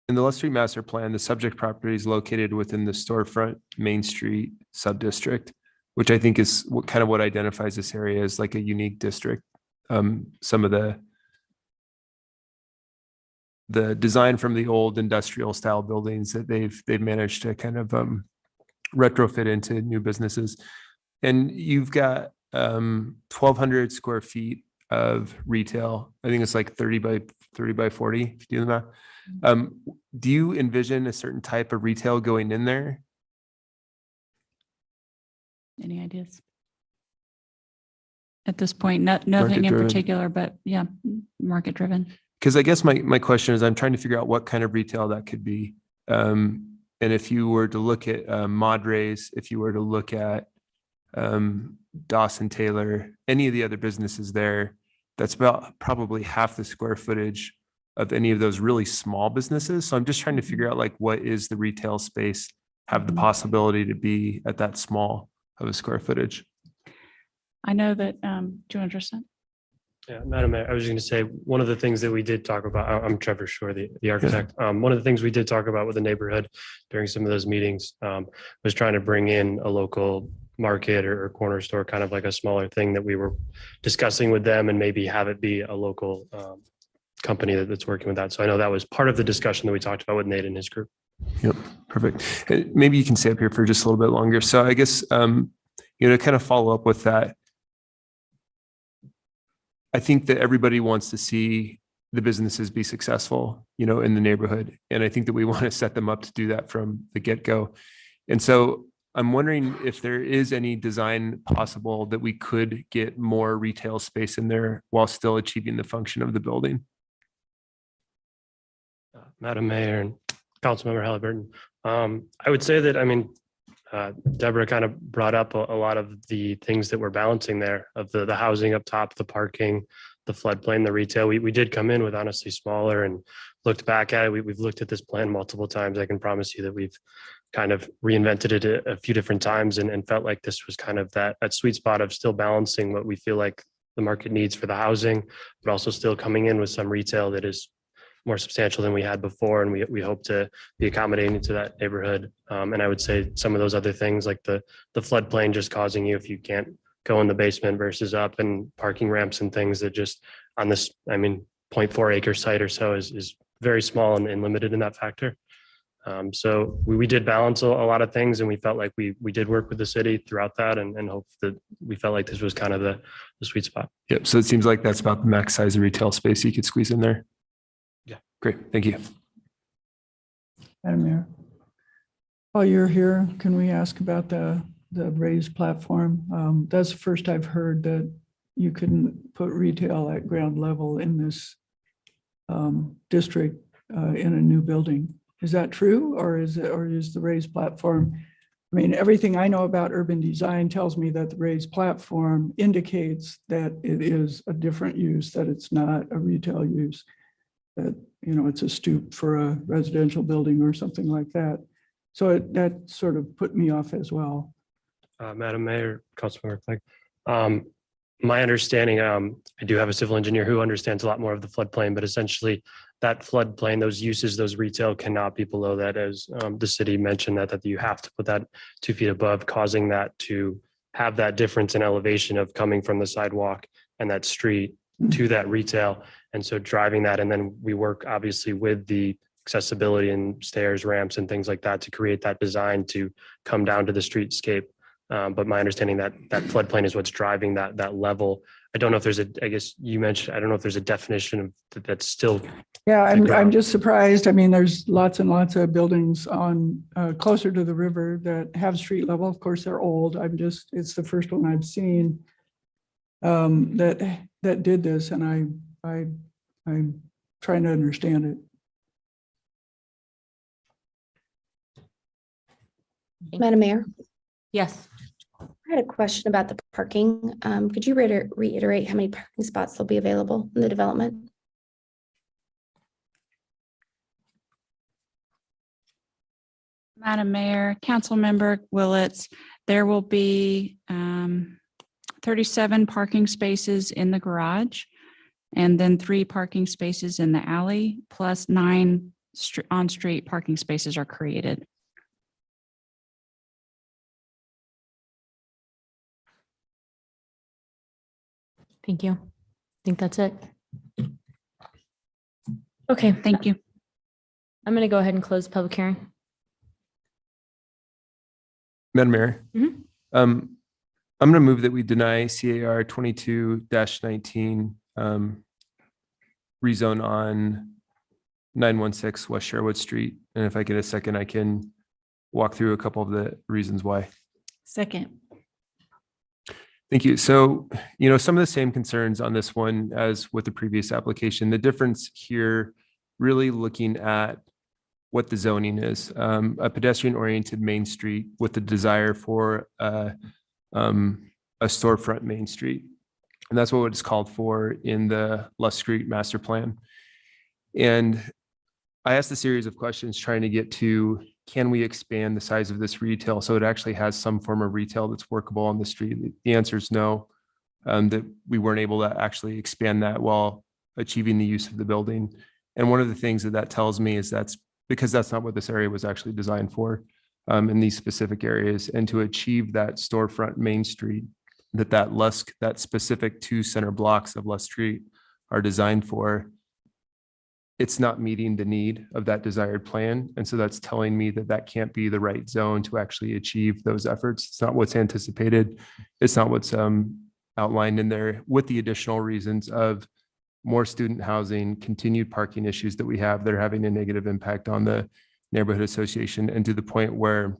in the Love Street Master Plan, the subject property is located within the Storefront Main Street subdistrict, which I think is what identifies this area as like a unique district. Some of the design from the old industrial style buildings that they've managed to kind of retrofit into new businesses. And you've got 1,200 square feet of retail. I think it's like 30 by 40, if you do the math. Do you envision a certain type of retail going in there? Any ideas? At this point, nothing in Market-driven. particular, but yeah, market driven. Because I guess my question is, I'm trying to figure out what kind of retail that could be. And if you were to look at Madres, if you were to look at Dawson Taylor, any of the other businesses there, that's about probably half the square footage of any of those really small businesses. So I'm just trying to figure out like, what is the retail space have the possibility to be at that small of a square footage? I know that, do you want to address that? Yeah, Madam Mayor, I was just going to say, one of the things that we did talk about, I'm Trevor Shore, the architect. One of the things we did talk about with the neighborhood during some of those meetings was trying to bring in a local market or corner store, kind of like a smaller thing that we were discussing with them, and maybe have it be a local company that's working with that. So I know that was part of the discussion that we talked about with Nate and his group. Yep, perfect. Maybe you can stay up here for just a little bit longer. So I guess, to kind of follow up with that, I think that everybody wants to see the businesses be successful, in the neighborhood. And I think that we want to set them up to do that from the get-go. And so I'm wondering if there is any design possible that we could get more retail space in there while still achieving the function of the building. Madam Mayor and Councilmember Halliburton, I would say that, Deborah kind of brought up a lot of the things that we're balancing there, of the housing up top, the parking, the floodplain, the retail. We did come in with honestly smaller, and looked back at it. We've looked at this plan multiple times. I can promise you that we've kind of reinvented it a few different times, and felt like this was kind of that sweet spot of still balancing what we feel like the market needs for the housing, but also still coming in with some retail that is more substantial than we had before. And we hope to be accommodating to that neighborhood. And I would say some of those other things, like the floodplain just causing you, if you can't go in the basement versus up, and parking ramps and things that just on this, 0.4 acre site or so is very small and limited in that factor. So we did balance a lot of things, and we felt like we did work with the city throughout that, and hope that we felt like this was kind of the sweet spot. Yep. So it seems like that's about the max size of retail space you could squeeze in there. Yeah. Great. Thank you. Madam Mayor, while you're here, can we ask about the raised platform? That's the first I've heard that you couldn't put retail at ground level in this district in a new building. Is that true, or is the raised platform I mean, everything I know about urban design tells me that the raised platform indicates that it is a different use, that it's not a retail use, that, you know, it's a stoop for a residential building or something like that. So that sort of put me off as well. Madam Mayor, Councilmember Clegg. My understanding, I do have a civil engineer who understands a lot more of the floodplain, but essentially that floodplain, those uses, those retail cannot be below that, as the city mentioned that you have to put that 2 feet above, causing that to have that difference in elevation of coming from the sidewalk and that street to that retail. And so driving that, and then we work obviously with the accessibility and stairs, ramps and things like that to create that design to come down to the streetscape. But my understanding that floodplain is what's driving that level. I don't know if there's I guess you mentioned, I don't know if there's a definition of that's still. Yeah, I'm just surprised. I mean, there's lots and lots of buildings on closer to the river that have street level. Of course, they're old. It's the first one I've seen that did this, and I'm trying to understand it. Madam Mayor, Yes. I had a question about the parking. Could you reiterate how many parking spots will be available in the development? Madam Mayor, Councilmember Willetts, there will be 37 parking spaces in the garage and then 3 parking spaces in the alley, plus 9 on-street parking spaces are created. Thank you. I think that's it. Okay, Thank you. I'm going to go ahead and close the public hearing. Madam Mayor. Mhm. I'm going to move that we deny CAR 22-19 rezone on 916 West Sherwood Street. And if I get a second, I can walk through a couple of the reasons why. Second. Thank you. So, some of the same concerns on this one as with the previous application. The difference here, really looking at what the zoning is, a pedestrian-oriented main street with the desire for a storefront main street. And that's what it's called for in the Lusk Street Master Plan. And I asked a series of questions trying to get to, can we expand the size of this retail so it actually has some form of retail that's workable on the street? The answer is no, that we weren't able to actually expand that while achieving the use of the building. And one of the things that tells me is that's because that's not what this area was actually designed for in these specific areas. And to achieve that storefront main street that specific 2 center blocks of Lusk Street are designed for, it's not meeting the need of that desired plan. And so that's telling me that can't be the right zone to actually achieve those efforts. It's not what's anticipated. It's not what's outlined in there, with the additional reasons of more student housing, continued parking issues that we have that are having a negative impact on the neighborhood association, and to the point where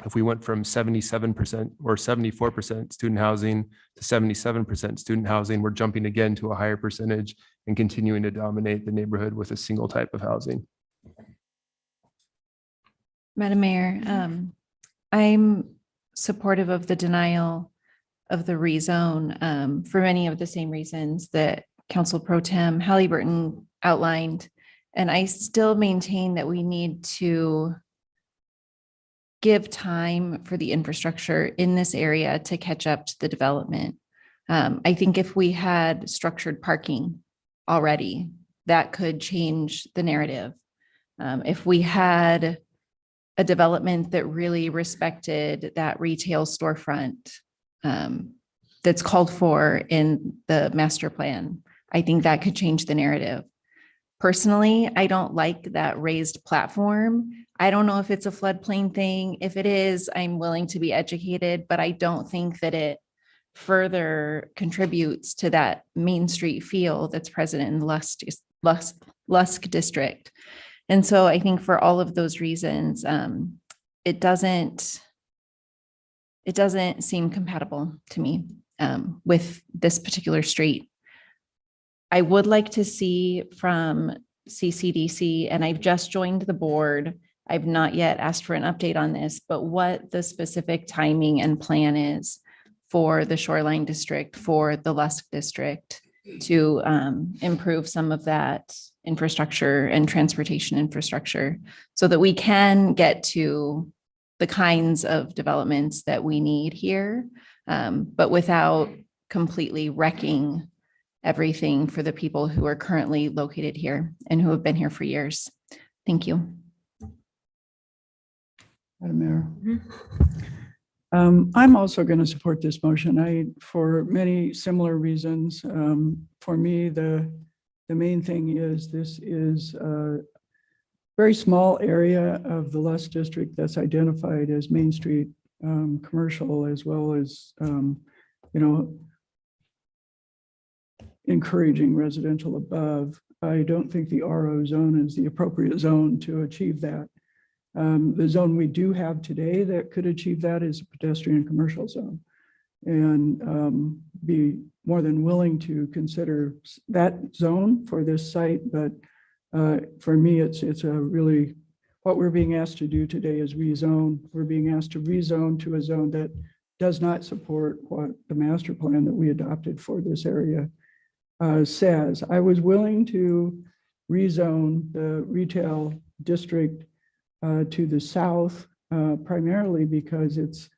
if we went from 77% or 74% student housing to 77% student housing, we're jumping again to a higher percentage and continuing to dominate the neighborhood with a single type of housing. Madam Mayor, I'm supportive of the denial of the rezone for many of the same reasons that Council Pro Tem Halliburton outlined. And I still maintain that we need to give time for the infrastructure in this area to catch up to the development. I think if we had structured parking already, that could change the narrative. If we had a development that really respected that retail storefront that's called for in the master plan, I think that could change the narrative. Personally, I don't like that raised platform. I don't know if it's a floodplain thing. If it is, I'm willing to be educated, but I don't think that it further contributes to that Main Street feel that's present in the Lusk district. And so I think for all of those reasons, it doesn't seem compatible to me with this particular street. I would like to see from CCDC, and I've just joined the board, I've not yet asked for an update on this, but what the specific timing and plan is for the shoreline district, for the Lusk district to improve some of that infrastructure and transportation infrastructure so that we can get to the kinds of developments that we need here, but without completely wrecking everything for the people who are currently located here and who have been here for years. Thank you. Madam Mayor. I'm also going to support this motion. For many similar reasons. For me, the main thing is this is a very small area of the Lusk district that's identified as Main Street commercial, as well as, encouraging residential above. I don't think the RO zone is the appropriate zone to achieve that. The zone we do have today that could achieve that is a pedestrian commercial zone, and be more than willing to consider that zone for this site. But for me, it's a really, what we're being asked to do today is rezone. We're being asked to rezone to a zone that does not support what the master plan that we adopted for this area says. I was willing to rezone the retail district to the south, primarily because it's,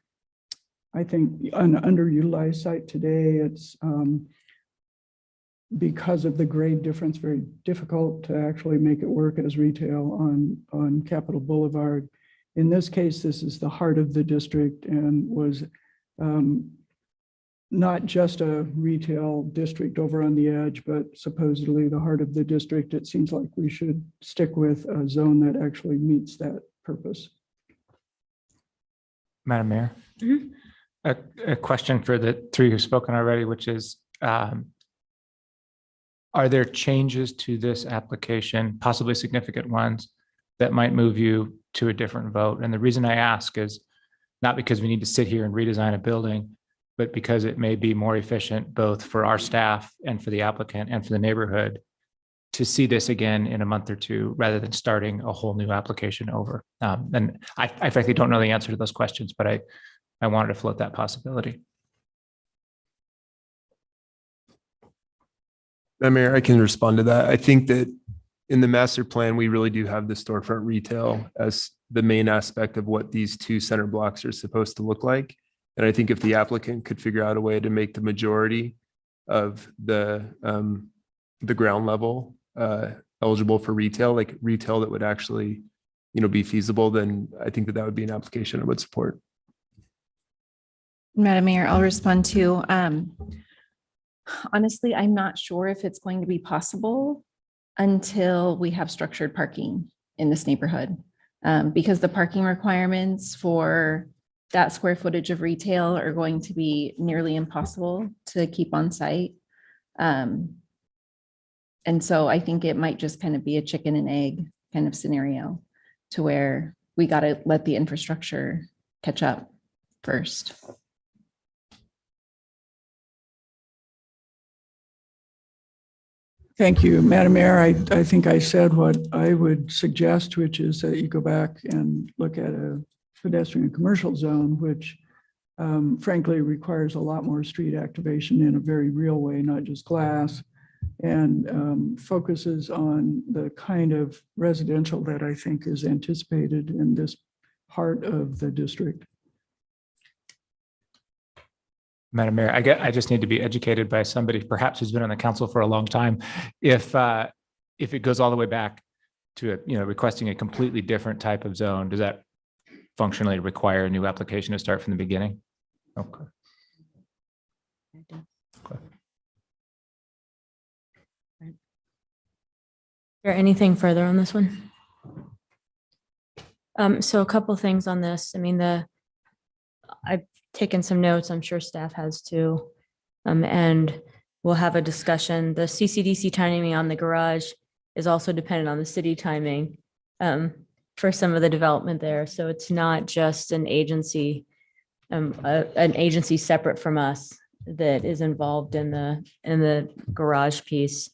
I think, an underutilized site today. It's because of the grade difference, very difficult to actually make it work as retail on Capitol Boulevard. In this case, this is the heart of the district and was not just a retail district over on the edge, but supposedly the heart of the district. It seems like we should stick with a zone that actually meets that purpose. Madam Mayor, a question for the three who've spoken already, which is, are there changes to this application, possibly significant ones, that might move you to a different vote? And the reason I ask is not because we need to sit here and redesign a building, but because it may be more efficient both for our staff and for the applicant and for the neighborhood to see this again in a month or two, rather than starting a whole new application over. And I frankly don't know the answer to those questions, but I wanted to float that possibility. Mayor, I can respond to that. I think that in the master plan, we really do have the storefront retail as the main aspect of what these two center blocks are supposed to look like. And I think if the applicant could figure out a way to make the majority of the ground level eligible for retail, like retail that would actually, be feasible, then I think that would be an application I would support. Madam Mayor, I'll respond to, honestly, I'm not sure if it's going to be possible until we have structured parking in this neighborhood, because the parking requirements for that square footage of retail are going to be nearly impossible to keep on site. And so I think it might just kind of be a chicken and egg kind of scenario, to where we got to let the infrastructure catch up first. Thank you, Madam Mayor. I think I said what I would suggest, which is that you go back and look at a pedestrian commercial zone, which frankly requires a lot more street activation in a very real way, not just glass, and focuses on the kind of residential that I think is anticipated in this part of the district. Madam Mayor, I just need to be educated by somebody perhaps who's been on the council for a long time. If it goes all the way back to requesting a completely different type of zone, does that functionally require a new application to start from the beginning? Okay. Is there anything further on this one? So a couple things on this. I mean, I've taken some notes. I'm sure staff has too. And we'll have a discussion. The CCDC timing on the garage is also dependent on the city timing for some of the development there. So it's not just an agency separate from us that is involved in the garage piece.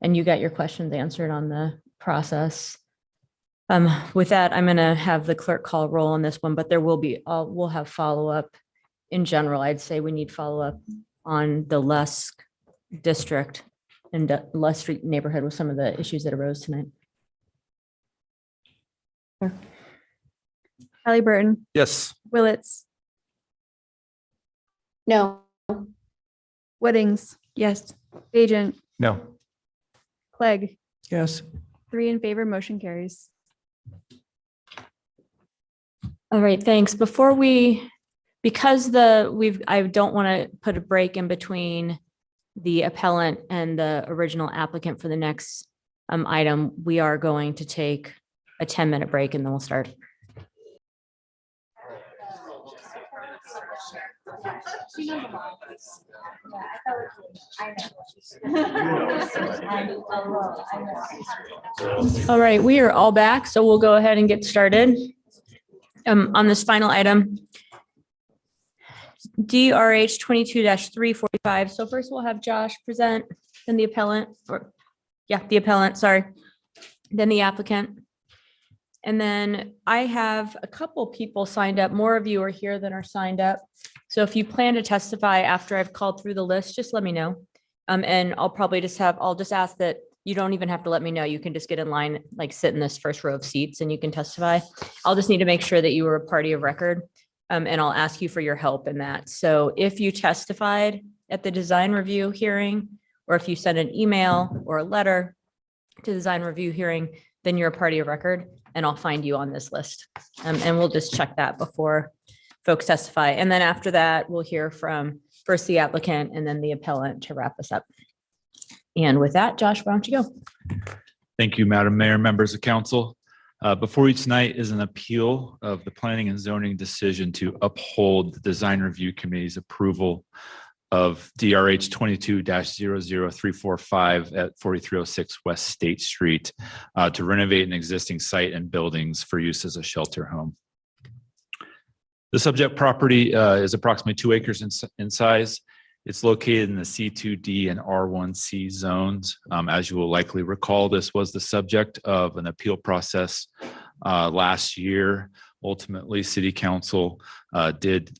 And you got your questions answered on the process. With that, I'm going to have the clerk call roll on this one, but there will be, we'll have follow-up. In general, I'd say we need follow-up on the Lusk district and Lusk Street neighborhood with some of the issues that arose tonight. Halliburton, Yes. Willetts, No. Whittings, Yes. Agent, No. Clegg, Yes. 3 in favor, motion carries. All right, thanks. Because I don't want to put a break in between the appellant and the original applicant for the next item, we are going to take a 10-minute break and then we'll start. All right, we are all back, so we'll go ahead and get started. On this final item, DRH 22-345. So first we'll have Josh present, then the appellant, sorry, then the applicant. And then I have a couple people signed up. More of you are here than are signed up. So if you plan to testify after I've called through the list, just let me know. And I'll just ask that you don't even have to let me know. You can just get in line, like sit in this first row of seats and you can testify. I'll just need to make sure that you were a party of record. And I'll ask you for your help in that. So if you testified at the design review hearing, or if you sent an email or a letter to the design review hearing, then you're a party of record and I'll find you on this list. And we'll just check that before folks testify. And then after that, we'll hear from first the applicant and then the appellant to wrap us up. And with that, Josh, why don't you go? Thank you, Madam Mayor, members of council. Before you tonight is an appeal of the planning and zoning decision to uphold the design review committee's approval of DRH 22-00345 at 4306 West State Street to renovate an existing site and buildings for use as a shelter home. The subject property is approximately 2 acres in size. It's located in the C2D and R1C zones. As you will likely recall, this was the subject of an appeal process last year. Ultimately, City Council did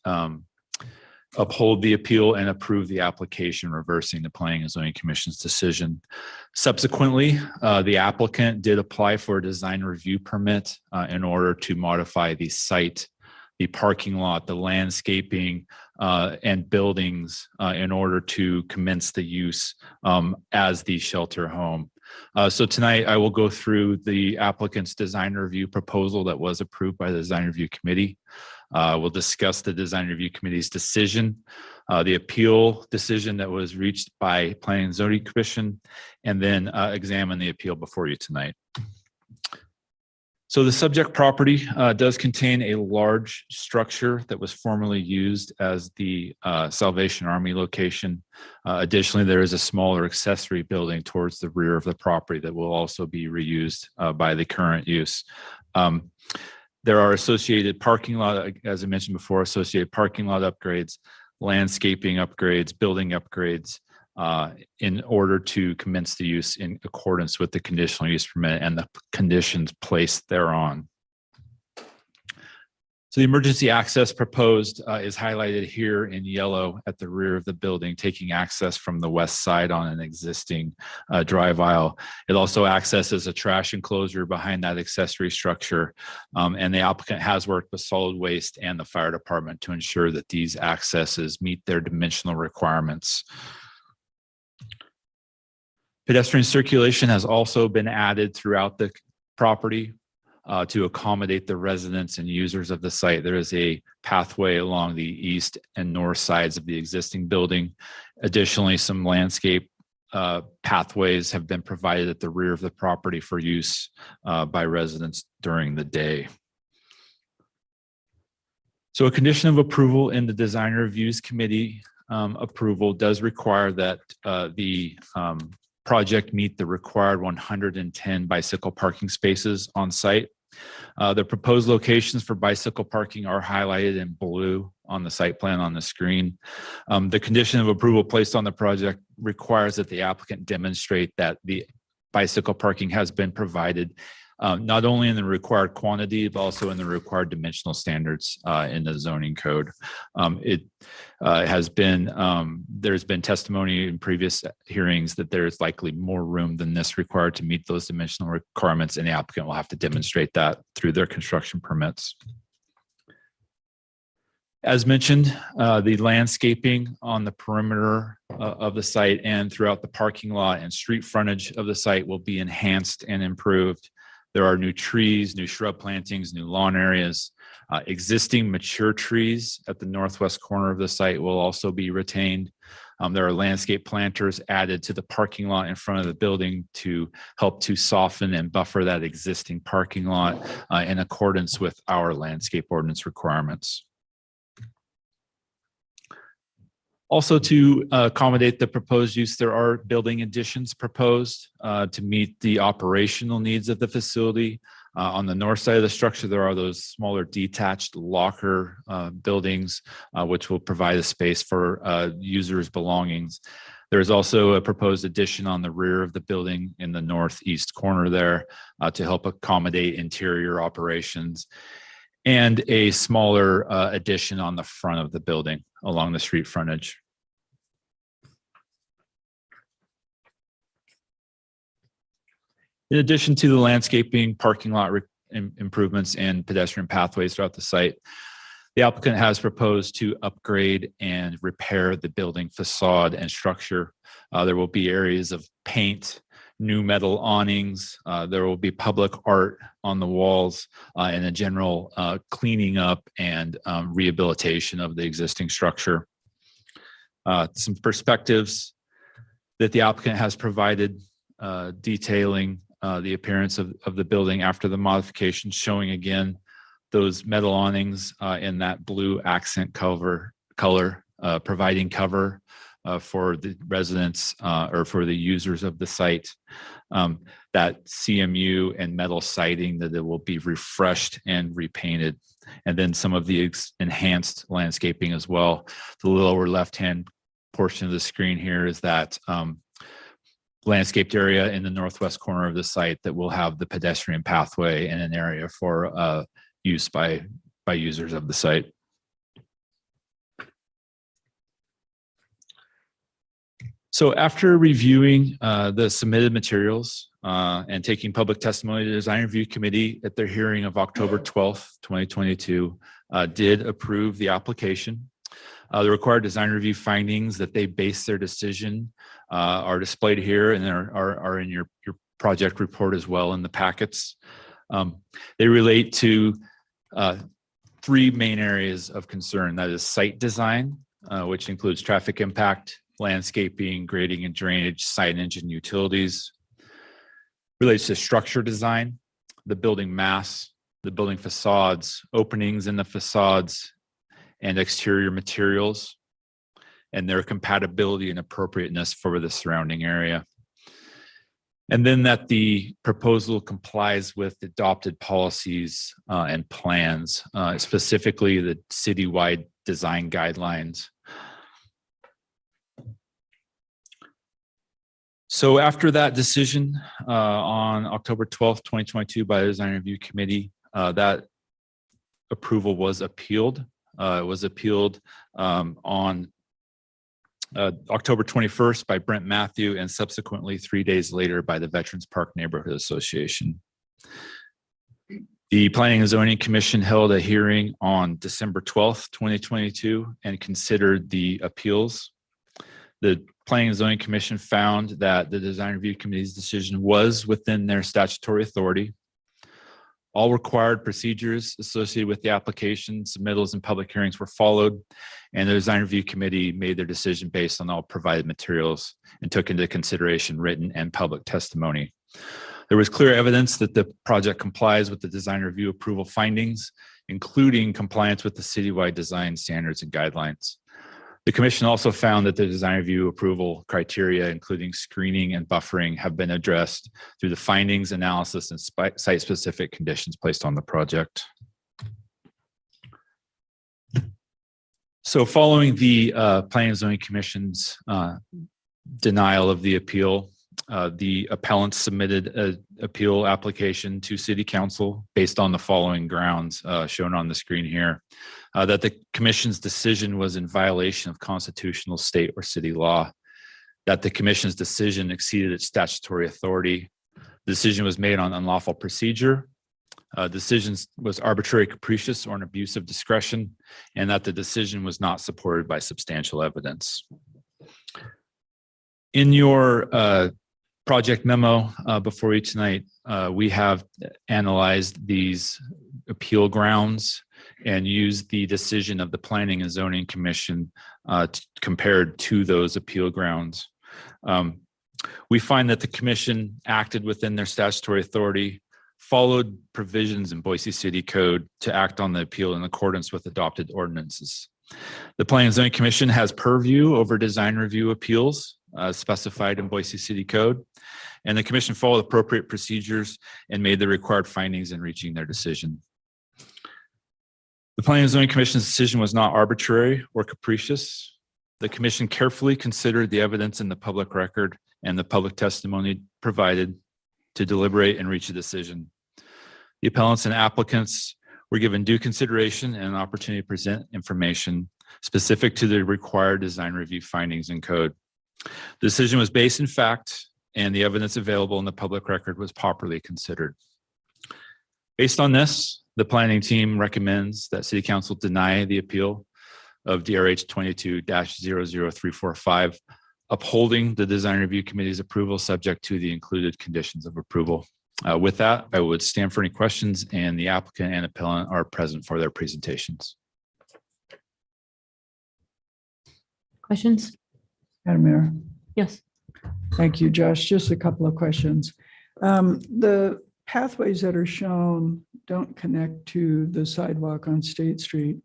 uphold the appeal and approve the application, reversing the Planning and Zoning Commission's decision. Subsequently, the applicant did apply for a design review permit in order to modify the site, the parking lot, the landscaping, and buildings in order to commence the use as the shelter home. So tonight I will go through the applicant's design review proposal that was approved by the design review committee. We'll discuss the design review committee's decision, the appeal decision that was reached by Planning and Zoning Commission, and then examine the appeal before you tonight. So the subject property does contain a large structure that was formerly used as the Salvation Army location. Additionally, there is a smaller accessory building towards the rear of the property that will also be reused by the current use. There are associated parking lot, as I mentioned before, associated parking lot upgrades, landscaping upgrades, building upgrades, in order to commence the use in accordance with the conditional use permit and the conditions placed thereon. So the emergency access proposed is highlighted here in yellow at the rear of the building, taking access from the west side on an existing drive aisle. It also accesses a trash enclosure behind that accessory structure. And the applicant has worked with solid waste and the fire department to ensure that these accesses meet their dimensional requirements. Pedestrian circulation has also been added throughout the property to accommodate the residents and users of the site. There is a pathway along the east and north sides of the existing building. Additionally, some landscape pathways have been provided at the rear of the property for use by residents during the day. So a condition of approval in the design reviews committee approval does require that the project meet the required 110 bicycle parking spaces on site. The proposed locations for bicycle parking are highlighted in blue on the site plan on the screen. The condition of approval placed on the project requires that the applicant demonstrate that the bicycle parking has been provided not only in the required quantity, but also in the required dimensional standards in the zoning code. It has been, there's been testimony in previous hearings that there is likely more room than this required to meet those dimensional requirements, and the applicant will have to demonstrate that through their construction permits. As mentioned, the landscaping on the perimeter of the site and throughout the parking lot and street frontage of the site will be enhanced and improved. There are new trees, new shrub plantings, new lawn areas. Existing mature trees at the northwest corner of the site will also be retained. There are landscape planters added to the parking lot in front of the building to help to soften and buffer that existing parking lot in accordance with our landscape ordinance requirements. Also, to accommodate the proposed use, there are building additions proposed to meet the operational needs of the facility. On the north side of the structure, there are those smaller detached locker buildings, which will provide a space for users' belongings. There is also a proposed addition on the rear of the building in the northeast corner there to help accommodate interior operations, and a smaller addition on the front of the building along the street frontage. In addition to the landscaping, parking lot improvements, and pedestrian pathways throughout the site, the applicant has proposed to upgrade and repair the building facade and structure. There will be areas of paint, new metal awnings. There will be public art on the walls and a general cleaning up and rehabilitation of the existing structure. Some perspectives that the applicant has provided detailing the appearance of the building after the modification, showing again those metal awnings in that blue accent color, providing cover for the residents or for the users of the site. That CMU and metal siding that it will be refreshed and repainted. And then some of the enhanced landscaping as well. The lower left-hand portion of the screen here is that landscaped area in the northwest corner of the site that will have the pedestrian pathway and an area for use by users of the site. So after reviewing the submitted materials and taking public testimony, the design review committee at their hearing of October 12th, 2022, did approve the application. The required design review findings that they base their decision are displayed here and are in your project report as well in the packets. They relate to three main areas of concern. That is site design, which includes traffic impact, landscaping, grading and drainage, signage and utilities. Relates to structure design, the building mass, the building facades, openings in the facades, and exterior materials, and their compatibility and appropriateness for the surrounding area. And then that the proposal complies with adopted policies and plans, specifically the citywide design guidelines. So after that decision on October 12th, 2022 by the Design Review Committee, that approval was appealed. It was appealed on October 21st by Brent Matthew, and subsequently 3 days later by the Veterans Park Neighborhood Association. The Planning and Zoning Commission held a hearing on December 12th, 2022, and considered the appeals. The Planning and Zoning Commission found that the Design Review Committee's decision was within their statutory authority. All required procedures associated with the application, submittals, and public hearings were followed, and the Design Review Committee made their decision based on all provided materials and took into consideration written and public testimony. There was clear evidence that the project complies with the design review approval findings, including compliance with the citywide design standards and guidelines. The commission also found that the design review approval criteria, including screening and buffering, have been addressed through the findings, analysis, and site-specific conditions placed on the project. So following the Planning and Zoning Commission's denial of the appeal, The appellant submitted an appeal application to City Council based on the following grounds shown on the screen here. That the commission's decision was in violation of constitutional, state, or city law. That the commission's decision exceeded its statutory authority. The decision was made on unlawful procedure. Decisions was arbitrary, capricious, or an abuse of discretion, and that the decision was not supported by substantial evidence. In your project memo before you tonight, we have analyzed these appeal grounds and used the decision of the Planning and Zoning Commission compared to those appeal grounds. We find that the commission acted within their statutory authority, followed provisions in Boise City Code to act on the appeal in accordance with adopted ordinances. The Planning and Zoning Commission has purview over design review appeals specified in Boise City Code, and the commission followed appropriate procedures and made the required findings in reaching their decision. The Planning and Zoning Commission's decision was not arbitrary or capricious. The commission carefully considered the evidence in the public record and the public testimony provided to deliberate and reach a decision. The appellants and applicants were given due consideration and an opportunity to present information specific to the required design review findings in code. The decision was based in fact, and the evidence available in the public record was properly considered. Based on this, the planning team recommends that City Council deny the appeal of DRH 22-00345, upholding the Design Review Committee's approval subject to the included conditions of approval. With that, I would stand for any questions, and the applicant and appellant are present for their presentations. Questions? Madam Mayor. Yes. Thank you, Josh. Just a couple of questions. The pathways that are shown don't connect to the sidewalk on State Street,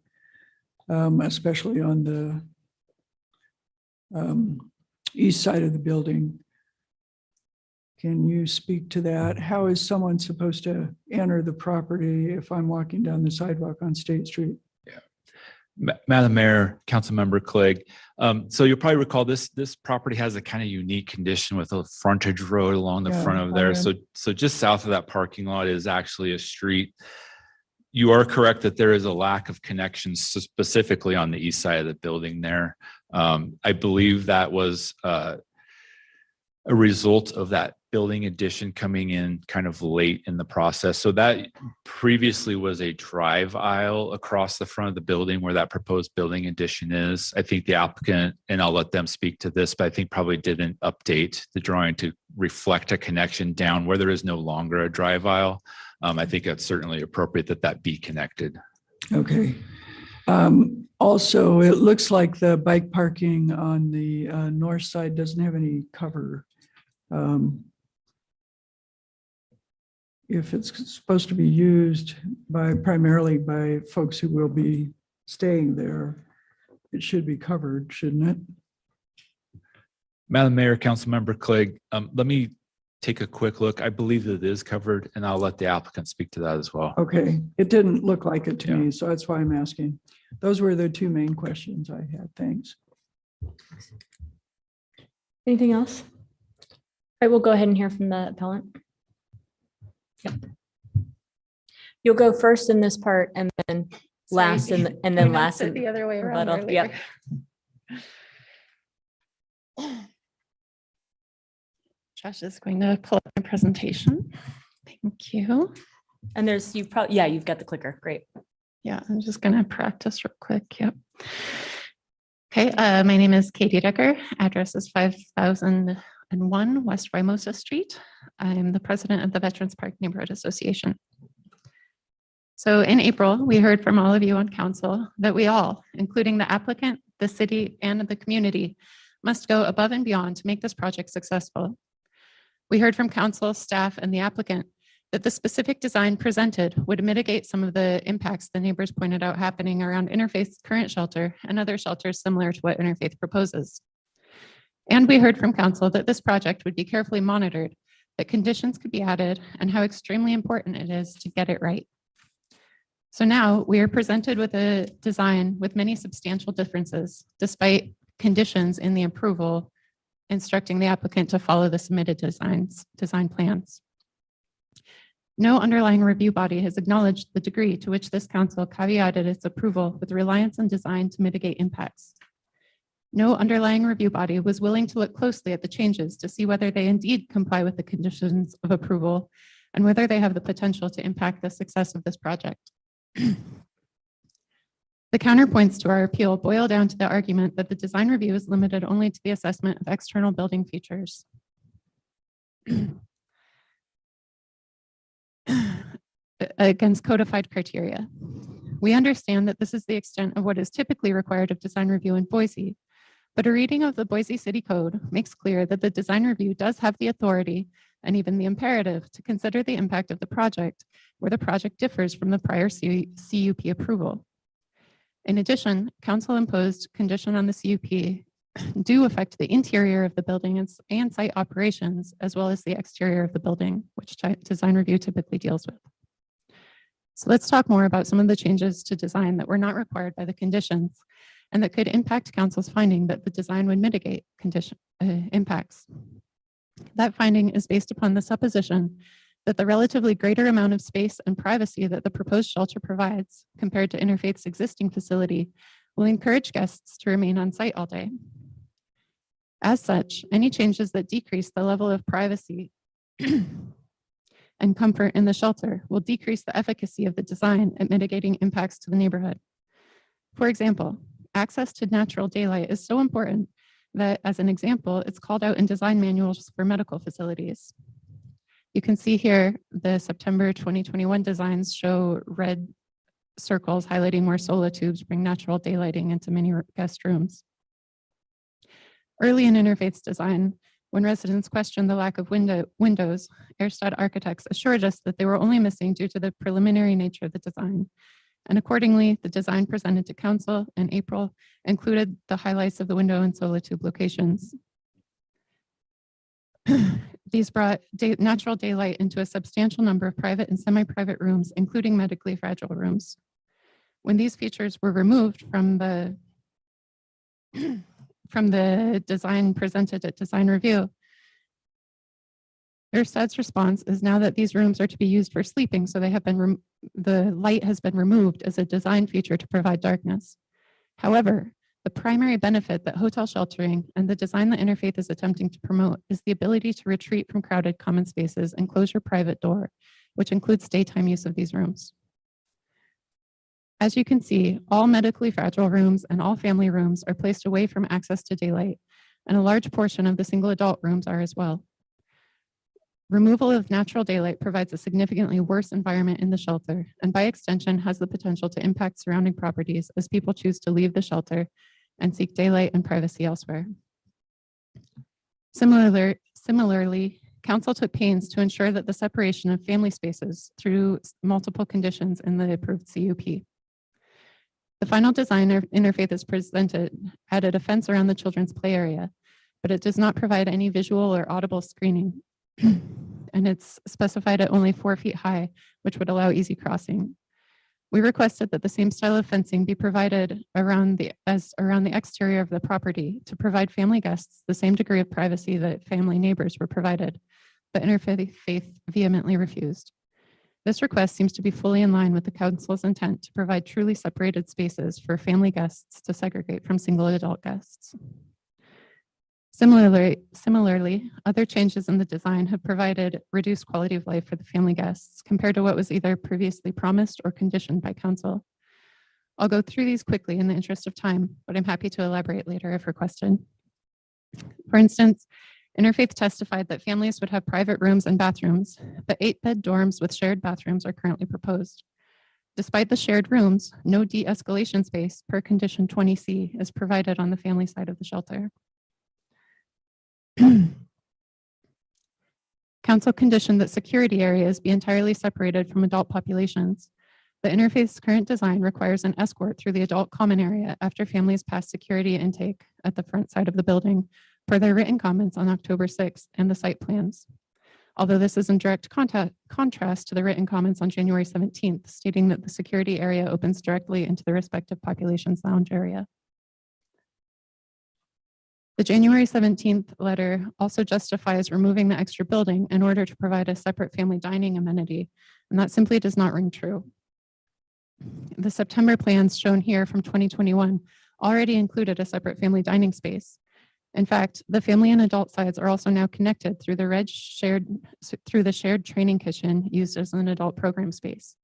especially on the east side of the building. Can you speak to that? How is someone supposed to enter the property if I'm walking down the sidewalk on State Street? Madam Mayor, Councilmember Clegg. So you'll probably recall this property has a kind of unique condition with a frontage road along the front of there. So just south of that parking lot is actually a street. You are correct that there is a lack of connections specifically on the east side of the building there. I believe that was a result of that building addition coming in kind of late in the process. So that previously was a drive aisle across the front of the building where that proposed building addition is. I think the applicant, and I'll let them speak to this, but I think probably didn't update the drawing to reflect a connection down where there is no longer a drive aisle. I think that's certainly appropriate that that be connected. Okay. Also, it looks like the bike parking on the north side doesn't have any cover. If it's supposed to be used primarily by folks who will be staying there, it should be covered, shouldn't it? Madam Mayor, Councilmember Clegg, let me take a quick look. I believe that it is covered, and I'll let the applicant speak to that as well. Okay, it didn't look like it to me, so that's why I'm asking. Those were the two main questions I had. Thanks. Anything else? All right, we'll go ahead and hear from the appellant. Yep. You'll go first in this part and then last and then last. The other way around. Rebuttal. Yep. Josh is going to pull up my presentation. Thank you. And there's, you've got the clicker. Great. Yeah, I'm just going to practice real quick. Yep. Okay, my name is Katie Decker. Address is 5001 West Rimosa Street. I'm the president of the Veterans Park Neighborhood Association. So in April, we heard from all of you on council that we all, including the applicant, the city, and the community, must go above and beyond to make this project successful. We heard from council, staff, and the applicant that the specific design presented would mitigate some of the impacts the neighbors pointed out happening around Interfaith's current shelter and other shelters similar to what Interfaith proposes. And we heard from council that this project would be carefully monitored, that conditions could be added, and how extremely important it is to get it right. So now we are presented with a design with many substantial differences, despite conditions in the approval instructing the applicant to follow the submitted design plans. No underlying review body has acknowledged the degree to which this council caveated its approval with reliance on design to mitigate impacts. No underlying review body was willing to look closely at the changes to see whether they indeed comply with the conditions of approval and whether they have the potential to impact the success of this project. The counterpoints to our appeal boil down to the argument that the design review is limited only to the assessment of external building features. Against codified criteria. We understand that this is the extent of what is typically required of design review in Boise, but a reading of the Boise City Code makes clear that the design review does have the authority and even the imperative to consider the impact of the project where the project differs from the prior CUP approval. In addition, council imposed condition on the CUP do affect the interior of the building and site operations, as well as the exterior of the building, which design review typically deals with. So let's talk more about some of the changes to design that were not required by the conditions and that could impact council's finding that the design would mitigate impacts. That finding is based upon the supposition that the relatively greater amount of space and privacy that the proposed shelter provides compared to Interfaith's existing facility will encourage guests to remain on site all day. As such, any changes that decrease the level of privacy and comfort in the shelter will decrease the efficacy of the design at mitigating impacts to the neighborhood. For example, access to natural daylight is so important that, as an example, it's called out in design manuals for medical facilities. You can see here the September 2021 designs show red circles highlighting where solar tubes bring natural daylighting into many guest rooms. Early in Interfaith's design, when residents questioned the lack of windows, Erstad architects assured us that they were only missing due to the preliminary nature of the design. And accordingly, the design presented to council in April included the highlights of the window and solar tube locations. These brought natural daylight into a substantial number of private and semi-private rooms, including medically fragile rooms. When these features were removed from the design presented at design review, Erstad's response is now that these rooms are to be used for sleeping, so they have been the light has been removed as a design feature to provide darkness. However, the primary benefit that hotel sheltering and the design that Interfaith is attempting to promote is the ability to retreat from crowded common spaces and close your private door, which includes daytime use of these rooms. As you can see, all medically fragile rooms and all family rooms are placed away from access to daylight, and a large portion of the single adult rooms are as well. Removal of natural daylight provides a significantly worse environment in the shelter, and by extension has the potential to impact surrounding properties as people choose to leave the shelter and seek daylight and privacy elsewhere. Similarly, council took pains to ensure that the separation of family spaces through multiple conditions in the approved CUP. The final design Interfaith is presented added a fence around the children's play area, but it does not provide any visual or audible screening. And it's specified at only 4 feet high, which would allow easy crossing. We requested that the same style of fencing be provided around the exterior of the property to provide family guests the same degree of privacy that family neighbors were provided, but Interfaith vehemently refused. This request seems to be fully in line with the council's intent to provide truly separated spaces for family guests to segregate from single adult guests. Similarly, other changes in the design have provided reduced quality of life for the family guests compared to what was either previously promised or conditioned by council. I'll go through these quickly in the interest of time, but I'm happy to elaborate later if requested. For instance, Interfaith testified that families would have private rooms and bathrooms, but 8-bed dorms with shared bathrooms are currently proposed. Despite the shared rooms, no de-escalation space per condition 20C is provided on the family side of the shelter. Council conditioned that security areas be entirely separated from adult populations. The Interfaith's current design requires an escort through the adult common area after families pass security intake at the front side of the building per their written comments on October 6th and the site plans. Although this is in direct contrast to the written comments on January 17th, stating that the security area opens directly into the respective population's lounge area. The January 17th letter also justifies removing the extra building in order to provide a separate family dining amenity, and that simply does not ring true. The September plans shown here from 2021 already included a separate family dining space. In fact, the family and adult sides are also now connected through the shared training kitchen used as an adult program space.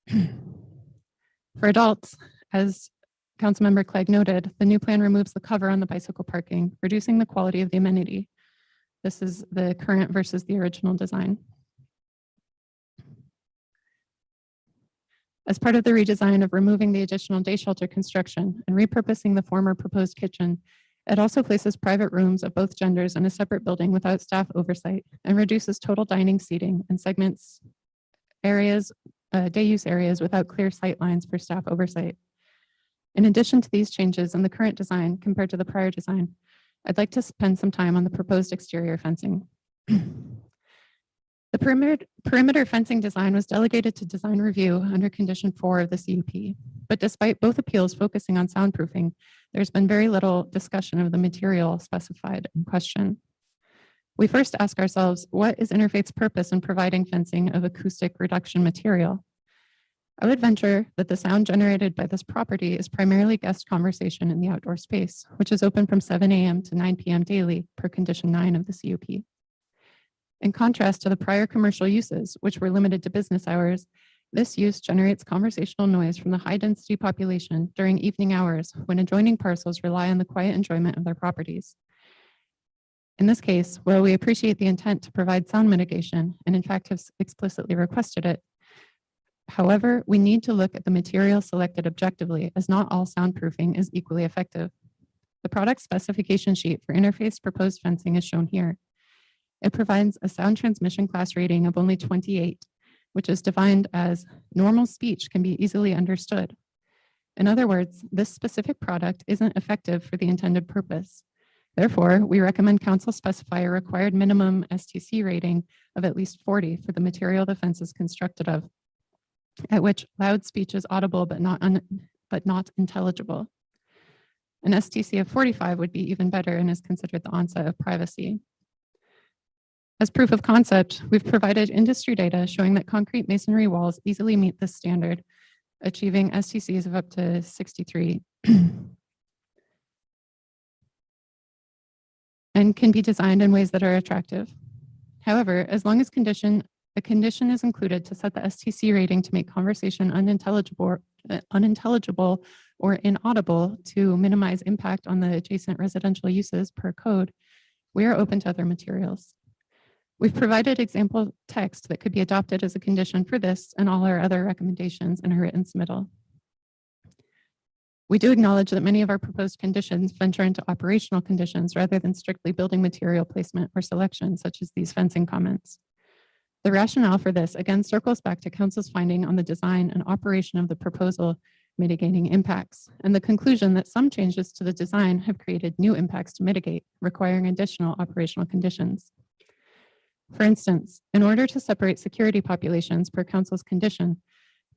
For adults, as Councilmember Clegg noted, the new plan removes the cover on the bicycle parking, reducing the quality of the amenity. This is the current versus the original design. As part of the redesign of removing the additional day shelter construction and repurposing the former proposed kitchen, it also places private rooms of both genders in a separate building without staff oversight and reduces total dining seating and segments areas, day use areas without clear sight lines for staff oversight. In addition to these changes in the current design compared to the prior design, I'd like to spend some time on the proposed exterior fencing. The perimeter fencing design was delegated to design review under condition 4 of the CUP, but despite both appeals focusing on soundproofing, there's been very little discussion of the material specified in question. We first ask ourselves, what is Interfaith's purpose in providing fencing of acoustic reduction material? I would venture that the sound generated by this property is primarily guest conversation in the outdoor space, which is open from 7 a.m. to 9 p.m. daily per condition 9 of the CUP. In contrast to the prior commercial uses, which were limited to business hours, this use generates conversational noise from the high-density population during evening hours when adjoining parcels rely on the quiet enjoyment of their properties. In this case, while we appreciate the intent to provide sound mitigation, and in fact have explicitly requested it, however, we need to look at the material selected objectively, as not all soundproofing is equally effective. The product specification sheet for Interfaith's proposed fencing is shown here. It provides a sound transmission class rating of only 28, which is defined as normal speech can be easily understood. In other words, this specific product isn't effective for the intended purpose. Therefore, we recommend council specify a required minimum STC rating of at least 40 for the material the fence is constructed of, at which loud speech is audible but not intelligible. An STC of 45 would be even better and is considered the onset of privacy. As proof of concept, we've provided industry data showing that concrete masonry walls easily meet this standard, achieving STCs of up to 63 and can be designed in ways that are attractive. However, as long as a condition is included to set the STC rating to make conversation unintelligible or inaudible to minimize impact on the adjacent residential uses per code, we are open to other materials. We've provided example text that could be adopted as a condition for this and all our other recommendations in our written submittal. We do acknowledge that many of our proposed conditions venture into operational conditions rather than strictly building material placement or selection, such as these fencing comments. The rationale for this again circles back to council's finding on the design and operation of the proposal mitigating impacts, and the conclusion that some changes to the design have created new impacts to mitigate, requiring additional operational conditions. For instance, in order to separate security populations per council's condition,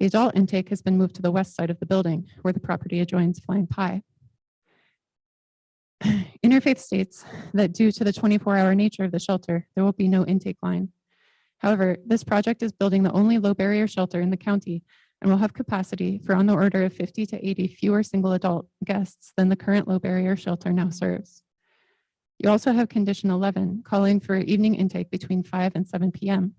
the adult intake has been moved to the west side of the building where the property adjoins Flying Pie. Interfaith states that due to the 24-hour nature of the shelter, there will be no intake line. However, this project is building the only low barrier shelter in the county and will have capacity for on the order of 50 to 80 fewer single adult guests than the current low barrier shelter now serves. You also have condition 11 calling for evening intake between 5 and 7 p.m.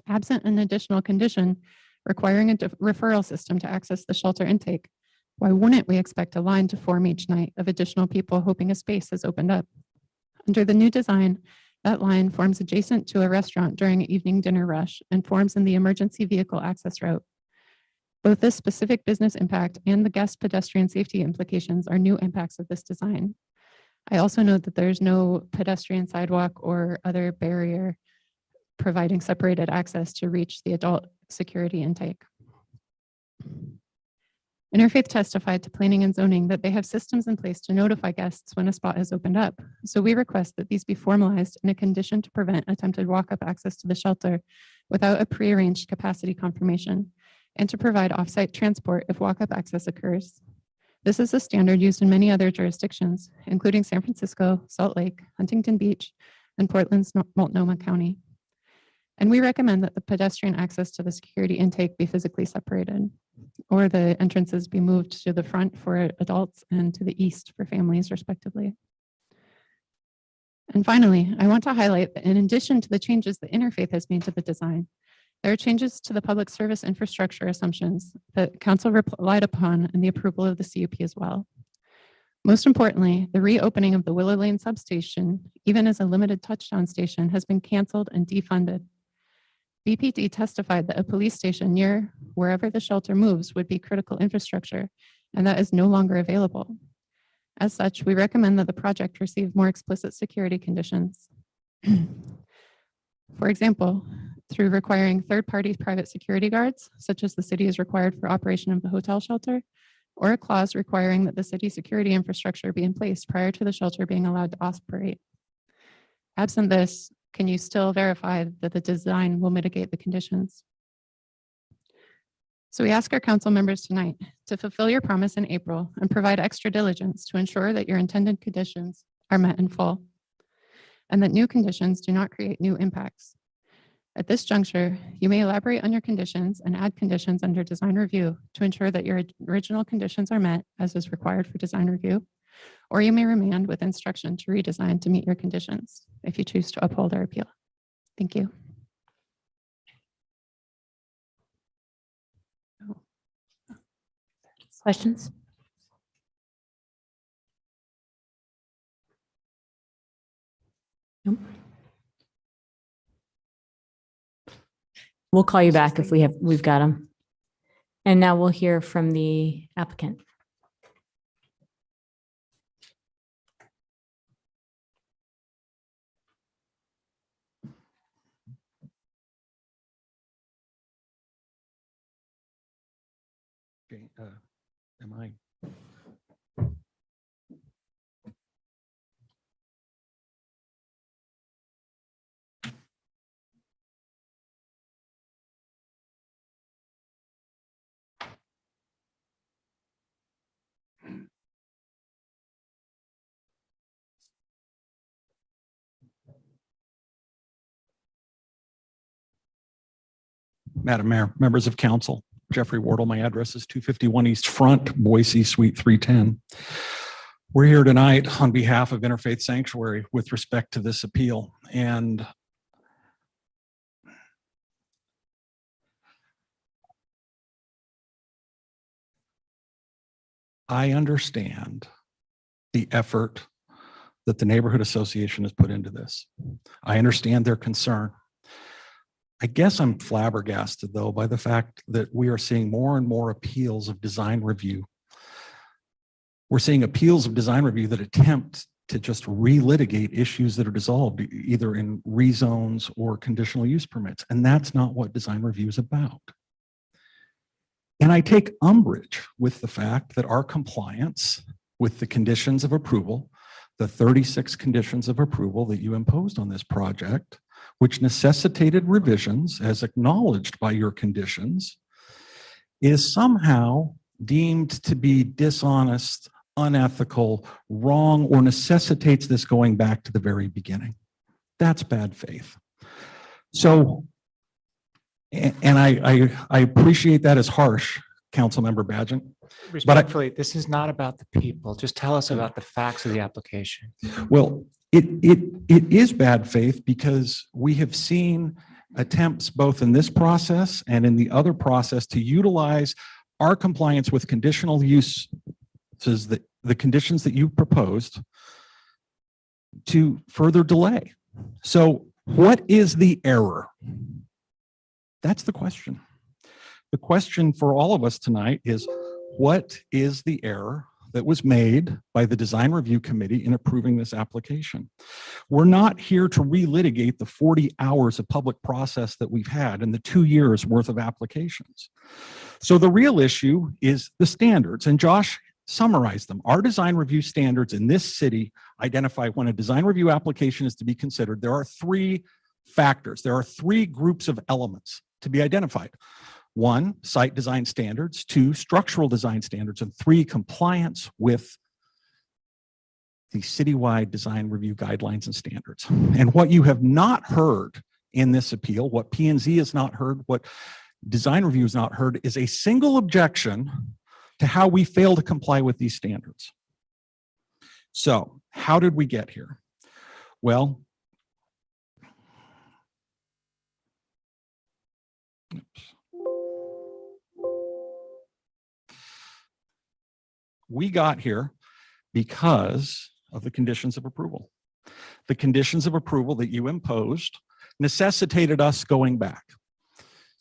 Absent an additional condition requiring a referral system to access the shelter intake, why wouldn't we expect a line to form each night of additional people hoping a space has opened up? Under the new design, that line forms adjacent to a restaurant during an evening dinner rush and forms in the emergency vehicle access route. Both this specific business impact and the guest pedestrian safety implications are new impacts of this design. I also note that there's no pedestrian sidewalk or other barrier providing separated access to reach the adult security intake. Interfaith testified to planning and zoning that they have systems in place to notify guests when a spot has opened up. So we request that these be formalized in a condition to prevent attempted walk-up access to the shelter without a prearranged capacity confirmation and to provide off-site transport if walk-up access occurs. This is a standard used in many other jurisdictions, including San Francisco, Salt Lake, Huntington Beach, and Portland's Multnomah County. And we recommend that the pedestrian access to the security intake be physically separated, or the entrances be moved to the front for adults and to the east for families, respectively. And finally, I want to highlight that in addition to the changes that Interfaith has made to the design, there are changes to the public service infrastructure assumptions that Council relied upon in the approval of the CUP as well. Most importantly, the reopening of the Willow Lane substation, even as a limited touchdown station, has been canceled and defunded. BPD testified that a police station near wherever the shelter moves would be critical infrastructure, and that is no longer available. As such, we recommend that the project receive more explicit security conditions. For example, through requiring third-party private security guards, such as the city is required for operation of the hotel shelter, or a clause requiring that the city security infrastructure be in place prior to the shelter being allowed to operate. Absent this, can you still verify that the design will mitigate the conditions? So we ask our council members tonight to fulfill your promise in April and provide extra diligence to ensure that your intended conditions are met in full, and that new conditions do not create new impacts. At this juncture, you may elaborate on your conditions and add conditions under design review to ensure that your original conditions are met as is required for design review, or you may remand with instruction to redesign to meet your conditions if you choose to uphold or appeal. Thank you. Questions? Nope. We'll call you back if we've got them. And now we'll hear from the applicant. Okay, am I? Madam Mayor, members of council, Jeffrey Wardle, my address is 251 East Front, Boise, Suite 310. We're here tonight on behalf of Interfaith Sanctuary with respect to this appeal. And I understand the effort that the neighborhood association has put into this. I understand their concern. I guess I'm flabbergasted, though, by the fact that we are seeing more and more appeals of design review. We're seeing appeals of design review that attempt to just relitigate issues that are dissolved either in rezones or conditional use permits. And that's not what design review is about. And I take umbrage with the fact that our compliance with the conditions of approval, the 36 conditions of approval that you imposed on this project, which necessitated revisions as acknowledged by your conditions, is somehow deemed to be dishonest, unethical, wrong, or necessitates this going back to the very beginning. That's bad faith. So, and I appreciate that as harsh, Councilmember Badgett. Respectfully, this is not about the people. Just tell us about the facts of the application. Well, it is bad faith because we have seen attempts both in this process and in the other process to utilize our compliance with conditional uses, the conditions that you proposed, to further delay. So what is the error? That's the question. The question for all of us tonight is, what is the error that was made by the Design Review Committee in approving this application? We're not here to relitigate the 40 hours of public process that we've had and the 2 years worth of applications. So the real issue is the standards, and Josh summarized them. Our design review standards in this city identify when a design review application is to be considered. There are 3 factors. There are 3 groups of elements to be identified. 1, site design standards, 2, structural design standards, and 3, compliance with the citywide design review guidelines and standards. And what you have not heard in this appeal, what P&Z has not heard, what design review has not heard, is a single objection to how we fail to comply with these standards. So how did we get here? Well, we got here because of the conditions of approval. The conditions of approval that you imposed necessitated us going back,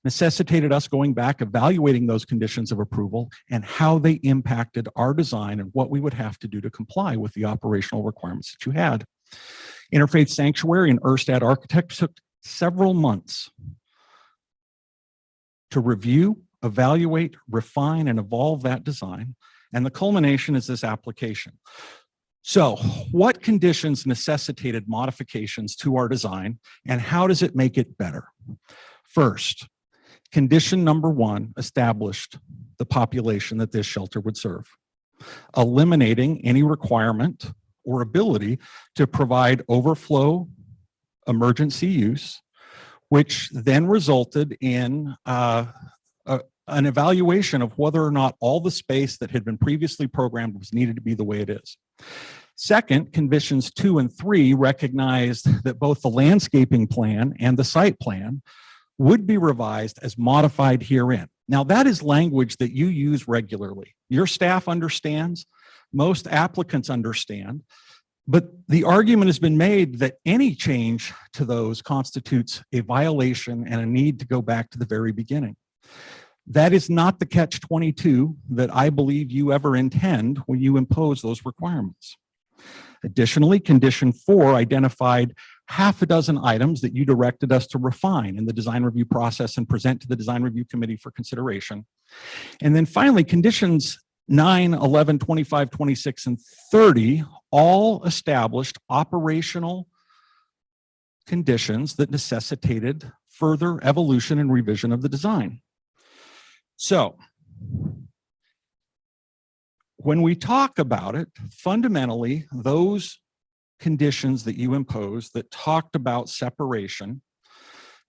evaluating those conditions of approval and how they impacted our design and what we would have to do to comply with the operational requirements that you had. Interfaith Sanctuary and Erstad Architects took several months to review, evaluate, refine, and evolve that design. And the culmination is this application. So what conditions necessitated modifications to our design, and how does it make it better? First, condition number 1 established the population that this shelter would serve, eliminating any requirement or ability to provide overflow emergency use, which then resulted in an evaluation of whether or not all the space that had been previously programmed was needed to be the way it is. Second, conditions 2 and 3 recognized that both the landscaping plan and the site plan would be revised as modified herein. Now, that is language that you use regularly. Your staff understands, most applicants understand, but the argument has been made that any change to those constitutes a violation and a need to go back to the very beginning. That is not the catch-22 that I believe you ever intend when you impose those requirements. Additionally, condition 4 identified half a dozen items that you directed us to refine in the design review process and present to the design review committee for consideration. And then finally, conditions 9, 11, 25, 26, and 30 all established operational conditions that necessitated further evolution and revision of the design. So, when we talk about it, fundamentally, those conditions that you imposed that talked about separation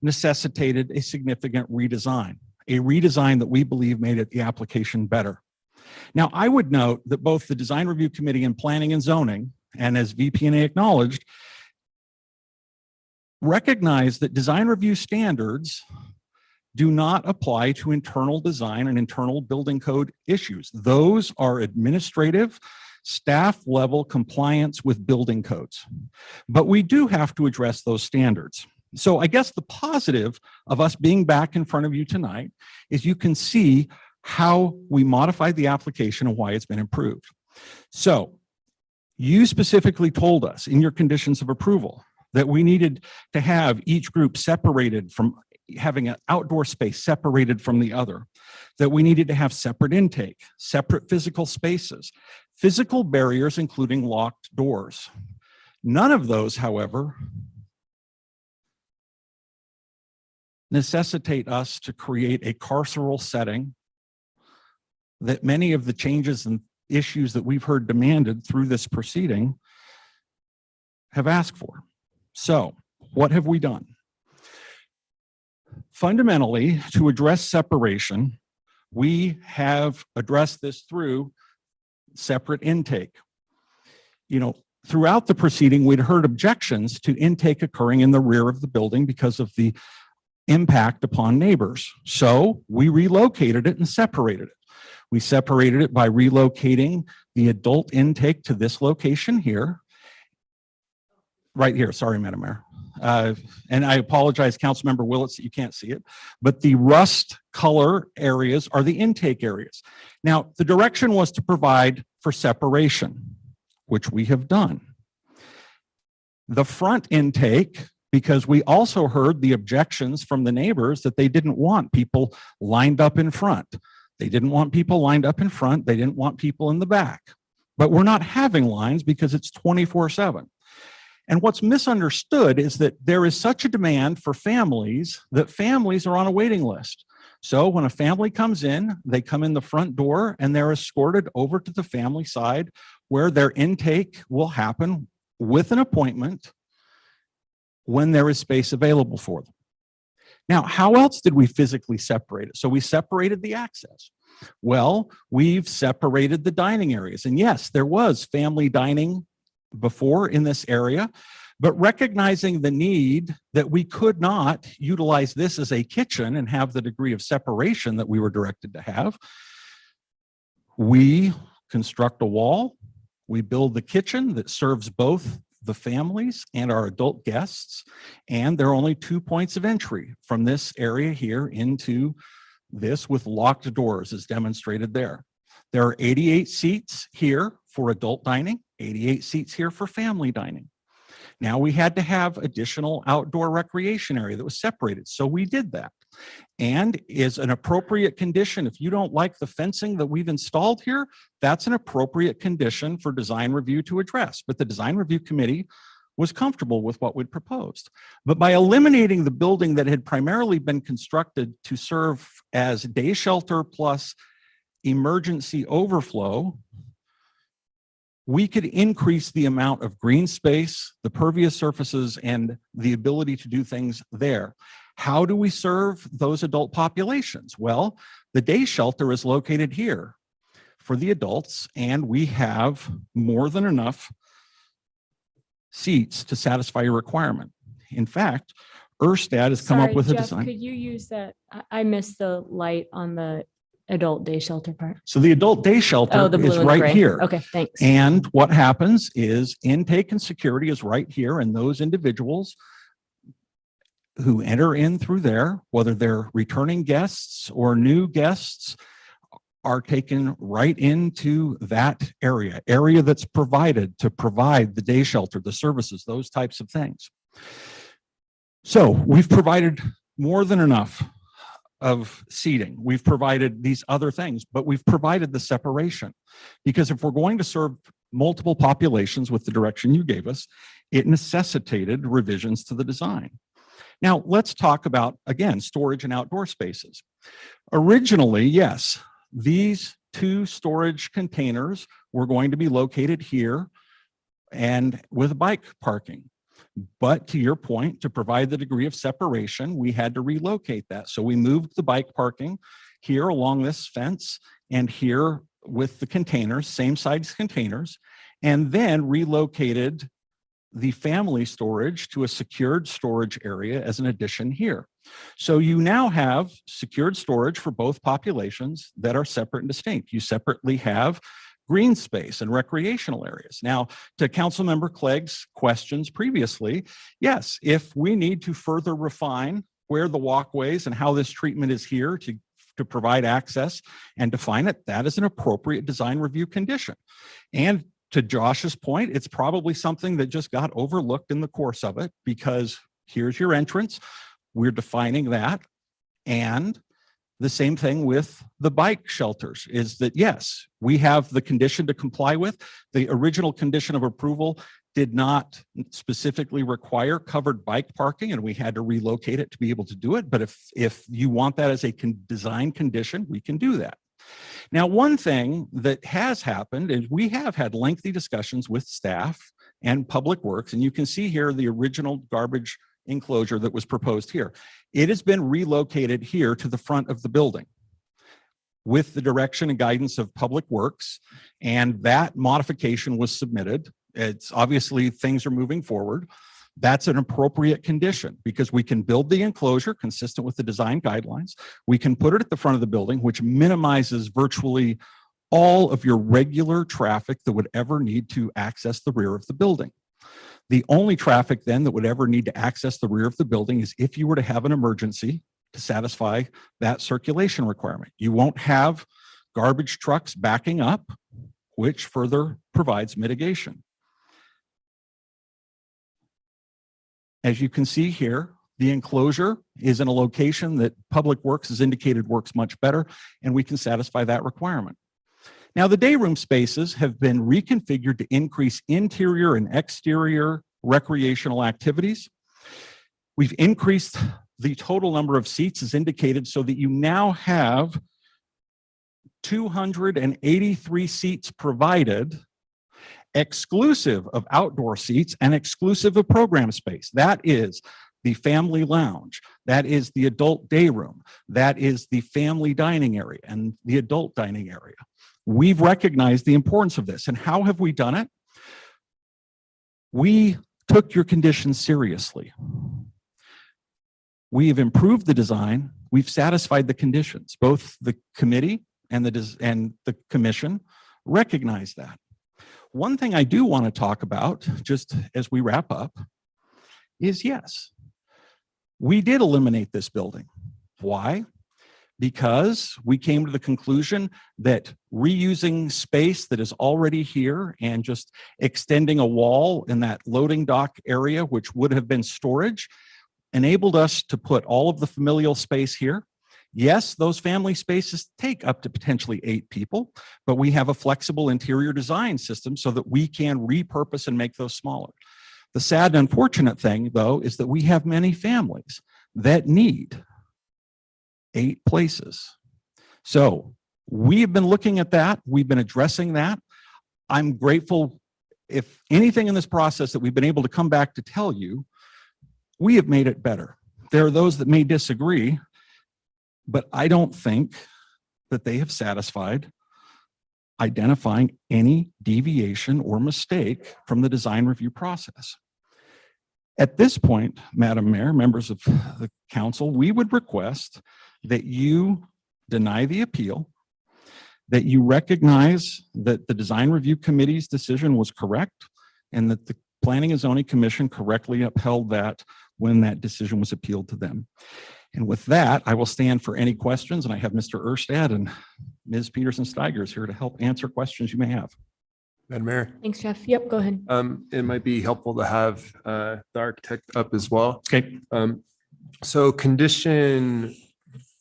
necessitated a significant redesign, a redesign that we believe made the application better. Now, I would note that both the Design Review Committee and Planning and Zoning, and as VP&A acknowledged, recognize that design review standards do not apply to internal design and internal building code issues. Those are administrative, staff level compliance with building codes. But we do have to address those standards. So I guess the positive of us being back in front of you tonight is you can see how we modified the application and why it's been improved. So you specifically told us in your conditions of approval that we needed to have each group separated from having an outdoor space separated from the other, that we needed to have separate intake, separate physical spaces, physical barriers, including locked doors. None of those, however, necessitate us to create a carceral setting that many of the changes and issues that we've heard demanded through this proceeding have asked for. So, what have we done? Fundamentally, to address separation, we have addressed this through separate intake. You know, throughout the proceeding, we'd heard objections to intake occurring in the rear of the building because of the impact upon neighbors. So we relocated it and separated it. We separated it by relocating the adult intake to this location here. Right here, sorry, Madam Mayor. And I apologize, Councilmember Willits, that you can't see it, but the rust color areas are the intake areas. Now, the direction was to provide for separation, which we have done. The front intake, because we also heard the objections from the neighbors that they didn't want people lined up in front. They didn't want people lined up in front. They didn't want people in the back. But we're not having lines because it's 24/7. And what's misunderstood is that there is such a demand for families that families are on a waiting list. So when a family comes in, they come in the front door and they're escorted over to the family side where their intake will happen with an appointment when there is space available for them. Now, how else did we physically separate it? So we separated the access. Well, we've separated the dining areas. And yes, there was family dining before in this area, but recognizing the need that we could not utilize this as a kitchen and have the degree of separation that we were directed to have, we construct a wall, we build the kitchen that serves both the families and our adult guests, and there are only 2 points of entry from this area here into this with locked doors as demonstrated there. There are 88 seats here for adult dining, 88 seats here for family dining. Now we had to have additional outdoor recreation area that was separated, so we did that. And is an appropriate condition, if you don't like the fencing that we've installed here, that's an appropriate condition for design review to address. But the design review committee was comfortable with what we'd proposed. But by eliminating the building that had primarily been constructed to serve as day shelter plus emergency overflow, we could increase the amount of green space, the pervious surfaces, and the ability to do things there. How do we serve those adult populations? Well, the day shelter is located here for the adults, and we have more than enough seats to satisfy your requirement. In fact, Erstad has come up with a Jeff, design. could you use that? I missed the light on the adult day shelter part. So the adult day shelter The blue is and the right gray. here. Okay, thanks. And what happens is intake and security is right here, and those individuals who enter in through there, whether they're returning guests or new guests, are taken right into that area that's provided to provide the day shelter, the services, those types of things. So we've provided more than enough of seating. We've provided these other things, but we've provided the separation, because if we're going to serve multiple populations with the direction you gave us, it necessitated revisions to the design. Now, let's talk about, again, storage and outdoor spaces. Originally, yes, these 2 storage containers were going to be located here and with bike parking. But to your point, to provide the degree of separation, we had to relocate that. So we moved the bike parking here along this fence and here with the containers, same size containers, and then relocated the family storage to a secured storage area as an addition here. So you now have secured storage for both populations that are separate and distinct. You separately have green space and recreational areas. Now, to Councilmember Clegg's questions previously, yes, if we need to further refine where the walkways and how this treatment is here to provide access and define it, that is an appropriate design review condition. And to Josh's point, it's probably something that just got overlooked in the course of it, because here's your entrance, we're defining that. And the same thing with the bike shelters is that, yes, we have the condition to comply with. The original condition of approval did not specifically require covered bike parking, and we had to relocate it to be able to do it. But if you want that as a design condition, we can do that. Now, one thing that has happened is we have had lengthy discussions with staff and Public Works, and you can see here the original garbage enclosure that was proposed here. It has been relocated here to the front of the building with the direction and guidance of Public Works, and that modification was submitted. It's obviously things are moving forward. That's an appropriate condition because we can build the enclosure consistent with the design guidelines. We can put it at the front of the building, which minimizes virtually all of your regular traffic that would ever need to access the rear of the building. The only traffic then that would ever need to access the rear of the building is if you were to have an emergency to satisfy that circulation requirement. You won't have garbage trucks backing up, which further provides mitigation. As you can see here, the enclosure is in a location that Public Works has indicated works much better, and we can satisfy that requirement. Now, the day room spaces have been reconfigured to increase interior and exterior recreational activities. We've increased the total number of seats is indicated so that you now have 283 seats provided, exclusive of outdoor seats and exclusive of program space. That is the family lounge. That is the adult day room. That is the family dining area and the adult dining area. We've recognized the importance of this. And how have we done it? We took your conditions seriously. We have improved the design. We've satisfied the conditions. Both the committee and the commission recognize that. One thing I do want to talk about, just as we wrap up, is yes, we did eliminate this building. Why? Because we came to the conclusion that reusing space that is already here and just extending a wall in that loading dock area, which would have been storage, enabled us to put all of the familial space here. Yes, those family spaces take up to potentially 8 people, but we have a flexible interior design system so that we can repurpose and make those smaller. The sad and unfortunate thing, though, is that we have many families that need 8 places. So we have been looking at that. We've been addressing that. I'm grateful, if anything in this process that we've been able to come back to tell you, we have made it better. There are those that may disagree, but I don't think that they have satisfied identifying any deviation or mistake from the design review process. At this point, Madam Mayor, members of the council, we would request that you deny the appeal, that you recognize that the design review committee's decision was correct, and that the Planning and Zoning Commission correctly upheld that when that decision was appealed to them. And with that, I will stand for any questions, and I have Mr. Erstad and Ms. Peterson-Steigers here to help answer questions you may have. Madam Mayor. Thanks, Jeff. Yep, go ahead. It might be helpful to have the architect up as well. Okay. So condition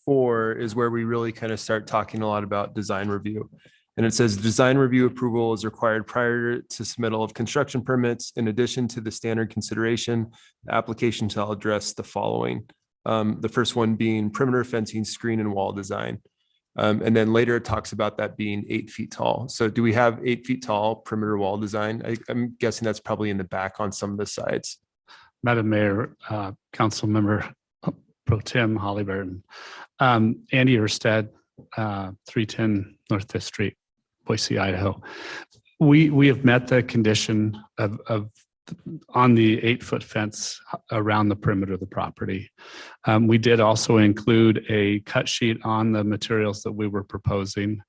4 is where we really kind of start talking a lot about design review. And it says design review approval is required prior to submittal of construction permits. In addition to the standard consideration, the application shall address the following. The first one being perimeter fencing, screen and wall design. And then later it talks about that being 8 feet tall. So do we have 8 feet tall perimeter wall design? I'm guessing that's probably in the back on some of the sides. Madam Mayor, Council Member Pro Tem Halliburton, Andy Erstad, 310 North 5th Street, Boise, Idaho. We have met the condition of on the 8-foot fence around the perimeter of the property. We did also include a cut sheet on the materials that we were proposing.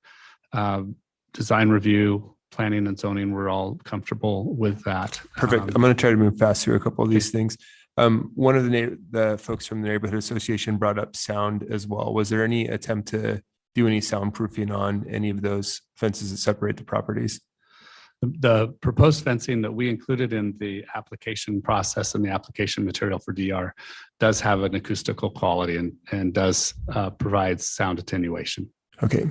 Design review, planning and zoning, we're all comfortable with that. Perfect. I'm going to try to move fast through a couple of these things. One of the folks from the neighborhood association brought up sound as well. Was there any attempt to do any soundproofing on any of those fences that separate the properties? The proposed fencing that we included in the application process and the application material for DR does have an acoustical quality and does provide sound attenuation. Okay.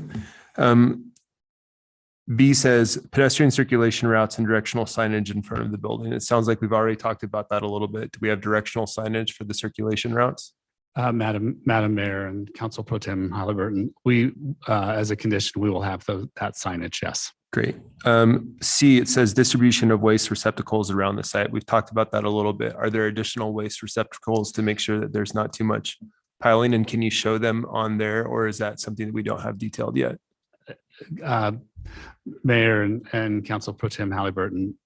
B says pedestrian circulation routes and directional signage in front of the building. It sounds like we've already talked about that a little bit. Do we have directional signage for the circulation routes? Madam Mayor and Council Pro Tem Halliburton, we, as a condition, we will have that signage, yes. Great. C, it says distribution of waste receptacles around the site. We've talked about that a little bit. Are there additional waste receptacles to make sure that there's not too much piling? And can you show them on there, or is that something that we don't have detailed yet? Mayor and Council Pro Tem Halliburton,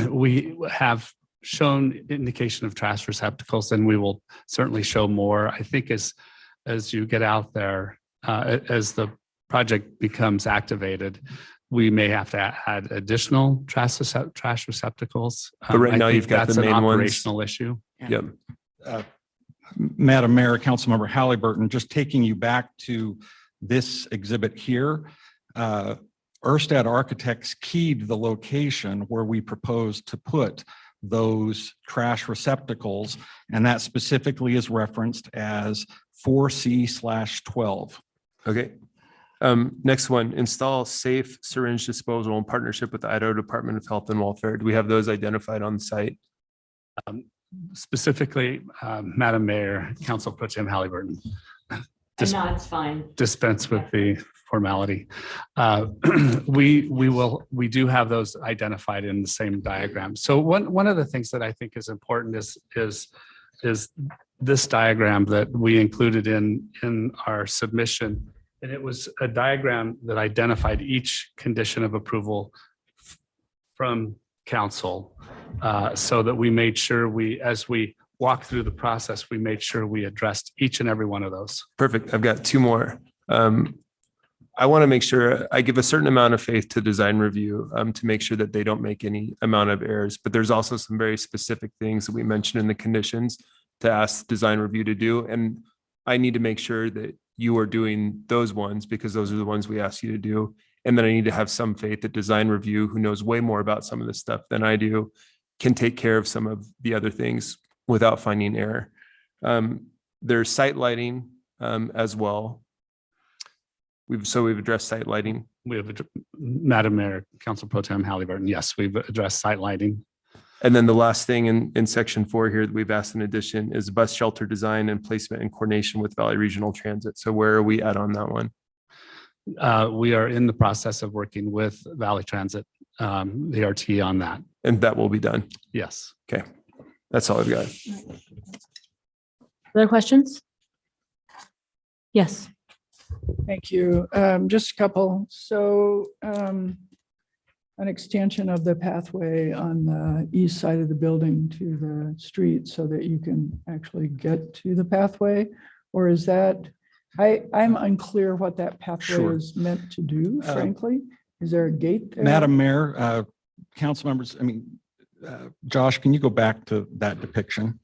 we have shown indication of trash receptacles, and we will certainly show more. I think as you get out there, as the project becomes activated, we may have to add additional trash receptacles. But right now you've got the main ones. That's an operational issue. Yep. Madam Mayor, Councilmember Halliburton, just taking you back to this exhibit here, Erstad Architects keyed the location where we proposed to put those trash receptacles, and that specifically is referenced as 4C/12. Okay. Next one, install safe syringe disposal in partnership with the Idaho Department of Health and Welfare. Do we have those identified on the site? specifically, Madam Mayor, Council Pro Tem Halliburton. No, it's fine. Dispense with the formality. We do have those identified in the same diagram. So one of the things that I think is important is this diagram that we included in our submission. And it was a diagram that identified each condition of approval from council, so that we made sure as we walk through the process, we made sure we addressed each and every one of those. Perfect. I've got two more. I want to make sure I give a certain amount of faith to design review to make sure that they don't make any amount of errors. But there's also some very specific things that we mentioned in the conditions to ask design review to do. And I need to make sure that you are doing those ones because those are the ones we asked you to do. And then I need to have some faith that design review, who knows way more about some of this stuff than I do, can take care of some of the other things without finding error. There's site lighting as well. We've addressed site lighting. We have, Madam Mayor, Council Pro Tem Halliburton, yes, we've addressed site lighting. And then the last thing in section 4 here that we've asked in addition is bus shelter design and placement in coordination with Valley Regional Transit. So where are we at on that one? We are in the process of working with Valley Transit, the RT on that. And that will be done. Yes. Okay. That's all I've got. Other questions? Yes. Thank you. Just a couple. So an extension of the pathway on the east side of the building to the street so that you can actually get to the pathway? Or is that, I'm unclear what that pathway Sure. is meant to do, frankly. Is there a gate there? Madam Mayor, council members, Josh, can you go back to that depiction?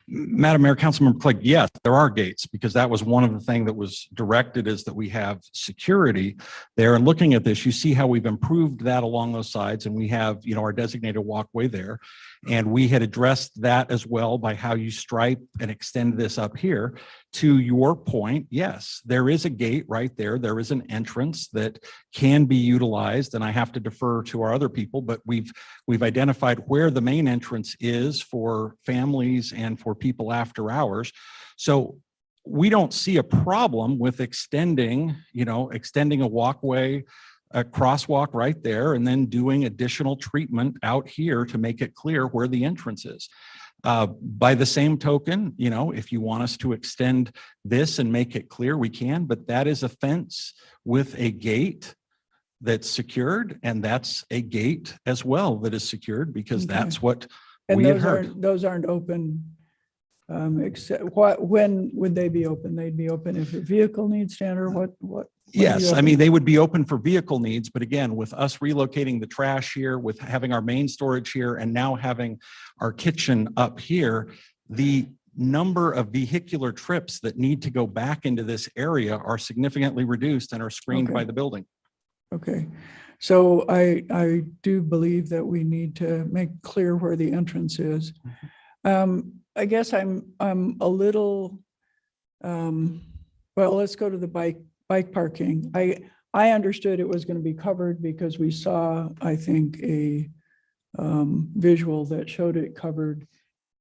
Madam Mayor, Councilmember Clegg, yes, there are gates because that was one of the things that was directed is that we have security there. And looking at this, you see how we've improved that along those sides and we have, our designated walkway there. And we had addressed that as well by how you stripe and extend this up here. To your point, yes, there is a gate right there. There is an entrance that can be utilized, and I have to defer to our other people, but we've identified where the main entrance is for families and for people after hours. So we don't see a problem with extending a walkway, a crosswalk right there, and then doing additional treatment out here to make it clear where the entrance is. By the same token, if you want us to extend this and make it clear, we can, but that is a fence with a gate that's secured, and that's a gate as well that is secured because that's what we had heard. Those aren't open. Except when would they be open? They'd be open if a vehicle needs to enter. What? Yes, they would be open for vehicle needs, but again, with us relocating the trash here, with having our main storage here, and now having our kitchen up here, the number of vehicular trips that need to go back into this area are significantly reduced and are screened by the building. Okay, so I do believe that we need to make clear where the entrance is. I guess I'm a little, well, let's go to the bike parking. I understood it was going to be covered because we saw, I think, a visual that showed it covered.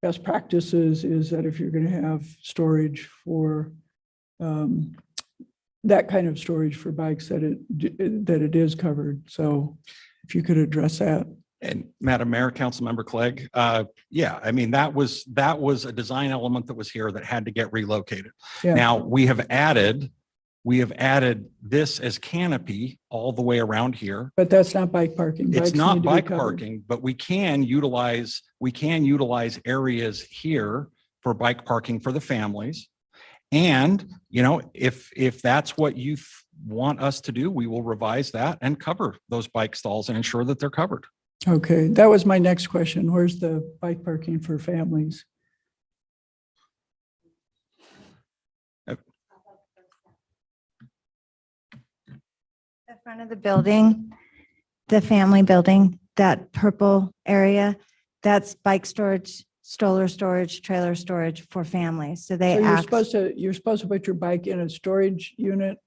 Best practices is that if you're going to have storage for that kind of storage for bikes, that it is covered. So if you could address that. And Madam Mayor, Councilmember Clegg, that was a design element that was here that had to get relocated. Yeah. Now we have added this as canopy all the way around here. But that's not bike parking. It's Bikes not need to be bike covered. parking, but we can utilize areas here for bike parking for the families. And, if that's what you want us to do, we will revise that and cover those bike stalls and ensure that they're covered. Okay, that was my next question. Where's the bike parking for families? The front of the building, the family building, that purple area, that's bike storage, stroller storage, trailer storage for families. So You're supposed to put your bike in a storage unit.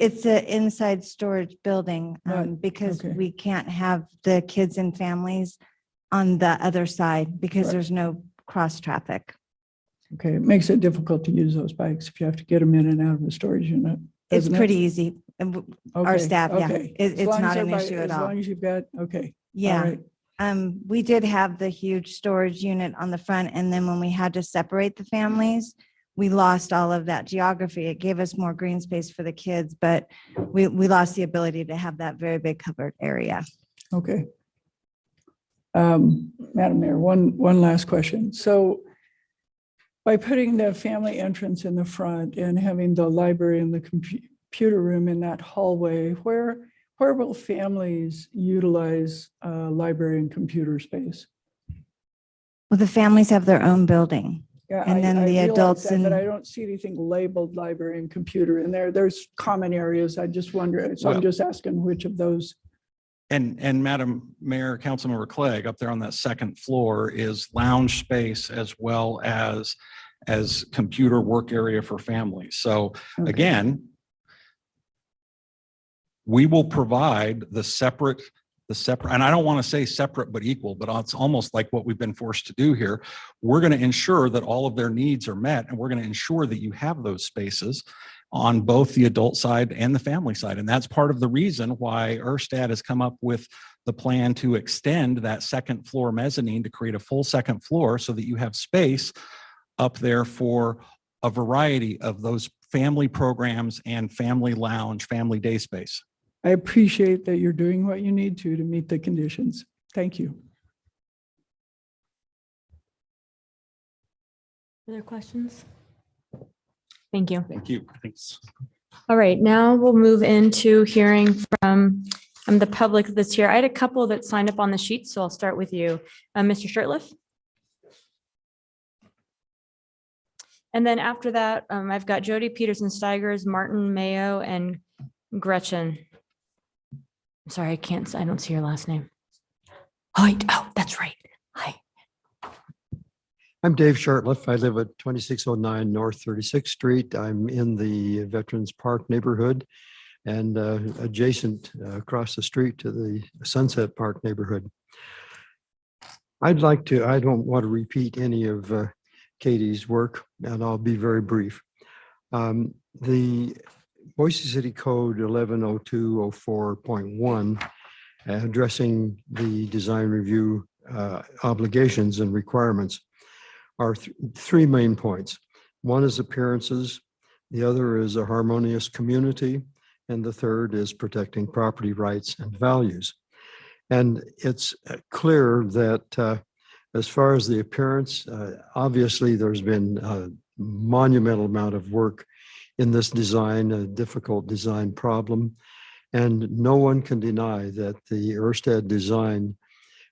It's an inside storage building Right, because okay. we can't have the kids and families on the other side because Right. there's no cross traffic. Okay, it makes it difficult to use those bikes if you have to get them in and out of the storage unit. It's doesn't it? pretty easy. And our Okay, staff, yeah, okay. As it's long as not an everybody- issue at As all. long as you've got, okay. all Yeah. right. We did have the huge storage unit on the front, and then when we had to separate the families, we lost all of that geography. It gave us more green space for the kids, but we lost the ability to have that very big covered area. Okay. Madam Mayor, one last question. So by putting the family entrance in the front and having the library and the computer room in that hallway, where will families utilize library and computer space? Well, the families have their own building. Yeah, And then the realize adults that, but I and don't see anything labeled library and computer in there. There's common areas. I just wonder, so I'm Well- just asking which of those. And Madam Mayor, Councilmember Clegg, up there on that second floor is lounge space as well as computer work area for families. So Okay. again, we will provide the separate, and I don't want to say separate but equal, but it's almost like what we've been forced to do here. We're going to ensure that all of their needs are met, and we're going to ensure that you have those spaces on both the adult side and the family side. And that's part of the reason why Erstad has come up with the plan to extend that second floor mezzanine to create a full second floor so that you have space up there for a variety of those family programs and family lounge, family day space. I appreciate that you're doing what you need to meet the conditions. Thank you. Other questions? Thank you. Thank you. Thanks. All right, now we'll move into hearing from the public that's here. I had a couple that signed up on the sheet, so I'll start with you. Mr. Shirtliff? And then after that, I've got Jody Peterson Steigers, Martin Mayo, and Gretchen. I'm sorry, I don't see your last name. Oh, that's right. Hi. I'm Dave Shartliff. I live at 2609 North 36th Street. I'm in the Veterans Park neighborhood and adjacent across the street to the Sunset Park neighborhood. I don't want to repeat any of Katie's work, and I'll be very brief. The Boise City Code 110204.1 addressing the design review obligations and requirements are three main points. One is appearances, the other is a harmonious community, and the third is protecting property rights and values. And it's clear that as far as the appearance, obviously there's been a monumental amount of work in this design, a difficult design problem. And no one can deny that the Erstad design,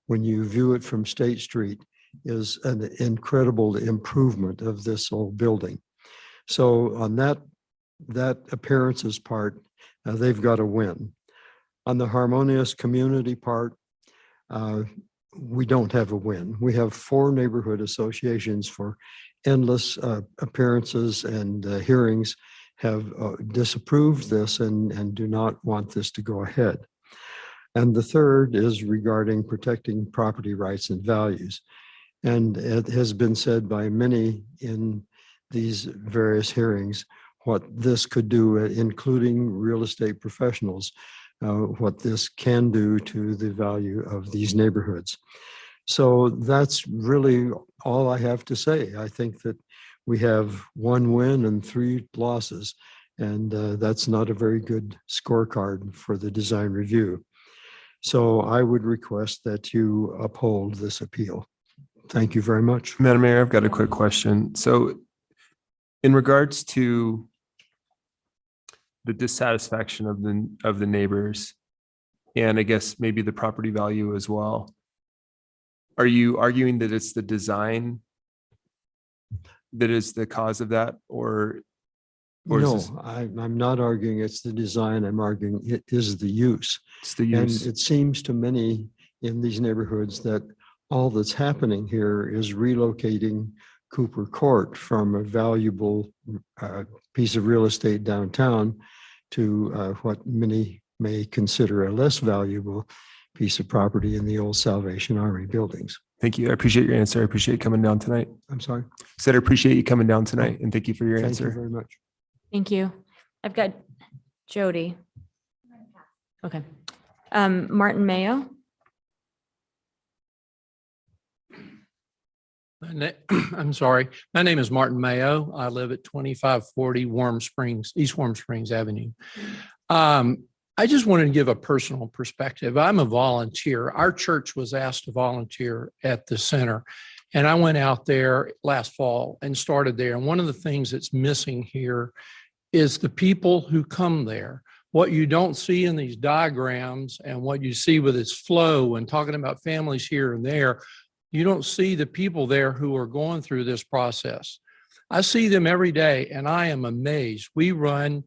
when you view it from State Street, is an incredible improvement of this old building. So on that appearances part, they've got to win. On the harmonious community part, we don't have a win. We have 4 neighborhood associations for endless appearances and hearings have disapproved this and do not want this to go ahead. And the third is regarding protecting property rights and values. And it has been said by many in these various hearings what this could do, including real estate professionals, what this can do to the value of these neighborhoods. So that's really all I have to say. I think that we have 1 win and 3 losses, and that's not a very good scorecard for the design review. So I would request that you uphold this appeal. Thank you very much. Madam Mayor, I've got a quick question. So in regards to the dissatisfaction of the neighbors, and I guess maybe the property value as well, are you arguing that it's the design that is the cause of that, or is No, this- I'm not arguing it's the design. I'm arguing it is the use. It's the use. And it seems to many in these neighborhoods that all that's happening here is relocating Cooper Court from a valuable piece of real estate downtown to what many may consider a less valuable piece of property in the old Salvation Army buildings. Thank you. I appreciate your answer. I appreciate you coming down tonight. I'm sorry. Said I appreciate you coming down tonight and thank you for your Thank you answer. very much. Thank you. I've got Jody. Okay. Martin Mayo. I'm sorry. My name is Martin Mayo. I live at 2540 Warm Springs, East Warm Springs Avenue. I just wanted to give a personal perspective. I'm a volunteer. Our church was asked to volunteer at the center. And I went out there last fall and started there. And one of the things that's missing here is the people who come there. What you don't see in these diagrams and what you see with its flow and talking about families here and there, you don't see the people there who are going through this process. I see them every day and I am amazed. We run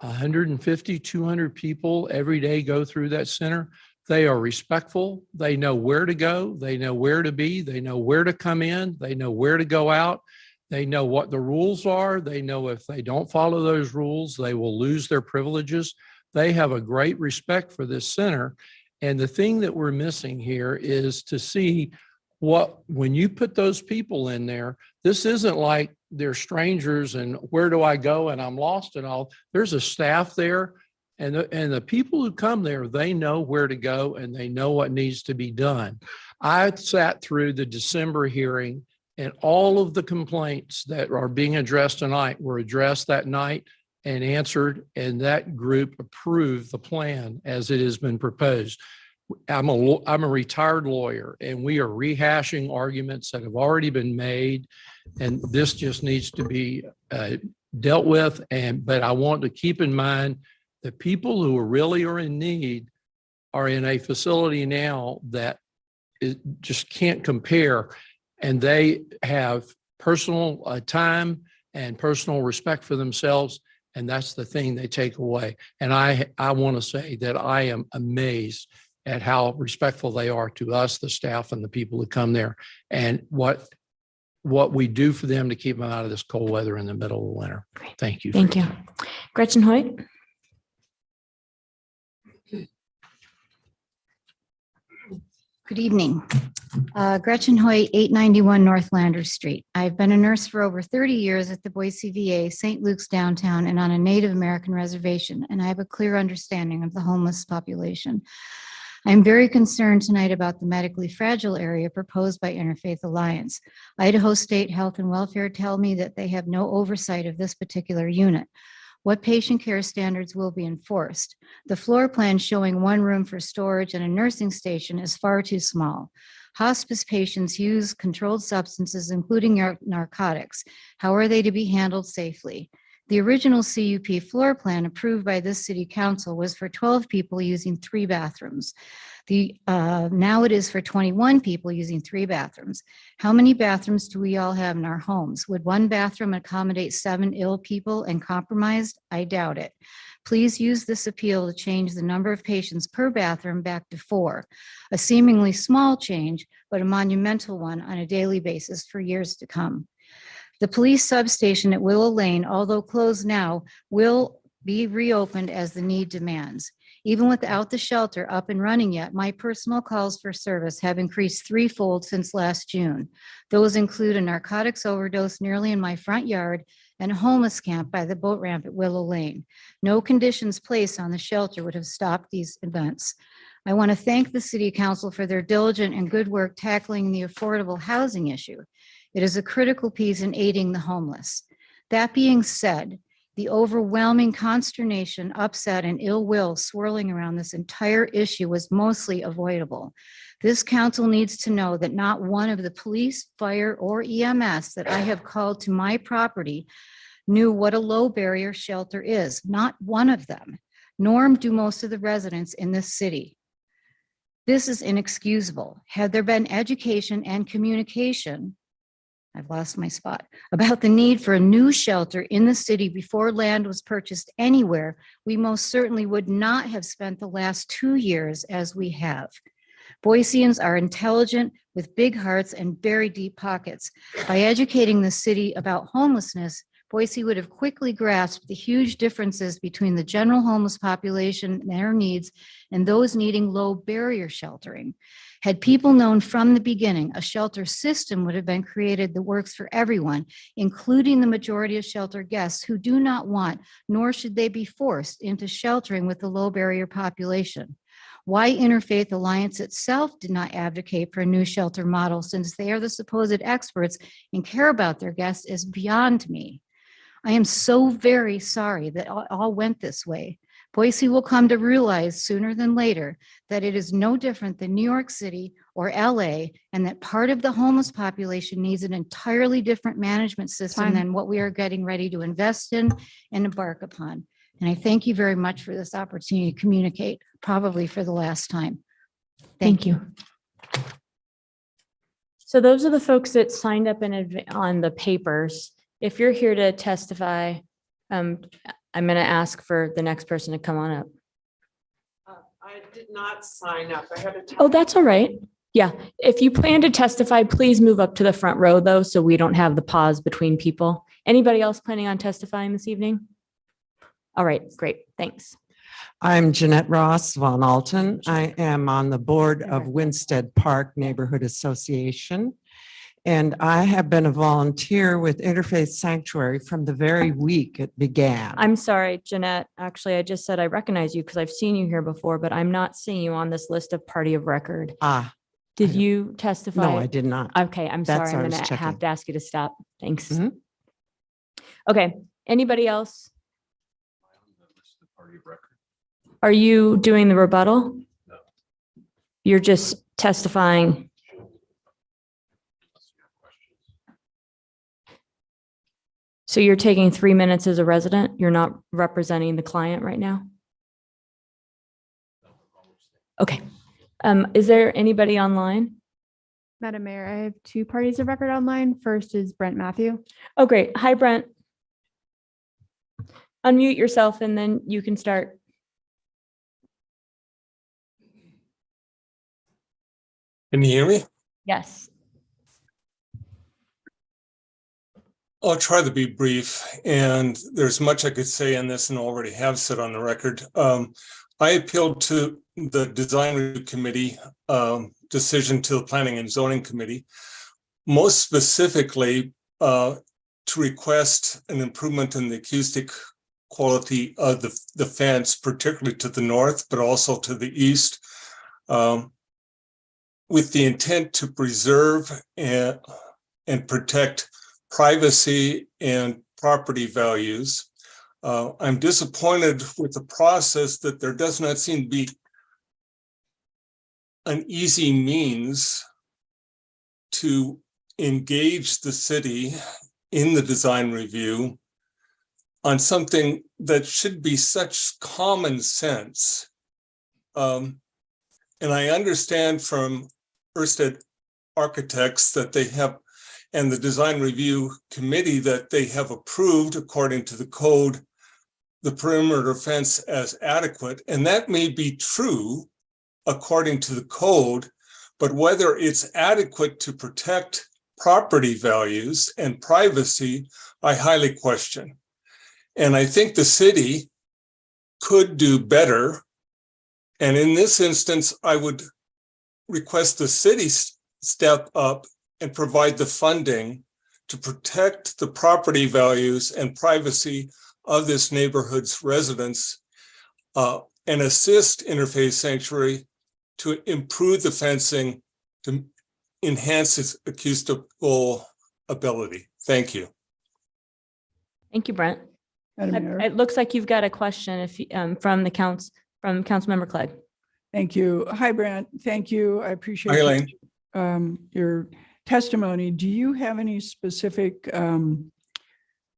150, 200 people every day go through that center. They are respectful. They know where to go. They know where to be. They know where to come in. They know where to go out. They know what the rules are. They know if they don't follow those rules, they will lose their privileges. They have a great respect for this center. And the thing that we're missing here is to see when you put those people in there, this isn't like they're strangers and where do I go and I'm lost and all. There's a staff there and the people who come there, they know where to go and they know what needs to be done. I sat through the December hearing and all of the complaints that are being addressed tonight were addressed that night and answered, and that group approved the plan as it has been proposed. I'm a retired lawyer and we are rehashing arguments that have already been made. And this just needs to be dealt with. But I want to keep in mind that people who really are in need are in a facility now that just can't compare. And they have personal time and personal respect for themselves. And that's the thing they take away. And I want to say that I am amazed at how respectful they are to us, the staff and the people who come there, and what we do for them to keep them out of this cold weather in the middle of the winter. Great. Thank you. Thank you. Gretchen Hoyt. Good evening. Gretchen Hoyt, 891 North Landers Street. I've been a nurse for over 30 years at the Boise VA, St. Luke's downtown, and on a Native American reservation, and I have a clear understanding of the homeless population. I'm very concerned tonight about the medically fragile area proposed by Interfaith Alliance. Idaho State Health and Welfare tell me that they have no oversight of this particular unit. What patient care standards will be enforced? The floor plan showing one room for storage and a nursing station is far too small. Hospice patients use controlled substances, including narcotics. How are they to be handled safely? The original CUP floor plan approved by this city council was for 12 people using 3 bathrooms. Now it is for 21 people using 3 bathrooms. How many bathrooms do we all have in our homes? Would one bathroom accommodate 7 ill people and compromised? I doubt it. Please use this appeal to change the number of patients per bathroom back to 4. A seemingly small change, but a monumental one on a daily basis for years to come. The police substation at Willow Lane, although closed now, will be reopened as the need demands. Even without the shelter up and running yet, my personal calls for service have increased 3-fold since last June. Those include a narcotics overdose nearly in my front yard and a homeless camp by the boat ramp at Willow Lane. No conditions placed on the shelter would have stopped these events. I want to thank the City Council for their diligent and good work tackling the affordable housing issue. It is a critical piece in aiding the homeless. That being said, the overwhelming consternation, upset, and ill will swirling around this entire issue was mostly avoidable. This council needs to know that not one of the police, fire, or EMS that I have called to my property knew what a low barrier shelter is. Not one of them, nor do most of the residents in this city. This is inexcusable. Had there been education and communication, I've lost my spot, about the need for a new shelter in the city before land was purchased anywhere, we most certainly would not have spent the last 2 years as we have. Boiseans are intelligent with big hearts and very deep pockets. By educating the city about homelessness, Boise would have quickly grasped the huge differences between the general homeless population and their needs and those needing low barrier sheltering. Had people known from the beginning, a shelter system would have been created that works for everyone, including the majority of shelter guests who do not want, nor should they be forced into sheltering with the low barrier population. Why Interfaith Alliance itself did not advocate for a new shelter model, since they are the supposed experts and care about their guests, is beyond me. I am so very sorry that all went this way. Boise will come to realize sooner than later that it is no different than New York City or LA, and that part of the homeless population needs an entirely different management system than what we are getting ready to invest in and embark upon. And I thank you very much for this opportunity to communicate, probably for the last time. Thank you. So those are the folks that signed up on the papers. If you're here to testify, I'm going to ask for the next person to come on up. I did not sign up. I had a. Oh, that's all right. Yeah. If you plan to testify, please move up to the front row though, so we don't have the pause between people. Anybody else planning on testifying this evening? All right, great. Thanks. I'm Jeanette Ross Von Alton. I am on the board of Winstead Park Neighborhood Association. And I have been a volunteer with Interfaith Sanctuary from the very week it began. I'm sorry, Jeanette. Actually, I just said I recognize you because I've seen you here before, but I'm not seeing you on this list of party of record. Did you testify? No, I did not. Okay, I'm That's sorry. I'm what I was going to have checking. to ask you to stop. Thanks. Okay, anybody else? Are you doing the rebuttal? No. You're just testifying. So you're taking 3 minutes as a resident? You're not representing the client right now? Okay. Is there anybody online? Madam Mayor, I have two parties of record online. First is Brent Matthew. Oh, great. Hi, Brent. Unmute yourself and then you can start. Can you hear me? Yes. I'll try to be brief, and there's much I could say on this and already have said on the record. I appealed to the Design Review Committee decision to the Planning and Zoning Committee, most specifically to request an improvement in the acoustic quality of the fence, particularly to the north, but also to the east, with the intent to preserve and protect privacy and property values. I'm disappointed with the process that there does not seem to be an easy means to engage the city in the design review on something that should be such common sense. And I understand from Ørsted Architects that they have, and the Design Review Committee, that they have approved, according to the code, the perimeter fence as adequate. And that may be true according to the code, but whether it's adequate to protect property values and privacy, I highly question. And I think the city could do better. And in this instance, I would request the city step up and provide the funding to protect the property values and privacy of this neighborhood's residents, and assist Interfaith Sanctuary to improve the fencing to enhance its acoustical ability. Thank you. Thank you, Brent. Madam Mayor. It looks like you've got a question from Councilmember Clegg. Thank you. Hi, Brent. Thank you. I appreciate Hi, Elaine. Your testimony. Do you have any specific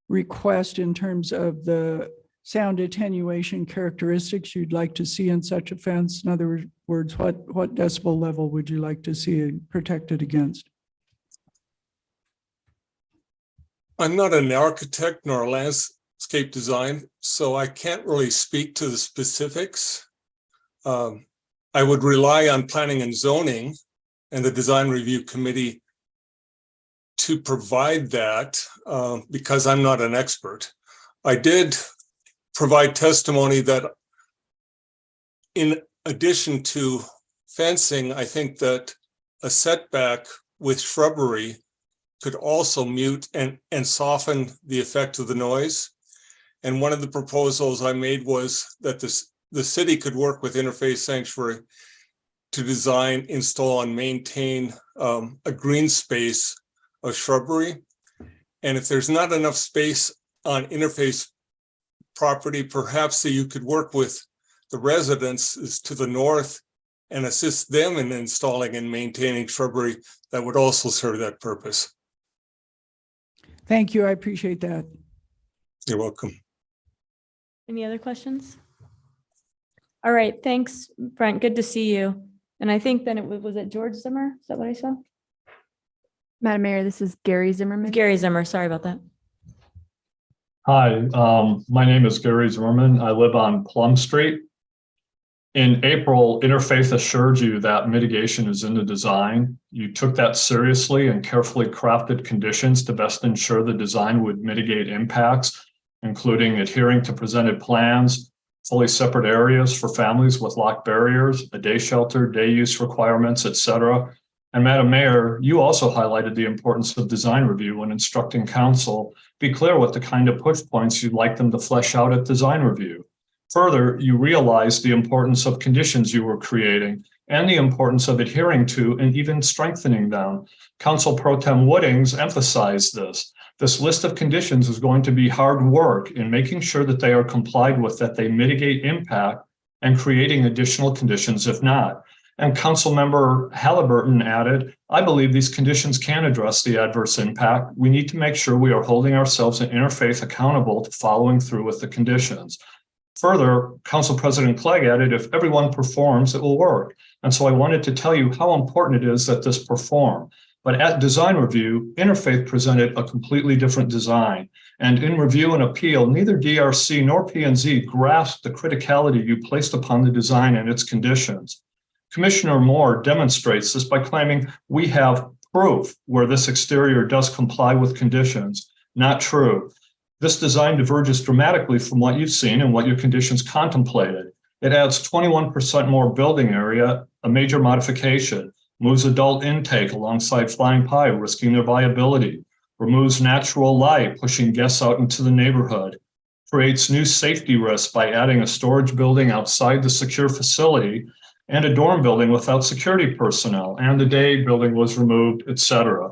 request in terms of the sound attenuation characteristics you'd like to see in such a fence? In other words, what decibel level would you like to see it protected against? I'm not an architect nor a landscape design, so I can't really speak to the specifics. I would rely on planning and zoning and the Design Review Committee to provide that because I'm not an expert. I did provide testimony that in addition to fencing, I think that a setback with shrubbery could also mute and soften the effect of the noise. And one of the proposals I made was that the city could work with Interfaith Sanctuary to design, install, and maintain a green space of shrubbery. And if there's not enough space on Interfaith property, perhaps that you could work with the residents to the north and assist them in installing and maintaining shrubbery that would also serve that purpose. Thank you. I appreciate that. You're welcome. Any other questions? All right, thanks, Brent. Good to see you. And I think then was it George Zimmer? Is that what I saw? Madam Mayor, this is Gary Zimmerman. Gary Zimmer, sorry about that. Hi, my name is Gary Zimmerman. I live on Plum Street. In April, Interfaith assured you that mitigation is in the design. You took that seriously and carefully crafted conditions to best ensure the design would mitigate impacts, including adhering to presented plans, fully separate areas for families with locked barriers, a day shelter, day use requirements, etc. And Madam Mayor, you also highlighted the importance of design review when instructing council. Be clear what the kind of push points you'd like them to flesh out at design review. Further, you realized the importance of conditions you were creating and the importance of adhering to and even strengthening them. Council Pro Tem Woodings emphasized this. This list of conditions is going to be hard work in making sure that they are complied with, that they mitigate impact, and creating additional conditions if not. And Councilmember Halliburton added, I believe these conditions can address the adverse impact. We need to make sure we are holding ourselves and Interfaith accountable to following through with the conditions. Further, Council President Clegg added, if everyone performs, it will work. And so I wanted to tell you how important it is that this perform. But at design review, Interfaith presented a completely different design. And in review and appeal, neither DRC nor P&Z grasped the criticality you placed upon the design and its conditions. Commissioner Moore demonstrates this by claiming we have proof where this exterior does comply with conditions. Not true. This design diverges dramatically from what you've seen and what your conditions contemplated. It adds 21% more building area, a major modification, moves adult intake alongside flying pie, risking their viability, removes natural light, pushing guests out into the neighborhood, creates new safety risks by adding a storage building outside the secure facility and a dorm building without security personnel, and the day building was removed, etc.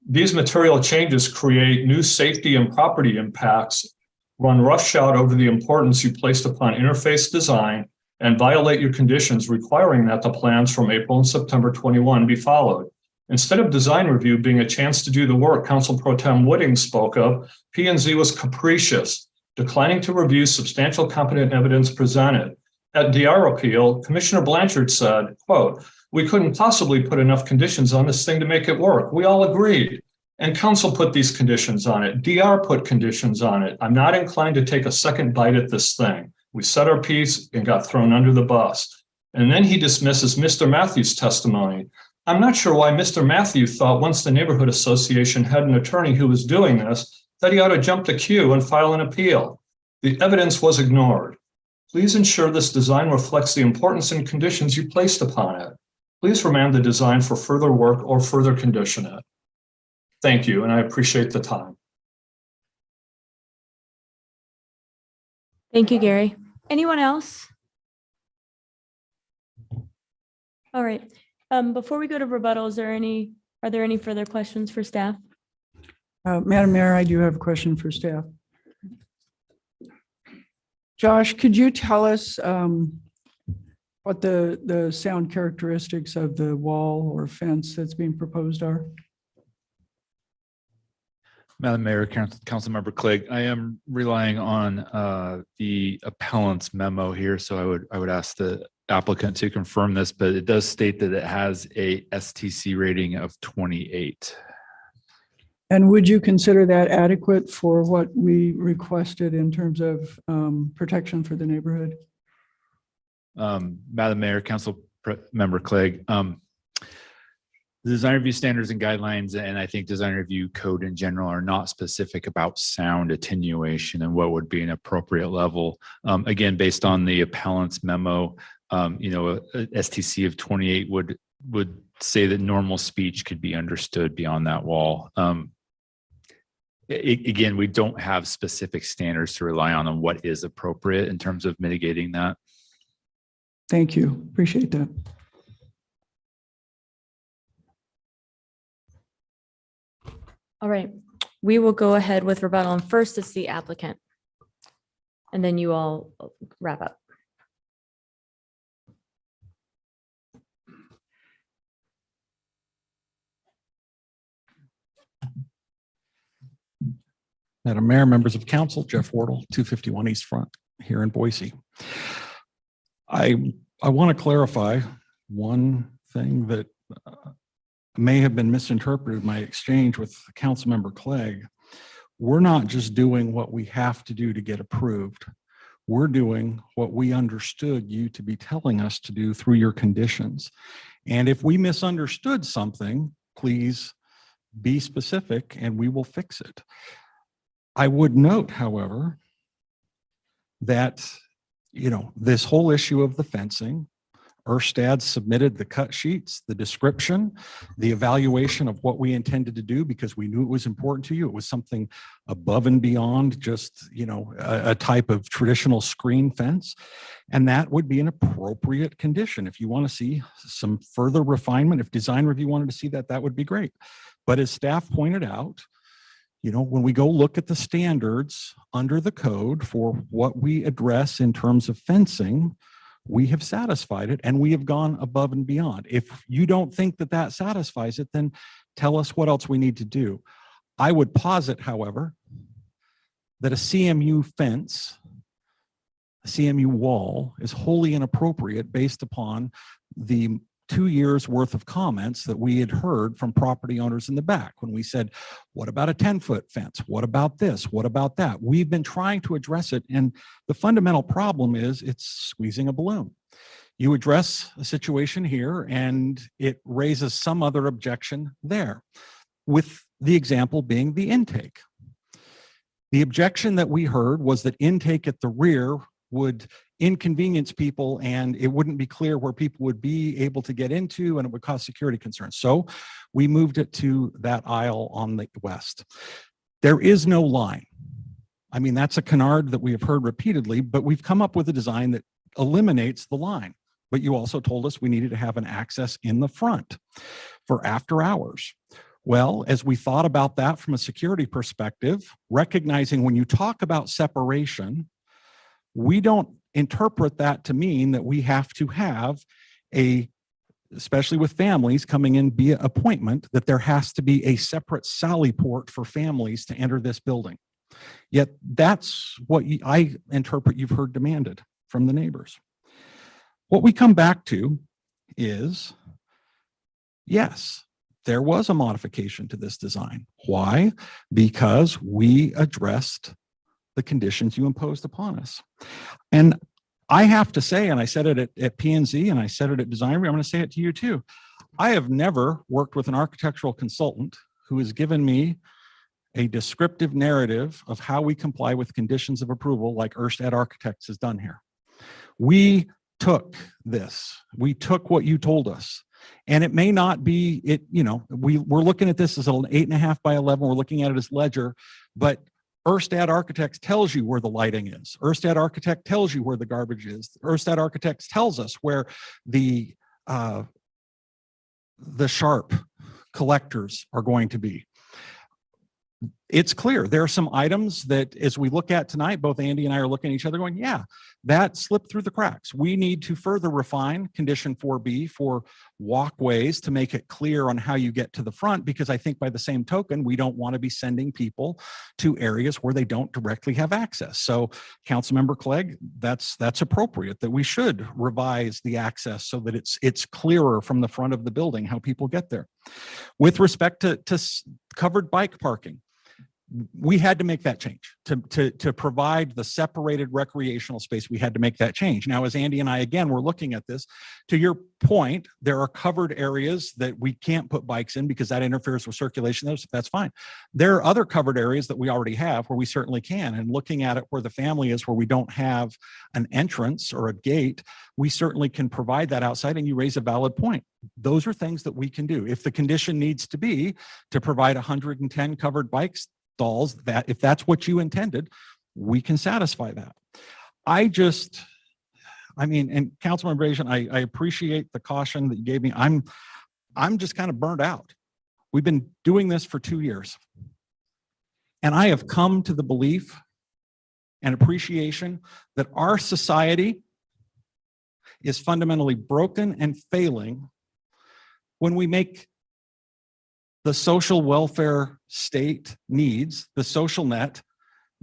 These material changes create new safety and property impacts, run roughshod over the importance you placed upon interface design, and violate your conditions requiring that the plans from April and September 21 be followed. Instead of design review being a chance to do the work Council Pro Tem Wooding spoke of, P&Z was capricious, declining to review substantial competent evidence presented. At DR appeal, Commissioner Blanchard said, quote, we couldn't possibly put enough conditions on this thing to make it work. We all agreed. And council put these conditions on it. DR put conditions on it. I'm not inclined to take a second bite at this thing. We said our piece and got thrown under the bus. And then he dismisses Mr. Matthews' testimony. I'm not sure why Mr. Matthews thought once the neighborhood association had an attorney who was doing this, that he ought to jump the queue and file an appeal. The evidence was ignored. Please ensure this design reflects the importance and conditions you placed upon it. Please remand the design for further work or further condition it. Thank you, and I appreciate the time. Thank you, Gary. Anyone else? All right. Before we go to rebuttal, are there any further questions for staff? Madam Mayor, I do have a question for staff. Josh, could you tell us what the sound characteristics of the wall or fence that's being proposed are? Madam Mayor, Councilmember Clegg, I am relying on the appellant's memo here, so I would ask the applicant to confirm this, but it does state that it has a STC rating of 28. And would you consider that adequate for what we requested in terms of protection for the neighborhood? Madam Mayor, Councilmember Clegg, The design review standards and guidelines, and I think design review code in general, are not specific about sound attenuation and what would be an appropriate level. Again, based on the appellant's memo, a STC of 28 would say that normal speech could be understood beyond that wall. Again, we don't have specific standards to rely on what is appropriate in terms of mitigating that. Thank you. Appreciate that. All right, we will go ahead with rebuttal. And first, it's the applicant. And then you all wrap up. Madam Mayor, members of council, Jeff Wardle, 251 East Front here in Boise. I want to clarify one thing that may have been misinterpreted in my exchange with Councilmember Clegg. We're not just doing what we have to do to get approved. We're doing what we understood you to be telling us to do through your conditions. And if we misunderstood something, please be specific and we will fix it. I would note, however, that, this whole issue of the fencing, Erstad submitted the cut sheets, the description, the evaluation of what we intended to do because we knew it was important to you. It was something above and beyond just, a type of traditional screen fence. And that would be an appropriate condition. If you want to see some further refinement, if design review wanted to see that, that would be great. But as staff pointed out, when we go look at the standards under the code for what we address in terms of fencing, we have satisfied it and we have gone above and beyond. If you don't think that that satisfies it, then tell us what else we need to do. I would posit, however, that a CMU fence, a CMU wall is wholly inappropriate based upon the 2 years worth of comments that we had heard from property owners in the back when we said, what about a 10-foot fence? What about this? What about that? We've been trying to address it. And the fundamental problem is it's squeezing a balloon. You address a situation here and it raises some other objection there, with the example being the intake. The objection that we heard was that intake at the rear would inconvenience people and it wouldn't be clear where people would be able to get into and it would cause security concerns. So we moved it to that aisle on the west. There is no line. I mean, that's a canard that we have heard repeatedly, but we've come up with a design that eliminates the line. But you also told us we needed to have an access in the front for after hours. Well, as we thought about that from a security perspective, recognizing when you talk about separation, we don't interpret that to mean that we have to have especially with families coming in via appointment, that there has to be a separate sally port for families to enter this building. Yet that's what I interpret you've heard demanded from the neighbors. What we come back to is, yes, there was a modification to this design. Why? Because we addressed the conditions you imposed upon us. And I have to say, and I said it at P&Z and I said it at Design Review, I'm going to say it to you too. I have never worked with an architectural consultant who has given me a descriptive narrative of how we comply with conditions of approval like Erstad Architects has done here. We took this, we took what you told us. And it may not be, we're looking at this as an 8.5 by 11, we're looking at it as ledger, but Erstad Architects tells you where the lighting is. Erstad Architect tells you where the garbage is. Erstad Architects tells us where the sharp collectors are going to be. It's clear there are some items that as we look at tonight, both Andy and I are looking at each other going, yeah, that slipped through the cracks. We need to further refine condition 4B for walkways to make it clear on how you get to the front, because I think by the same token, we don't want to be sending people to areas where they don't directly have access. So Councilmember Clegg, that's appropriate that we should revise the access so that it's clearer from the front of the building how people get there. With respect to covered bike parking, we had to make that change to provide the separated recreational space. We had to make that change. Now, as Andy and I, again, we're looking at this, to your point, there are covered areas that we can't put bikes in because that interferes with circulation. That's fine. There are other covered areas that we already have where we certainly can. And looking at it where the family is, where we don't have an entrance or a gate, we certainly can provide that outside. And you raise a valid point. Those are things that we can do. If the condition needs to be to provide 110 covered bike stalls, that if that's what you intended, we can satisfy that. I mean, and Councilman Brazian, I appreciate the caution that you gave me. I'm just kind of burnt out. We've been doing this for 2 years. And I have come to the belief and appreciation that our society is fundamentally broken and failing when we make the social welfare state needs, the social net,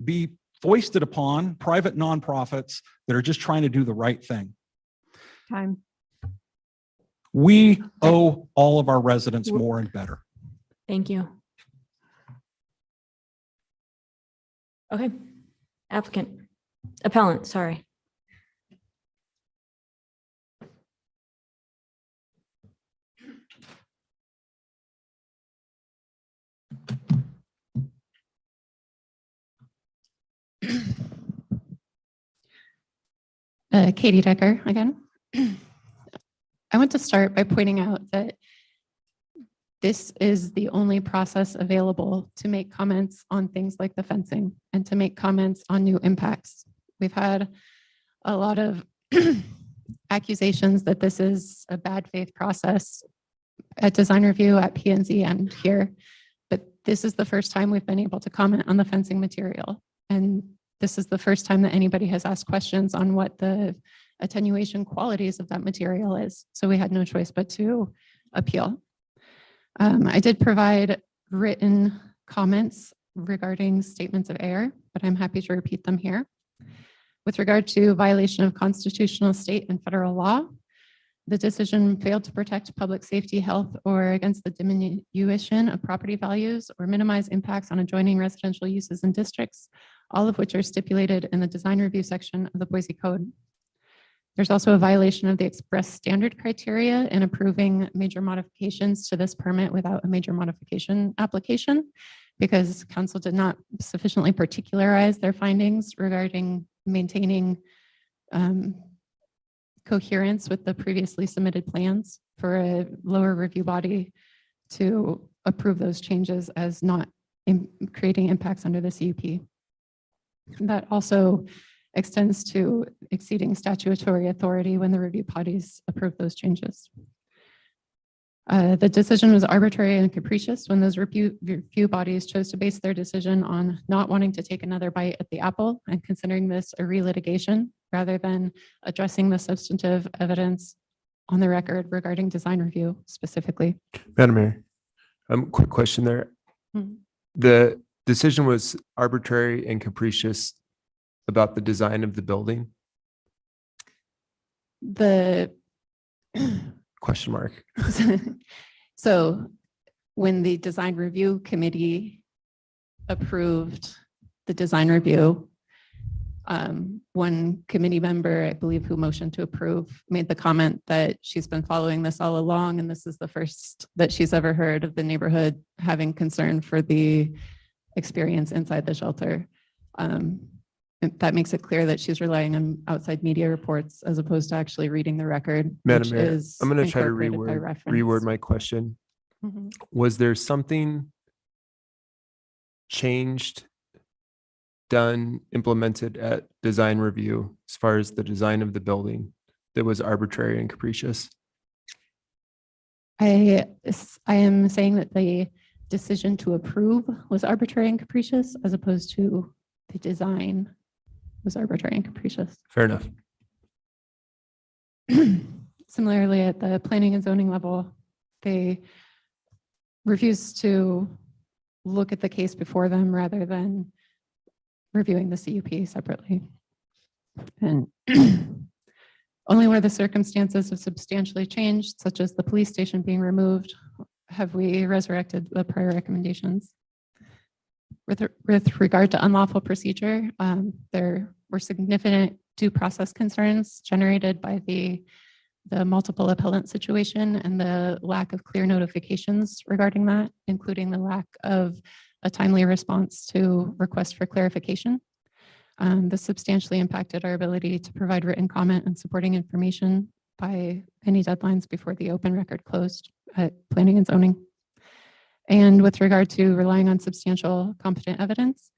be foisted upon private nonprofits that are just trying to do the right thing. Time. We owe all of our residents more and better. Thank you. Okay. Appellant, sorry. Katie Decker again. I want to start by pointing out that this is the only process available to make comments on things like the fencing and to make comments on new impacts. We've had a lot of accusations that this is a bad faith process at design review, at P&Z, and here, but this is the first time we've been able to comment on the fencing material. And this is the first time that anybody has asked questions on what the attenuation qualities of that material is. So we had no choice but to appeal. I did provide written comments regarding statements of error, but I'm happy to repeat them here. With regard to violation of constitutional, state, and federal law, the decision failed to protect public safety, health, or against the diminution of property values or minimize impacts on adjoining residential uses and districts, all of which are stipulated in the design review section of the Boise Code. There's also a violation of the express standard criteria in approving major modifications to this permit without a major modification application, because council did not sufficiently particularize their findings regarding maintaining coherence with the previously submitted plans for a lower review body to approve those changes as not creating impacts under the CUP. That also extends to exceeding statutory authority when the review bodies approve those changes. The decision was arbitrary and capricious when those review bodies chose to base their decision on not wanting to take another bite at the apple and considering this a relitigation rather than addressing the substantive evidence on the record regarding design review specifically. Madam Mayor, quick question there. The decision was arbitrary and capricious about the design of the building? The question mark. So when the design review committee approved the design review, one committee member, I believe, who motioned to approve, made the comment that she's been following this all along, and this is the first that she's ever heard of the neighborhood having concern for the experience inside the shelter. That makes it clear that she's relying on outside media reports as opposed to actually reading the record. Madam Mayor, I'm going to try to reword my question. Mhm. Was there something changed, done, implemented at design review as far as the design of the building that was arbitrary and capricious? I am saying that the decision to approve was arbitrary and capricious as opposed to the design was arbitrary and capricious. Fair enough. Similarly, at the planning and zoning level, they refused to look at the case before them rather than reviewing the CUP separately. And only where the circumstances have substantially changed, such as the police station being removed, have we resurrected the prior recommendations. With regard to unlawful procedure, there were significant due process concerns generated by the multiple appellant situation and the lack of clear notifications regarding that, including the lack of a timely response to requests for clarification. This substantially impacted our ability to provide written comment and supporting information by any deadlines before the open record closed at Planning and Zoning. And with regard to relying on substantial competent evidence,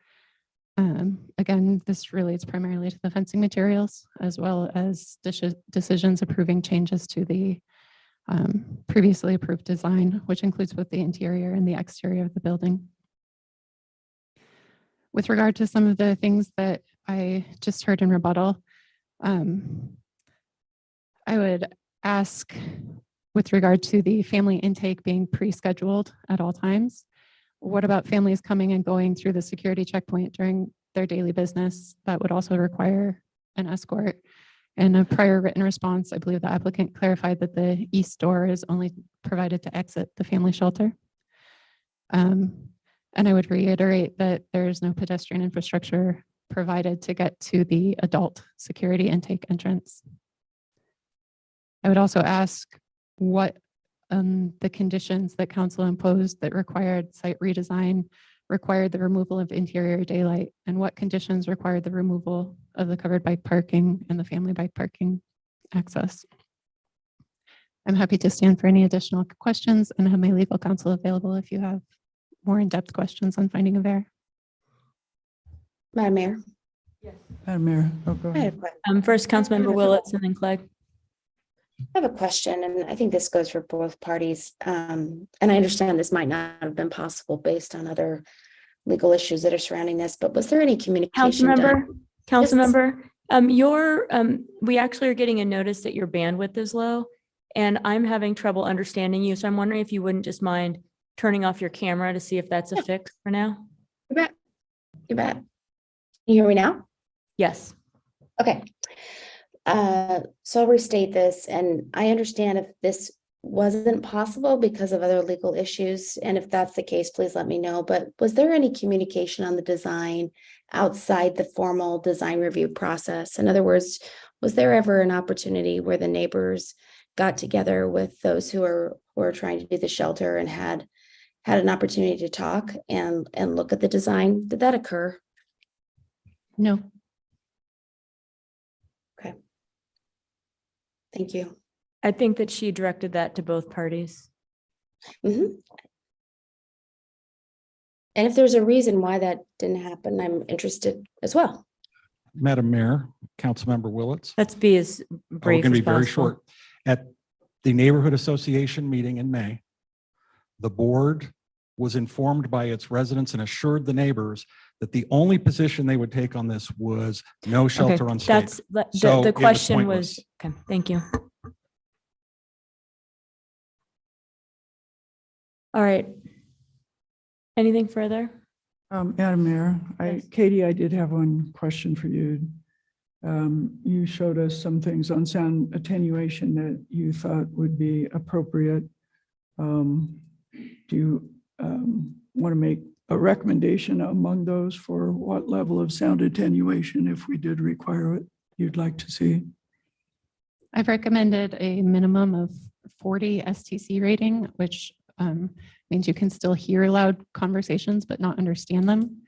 again, this relates primarily to the fencing materials as well as decisions approving changes to the previously approved design, which includes both the interior and the exterior of the building. With regard to some of the things that I just heard in rebuttal, I would ask, with regard to the family intake being pre-scheduled at all times, what about families coming and going through the security checkpoint during their daily business? That would also require an escort. In a prior written response, I believe the applicant clarified that the east door is only provided to exit the family shelter. And I would reiterate that there is no pedestrian infrastructure provided to get to the adult security intake entrance. I would also ask what the conditions that council imposed that required site redesign required the removal of interior daylight, and what conditions required the removal of the covered bike parking and the family bike parking access. I'm happy to stand for any additional questions and have my legal counsel available if you have more in-depth questions on finding of error. Madam Mayor. Madam Mayor, oh, go ahead. First, Councilmember Willetts and then Clegg. I have a question, and I think this goes for both parties. And I understand this might not have been possible based on other legal issues that are surrounding this, but was there any communication? Councilmember, we actually are getting a notice that your bandwidth is low, and I'm having trouble understanding you. So I'm wondering if you wouldn't just mind turning off your camera to see if that's a fix for now. You bet. You bet. Can you hear me now? Yes. Okay. So I'll restate this, and I understand if this wasn't possible because of other legal issues, and if that's the case, please let me know. But was there any communication on the design outside the formal design review process? In other words, was there ever an opportunity where the neighbors got together with those who are trying to do the shelter and had an opportunity to talk and look at the design? Did that occur? No. Okay. Thank you. I think that she directed that to both parties. Mm-hmm. And if there's a reason why that didn't happen, I'm interested as well. Madam Mayor, Councilmember Willetts. Let's be as We're brief going to as be very possible. short. At the Neighborhood Association meeting in May, the board was informed by its residents and assured the neighbors that the only position they would take on this was no shelter on state. That's So the it was question pointless. was, okay, thank you. All right. Anything further? Madam Mayor, Katie, I did have one question for you. You showed us some things on sound attenuation that you thought would be appropriate. Do you want to make a recommendation among those for what level of sound attenuation, if we did require it, you'd like to see? I've recommended a minimum of 40 STC rating, which means you can still hear loud conversations but not understand them.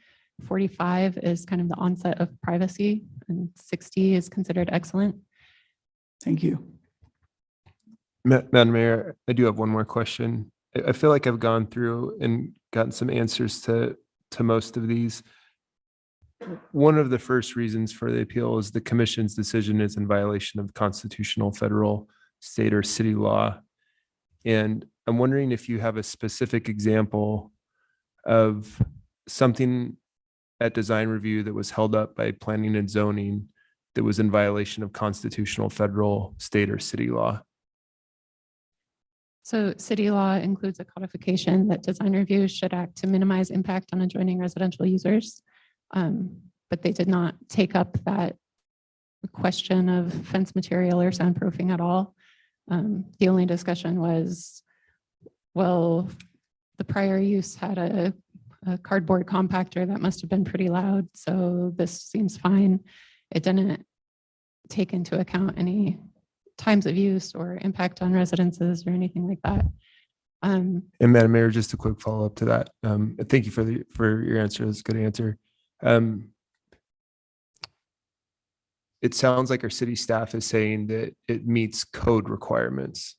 45 is kind of the onset of privacy, and 60 is considered excellent. Thank you. Madam Mayor, I do have one more question. I feel like I've gone through and gotten some answers to most of these. One of the first reasons for the appeal is the commission's decision is in violation of constitutional, federal, state, or city law. And I'm wondering if you have a specific example of something at design review that was held up by planning and zoning that was in violation of constitutional, federal, state, or city law. So city law includes a codification that design reviews should act to minimize impact on adjoining residential users. But they did not take up that question of fence material or soundproofing at all. The only discussion was, well, the prior use had a a cardboard compactor that must have been pretty loud. So this seems fine. It didn't take into account any times of use or impact on residences or anything like that. And Madam Mayor, just a quick follow-up to that. Thank you for your answer. That's a good answer. It sounds like our city staff is saying that it meets code requirements.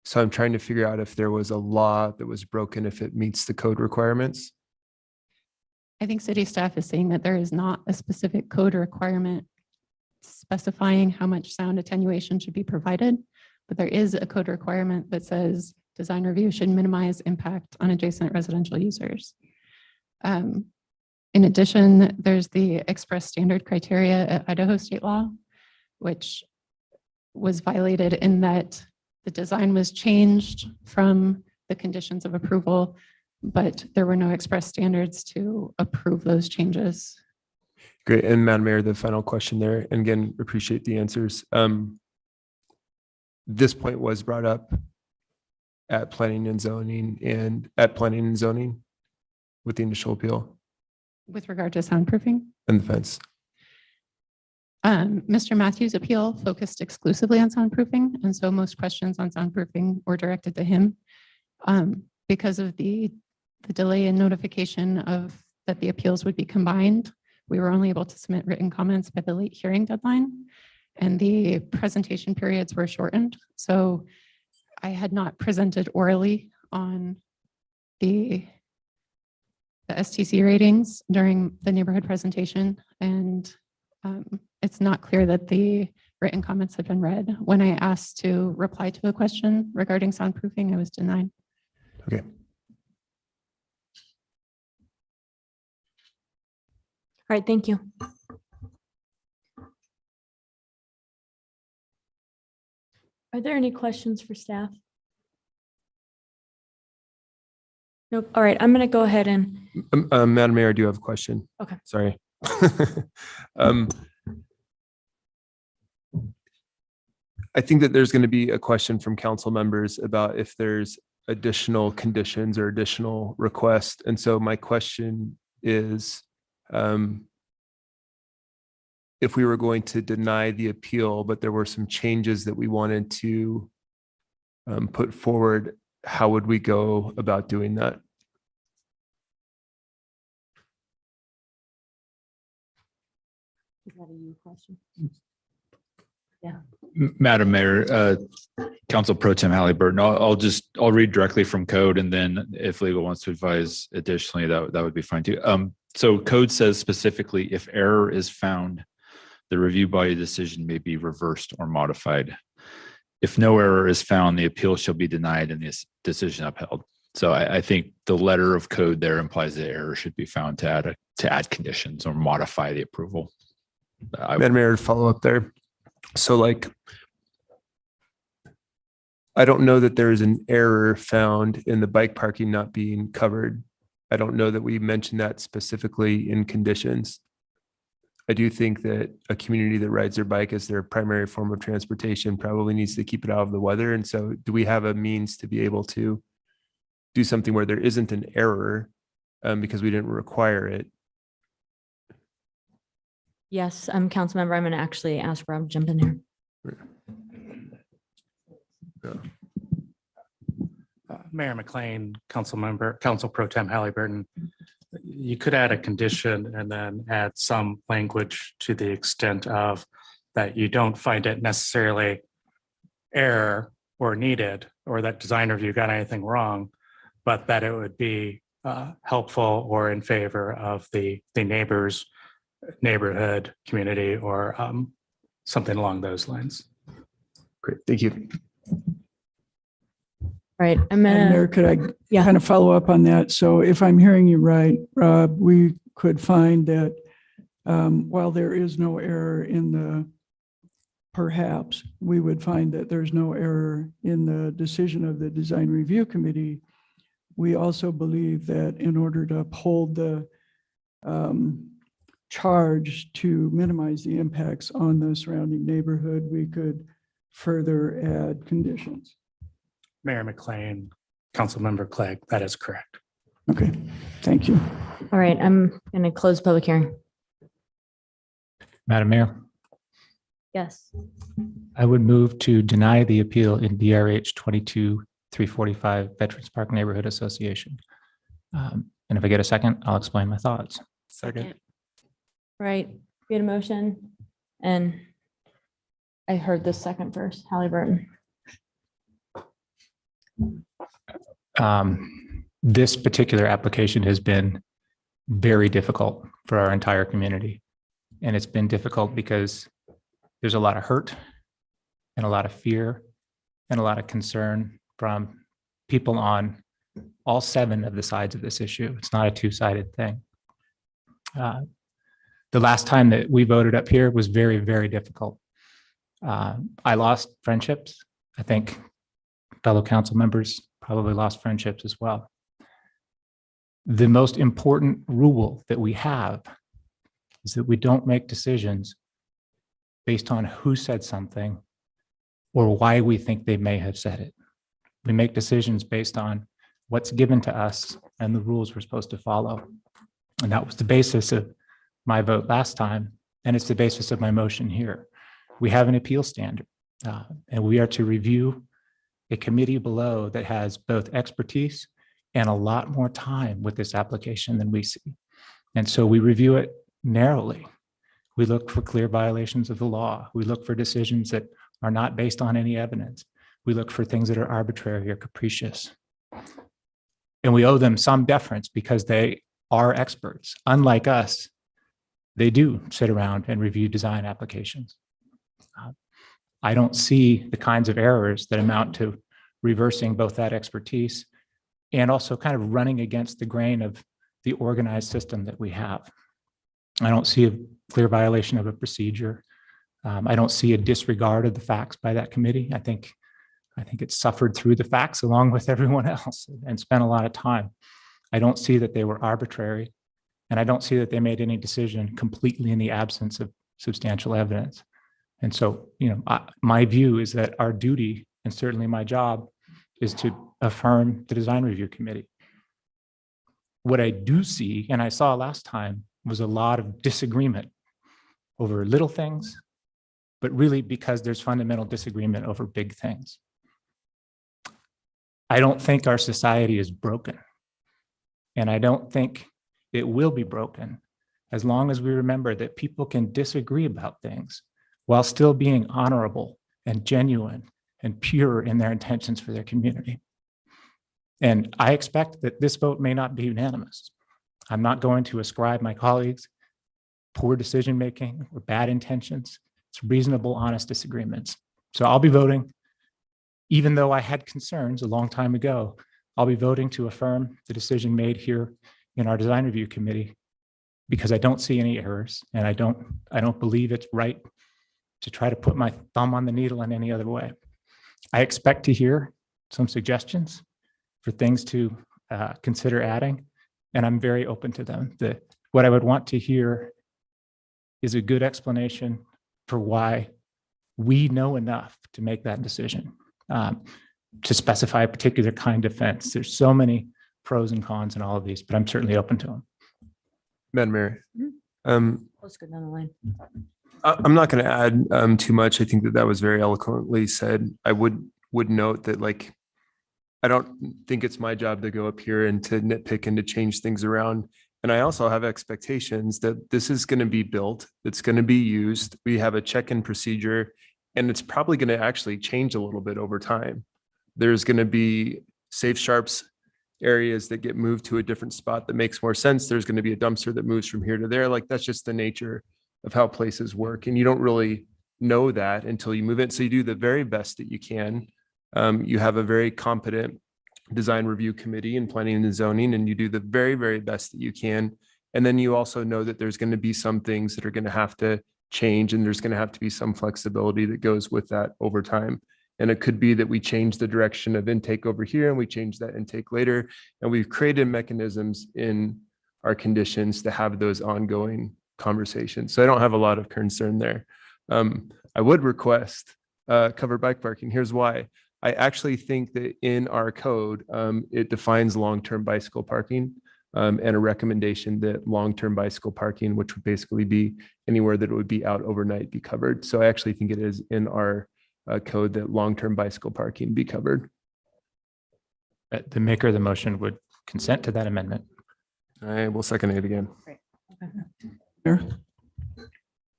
So I'm trying to figure out if there was a law that was broken, if it meets the code requirements. I think city staff is saying that there is not a specific code requirement specifying how much sound attenuation should be provided, but there is a code requirement that says design review should minimize impact on adjacent residential users. In addition, there's the express standard criteria at Idaho state law, which was violated in that the design was changed from the conditions of approval, but there were no express standards to approve those changes. Great. And Madam Mayor, the final question there, and again, appreciate the answers. This point was brought up at planning and zoning with the initial appeal With regard to soundproofing, and the fence. Mr. Matthews' appeal focused exclusively on soundproofing, and so most questions on soundproofing were directed to him. Because of the delay in notification of that the appeals would be combined, we were only able to submit written comments by the late hearing deadline, and the presentation periods were shortened. So I had not presented orally on the STC ratings during the neighborhood presentation, and it's not clear that the written comments had been read. When I asked to reply to a question regarding soundproofing, I was denied. Okay. All right, thank you. Are there any questions for staff? Nope. All right, I'm going to go ahead and. Madam Mayor, I do have a question. Okay. Sorry. I think that there's going to be a question from council members about if there's additional conditions or additional requests. And so my question is, if we were going to deny the appeal, but there were some changes that we wanted to put forward, how would we go about doing that? Is that a you question? Yeah. Madam Mayor, Council Pro Tem Halliburton, I'll read directly from code, and then if legal wants to advise additionally, that would be fine too. So code says specifically, if error is found, the review body decision may be reversed or modified. If no error is found, the appeal shall be denied and this decision upheld. So I think the letter of code there implies that error should be found to add conditions or modify the approval. Madam Mayor, follow up there. So like, I don't know that there is an error found in the bike parking not being covered. I don't know that we mentioned that specifically in conditions. I do think that a community that rides their bike as their primary form of transportation probably needs to keep it out of the weather. And so do we have a means to be able to do something where there isn't an error because we didn't require it? Yes, council member, I'm going to actually ask Rob to jump in here. Mayor McLean, Council Pro Tem Halliburton, you could add a condition and then add some language to the extent of that you don't find it necessarily error or needed, or that design review got anything wrong, but that it would be helpful or in favor of the neighbors, neighborhood, community, or something along those lines. Great, thank you. Right. Mayor, could I kind of follow up on that? So if I'm hearing you right, Rob, we could find that while there is no error in the, perhaps we would find that there's no error in the decision of the design review committee. We also believe that in order to uphold the charge to minimize the impacts on the surrounding neighborhood, we could further add conditions. Mayor McLean, Councilmember Clegg, that is correct. Okay, thank you. All right, I'm going to close public hearing. Madam Mayor, Yes. I would move to deny the appeal in BRH 22-345 Veterans Park Neighborhood Association. And if I get a second, I'll explain my thoughts. Second. Right, we had a motion, and I heard this second first, Halliburton. This particular application has been very difficult for our entire community. And it's been difficult because there's a lot of hurt and a lot of fear and a lot of concern from people on all 7 of the sides of this issue. It's not a two-sided thing. The last time that we voted up here was very, very difficult. I lost friendships. I think fellow council members probably lost friendships as well. The most important rule that we have is that we don't make decisions based on who said something or why we think they may have said it. We make decisions based on what's given to us and the rules we're supposed to follow. And that was the basis of my vote last time, and it's the basis of my motion here. We have an appeal standard, and we are to review a committee below that has both expertise and a lot more time with this application than we see. And so we review it narrowly. We look for clear violations of the law. We look for decisions that are not based on any evidence. We look for things that are arbitrary or capricious. And we owe them some deference because they are experts. Unlike us, they do sit around and review design applications. I don't see the kinds of errors that amount to reversing both that expertise and also kind of running against the grain of the organized system that we have. I don't see a clear violation of a procedure. I don't see a disregard of the facts by that committee. I think it suffered through the facts along with everyone else and spent a lot of time. I don't see that they were arbitrary, and I don't see that they made any decision completely in the absence of substantial evidence. And so, my view is that our duty, and certainly my job, is to affirm the design review committee. What I do see, and I saw last time, was a lot of disagreement over little things, but really because there's fundamental disagreement over big things. I don't think our society is broken, and I don't think it will be broken as long as we remember that people can disagree about things while still being honorable and genuine and pure in their intentions for their community. And I expect that this vote may not be unanimous. I'm not going to ascribe my colleagues poor decision-making or bad intentions. It's reasonable, honest disagreements. So I'll be voting, even though I had concerns a long time ago, I'll be voting to affirm the decision made here in our design review committee because I don't see any errors, and I don't believe it's right to try to put my thumb on the needle in any other way. I expect to hear some suggestions for things to consider adding, and I'm very open to them. What I would want to hear is a good explanation for why we know enough to make that decision, to specify a particular kind of fence. There's so many pros and cons in all of these, but I'm certainly open to them. Madam Mayor, Let's go down the line. I'm not going to add too much. I think that was very eloquently said. I would note that, like, I don't think it's my job to go up here and to nitpick and to change things around. And I also have expectations that this is going to be built, it's going to be used. We have a check-in procedure, and it's probably going to actually change a little bit over time. There's going to be safe sharps areas that get moved to a different spot that makes more sense. There's going to be a dumpster that moves from here to there. Like, that's just the nature of how places work. And you don't really know that until you move it. So you do the very best that you can. You have a very competent design review committee and planning and zoning, and you do the very, very best that you can. And then you also know that there's going to be some things that are going to have to change, and there's going to have to be some flexibility that goes with that over time. And it could be that we change the direction of intake over here and we change that intake later. And we've created mechanisms in our conditions to have those ongoing conversations. So I don't have a lot of concern there. I would request covered bike parking. Here's why. I actually think that in our code, it defines long-term bicycle parking and a recommendation that long-term bicycle parking, which would basically be anywhere that it would be out overnight, be covered. So I actually think it is in our code that long-term bicycle parking be covered. The maker of the motion would consent to that amendment. I will second it again.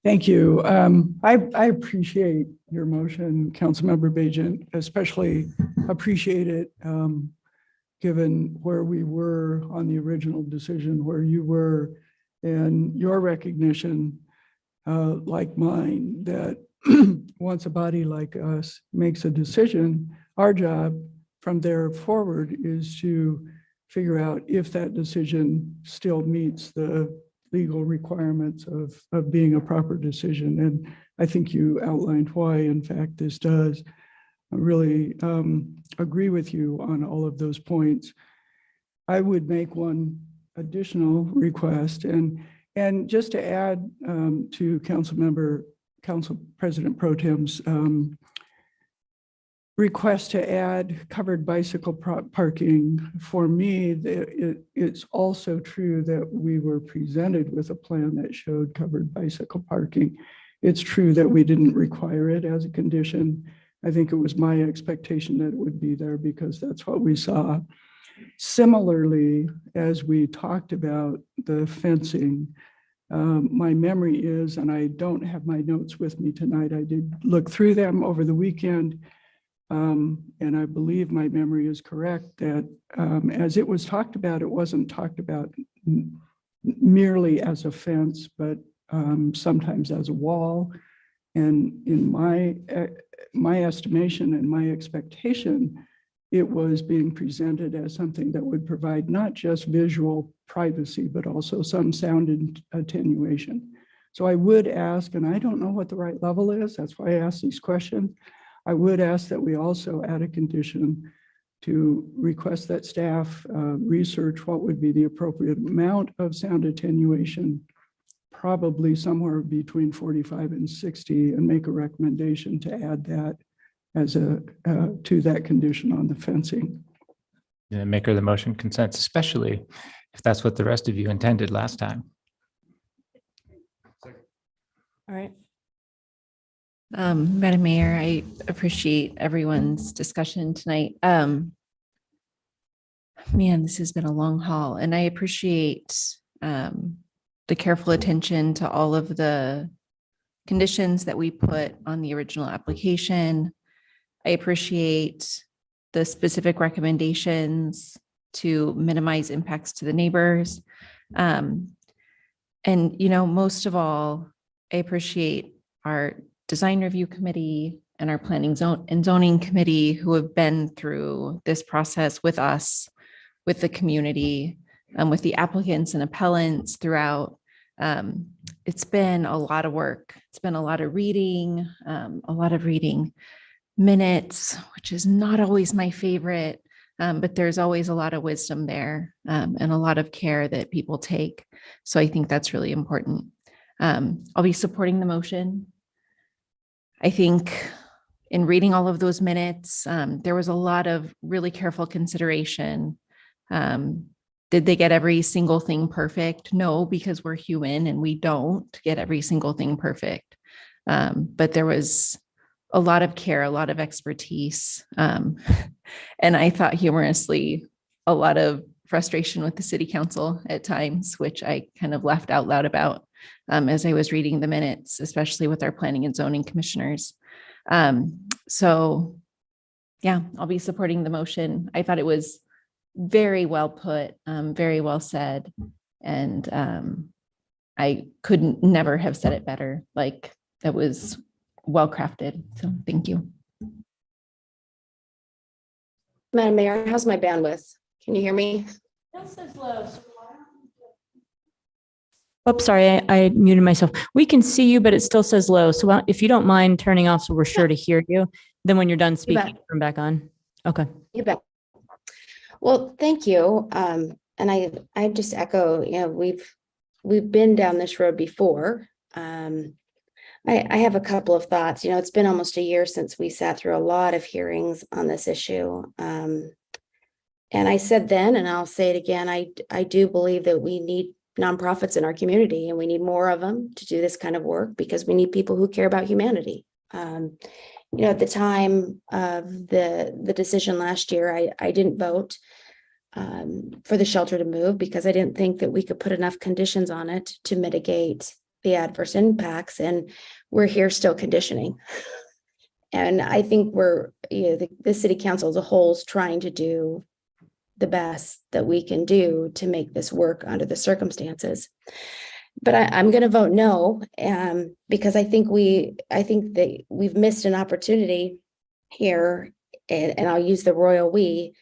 Thank you. I appreciate your motion, Councilmember Bajent, especially appreciate it given where we were on the original decision, where you were, and your recognition, like mine, that once a body like us makes a decision, our job from there forward is to figure out if that decision still meets the legal requirements of being a proper decision. And I think you outlined why, in fact, this does. I really agree with you on all of those points. I would make one additional request, and just to add to Council President Pro Tem's request to add covered bicycle parking. For me, it's also true that we were presented with a plan that showed covered bicycle parking. It's true that we didn't require it as a condition. I think it was my expectation that it would be there because that's what we saw. Similarly, as we talked about the fencing, my memory is, and I don't have my notes with me tonight, I did look through them over the weekend, and I believe my memory is correct that as it was talked about, it wasn't talked about merely as a fence, but sometimes as a wall. And in my estimation and my expectation, it was being presented as something that would provide not just visual privacy, but also some sound attenuation. So I would ask, and I don't know what the right level is, that's why I ask these questions. I would ask that we also add a condition to request that staff research what would be the appropriate amount of sound attenuation, probably somewhere between 45 and 60, and make a recommendation to add that as to that condition on the fencing. The maker of the motion consents, especially if that's what the rest of you intended last time. All right. Madam Mayor, I appreciate everyone's discussion tonight. Man, this has been a long haul, and I appreciate the careful attention to all of the conditions that we put on the original application. I appreciate the specific recommendations to minimize impacts to the neighbors. And, you know, most of all, I appreciate our design review committee and our planning and zoning committee who have been through this process with us, with the community, with the applicants and appellants throughout. It's been a lot of work. It's been a lot of reading minutes, which is not always my favorite, but there's always a lot of wisdom there and a lot of care that people take. So I think that's really important. I'll be supporting the motion. I think in reading all of those minutes, there was a lot of really careful consideration. Did they get every single thing perfect? No, because we're human and we don't get every single thing perfect. But there was a lot of care, a lot of expertise. And I thought humorously, a lot of frustration with the city council at times, which I kind of laughed out loud about as I was reading the minutes, especially with our planning and zoning commissioners. So yeah, I'll be supporting the motion. I thought it was very well put, very well said. And I couldn't never have said it better. Like that was well crafted. So thank you. Madam Mayor, how's my bandwidth? Can you hear me? Oops, sorry, I muted myself. We can see you, but it still says low. So if you don't mind turning off so we're sure to hear you, then when you're done speaking, turn back on. Okay. You bet. Well, thank you. And I just echo, you know, we've been down this road before. I have a couple of thoughts. It's been almost a year since we sat through a lot of hearings on this issue. And I said then, and I'll say it again, I do believe that we need nonprofits in our community, and we need more of them to do this kind of work because we need people who care about humanity. At the time of the decision last year, I didn't vote for the shelter to move because I didn't think that we could put enough conditions on it to mitigate the adverse impacts. And we're here still conditioning. And I think the city council as a whole is trying to do the best that we can do to make this work under the circumstances. But I'm going to vote no, because I think that we've missed an opportunity here, and I'll use the royal we,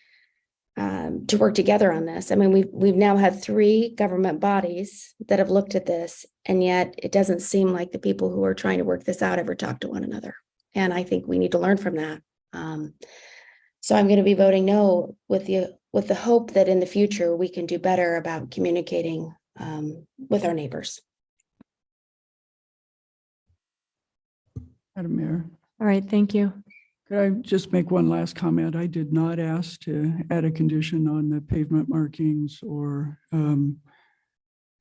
to work together on this. I mean, we've now had 3 government bodies that have looked at this, and yet it doesn't seem like the people who are trying to work this out ever talk to one another. And I think we need to learn from that. So I'm going to be voting no with the hope that in the future we can do better about communicating with our neighbors. Madam Mayor, All right, thank you. could I just make one last comment? I did not ask to add a condition on the pavement markings or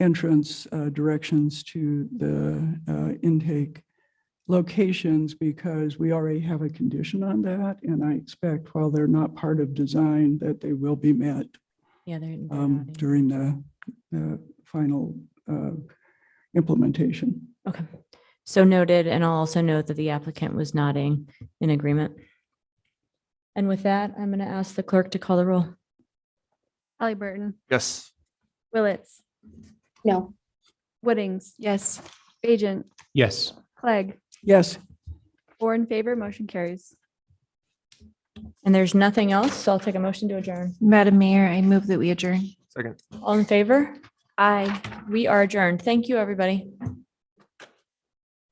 entrance directions to the intake locations because we already have a condition on that. And I expect while they're not part of design that they will be met Yeah, they're during the final implementation. Okay. So noted, and I'll also note that the applicant was nodding in agreement. And with that, I'm going to ask the clerk to call the roll. Halliburton, Yes. Willetts, No. Woodings. Yes. Bajent, Yes. Clegg, Yes. 4 in favor, motion carries. And there's nothing else, so I'll take a motion to adjourn. Madam Mayor, I move that we adjourn. Second. All in favor? Aye. We are adjourned. Thank you, everybody.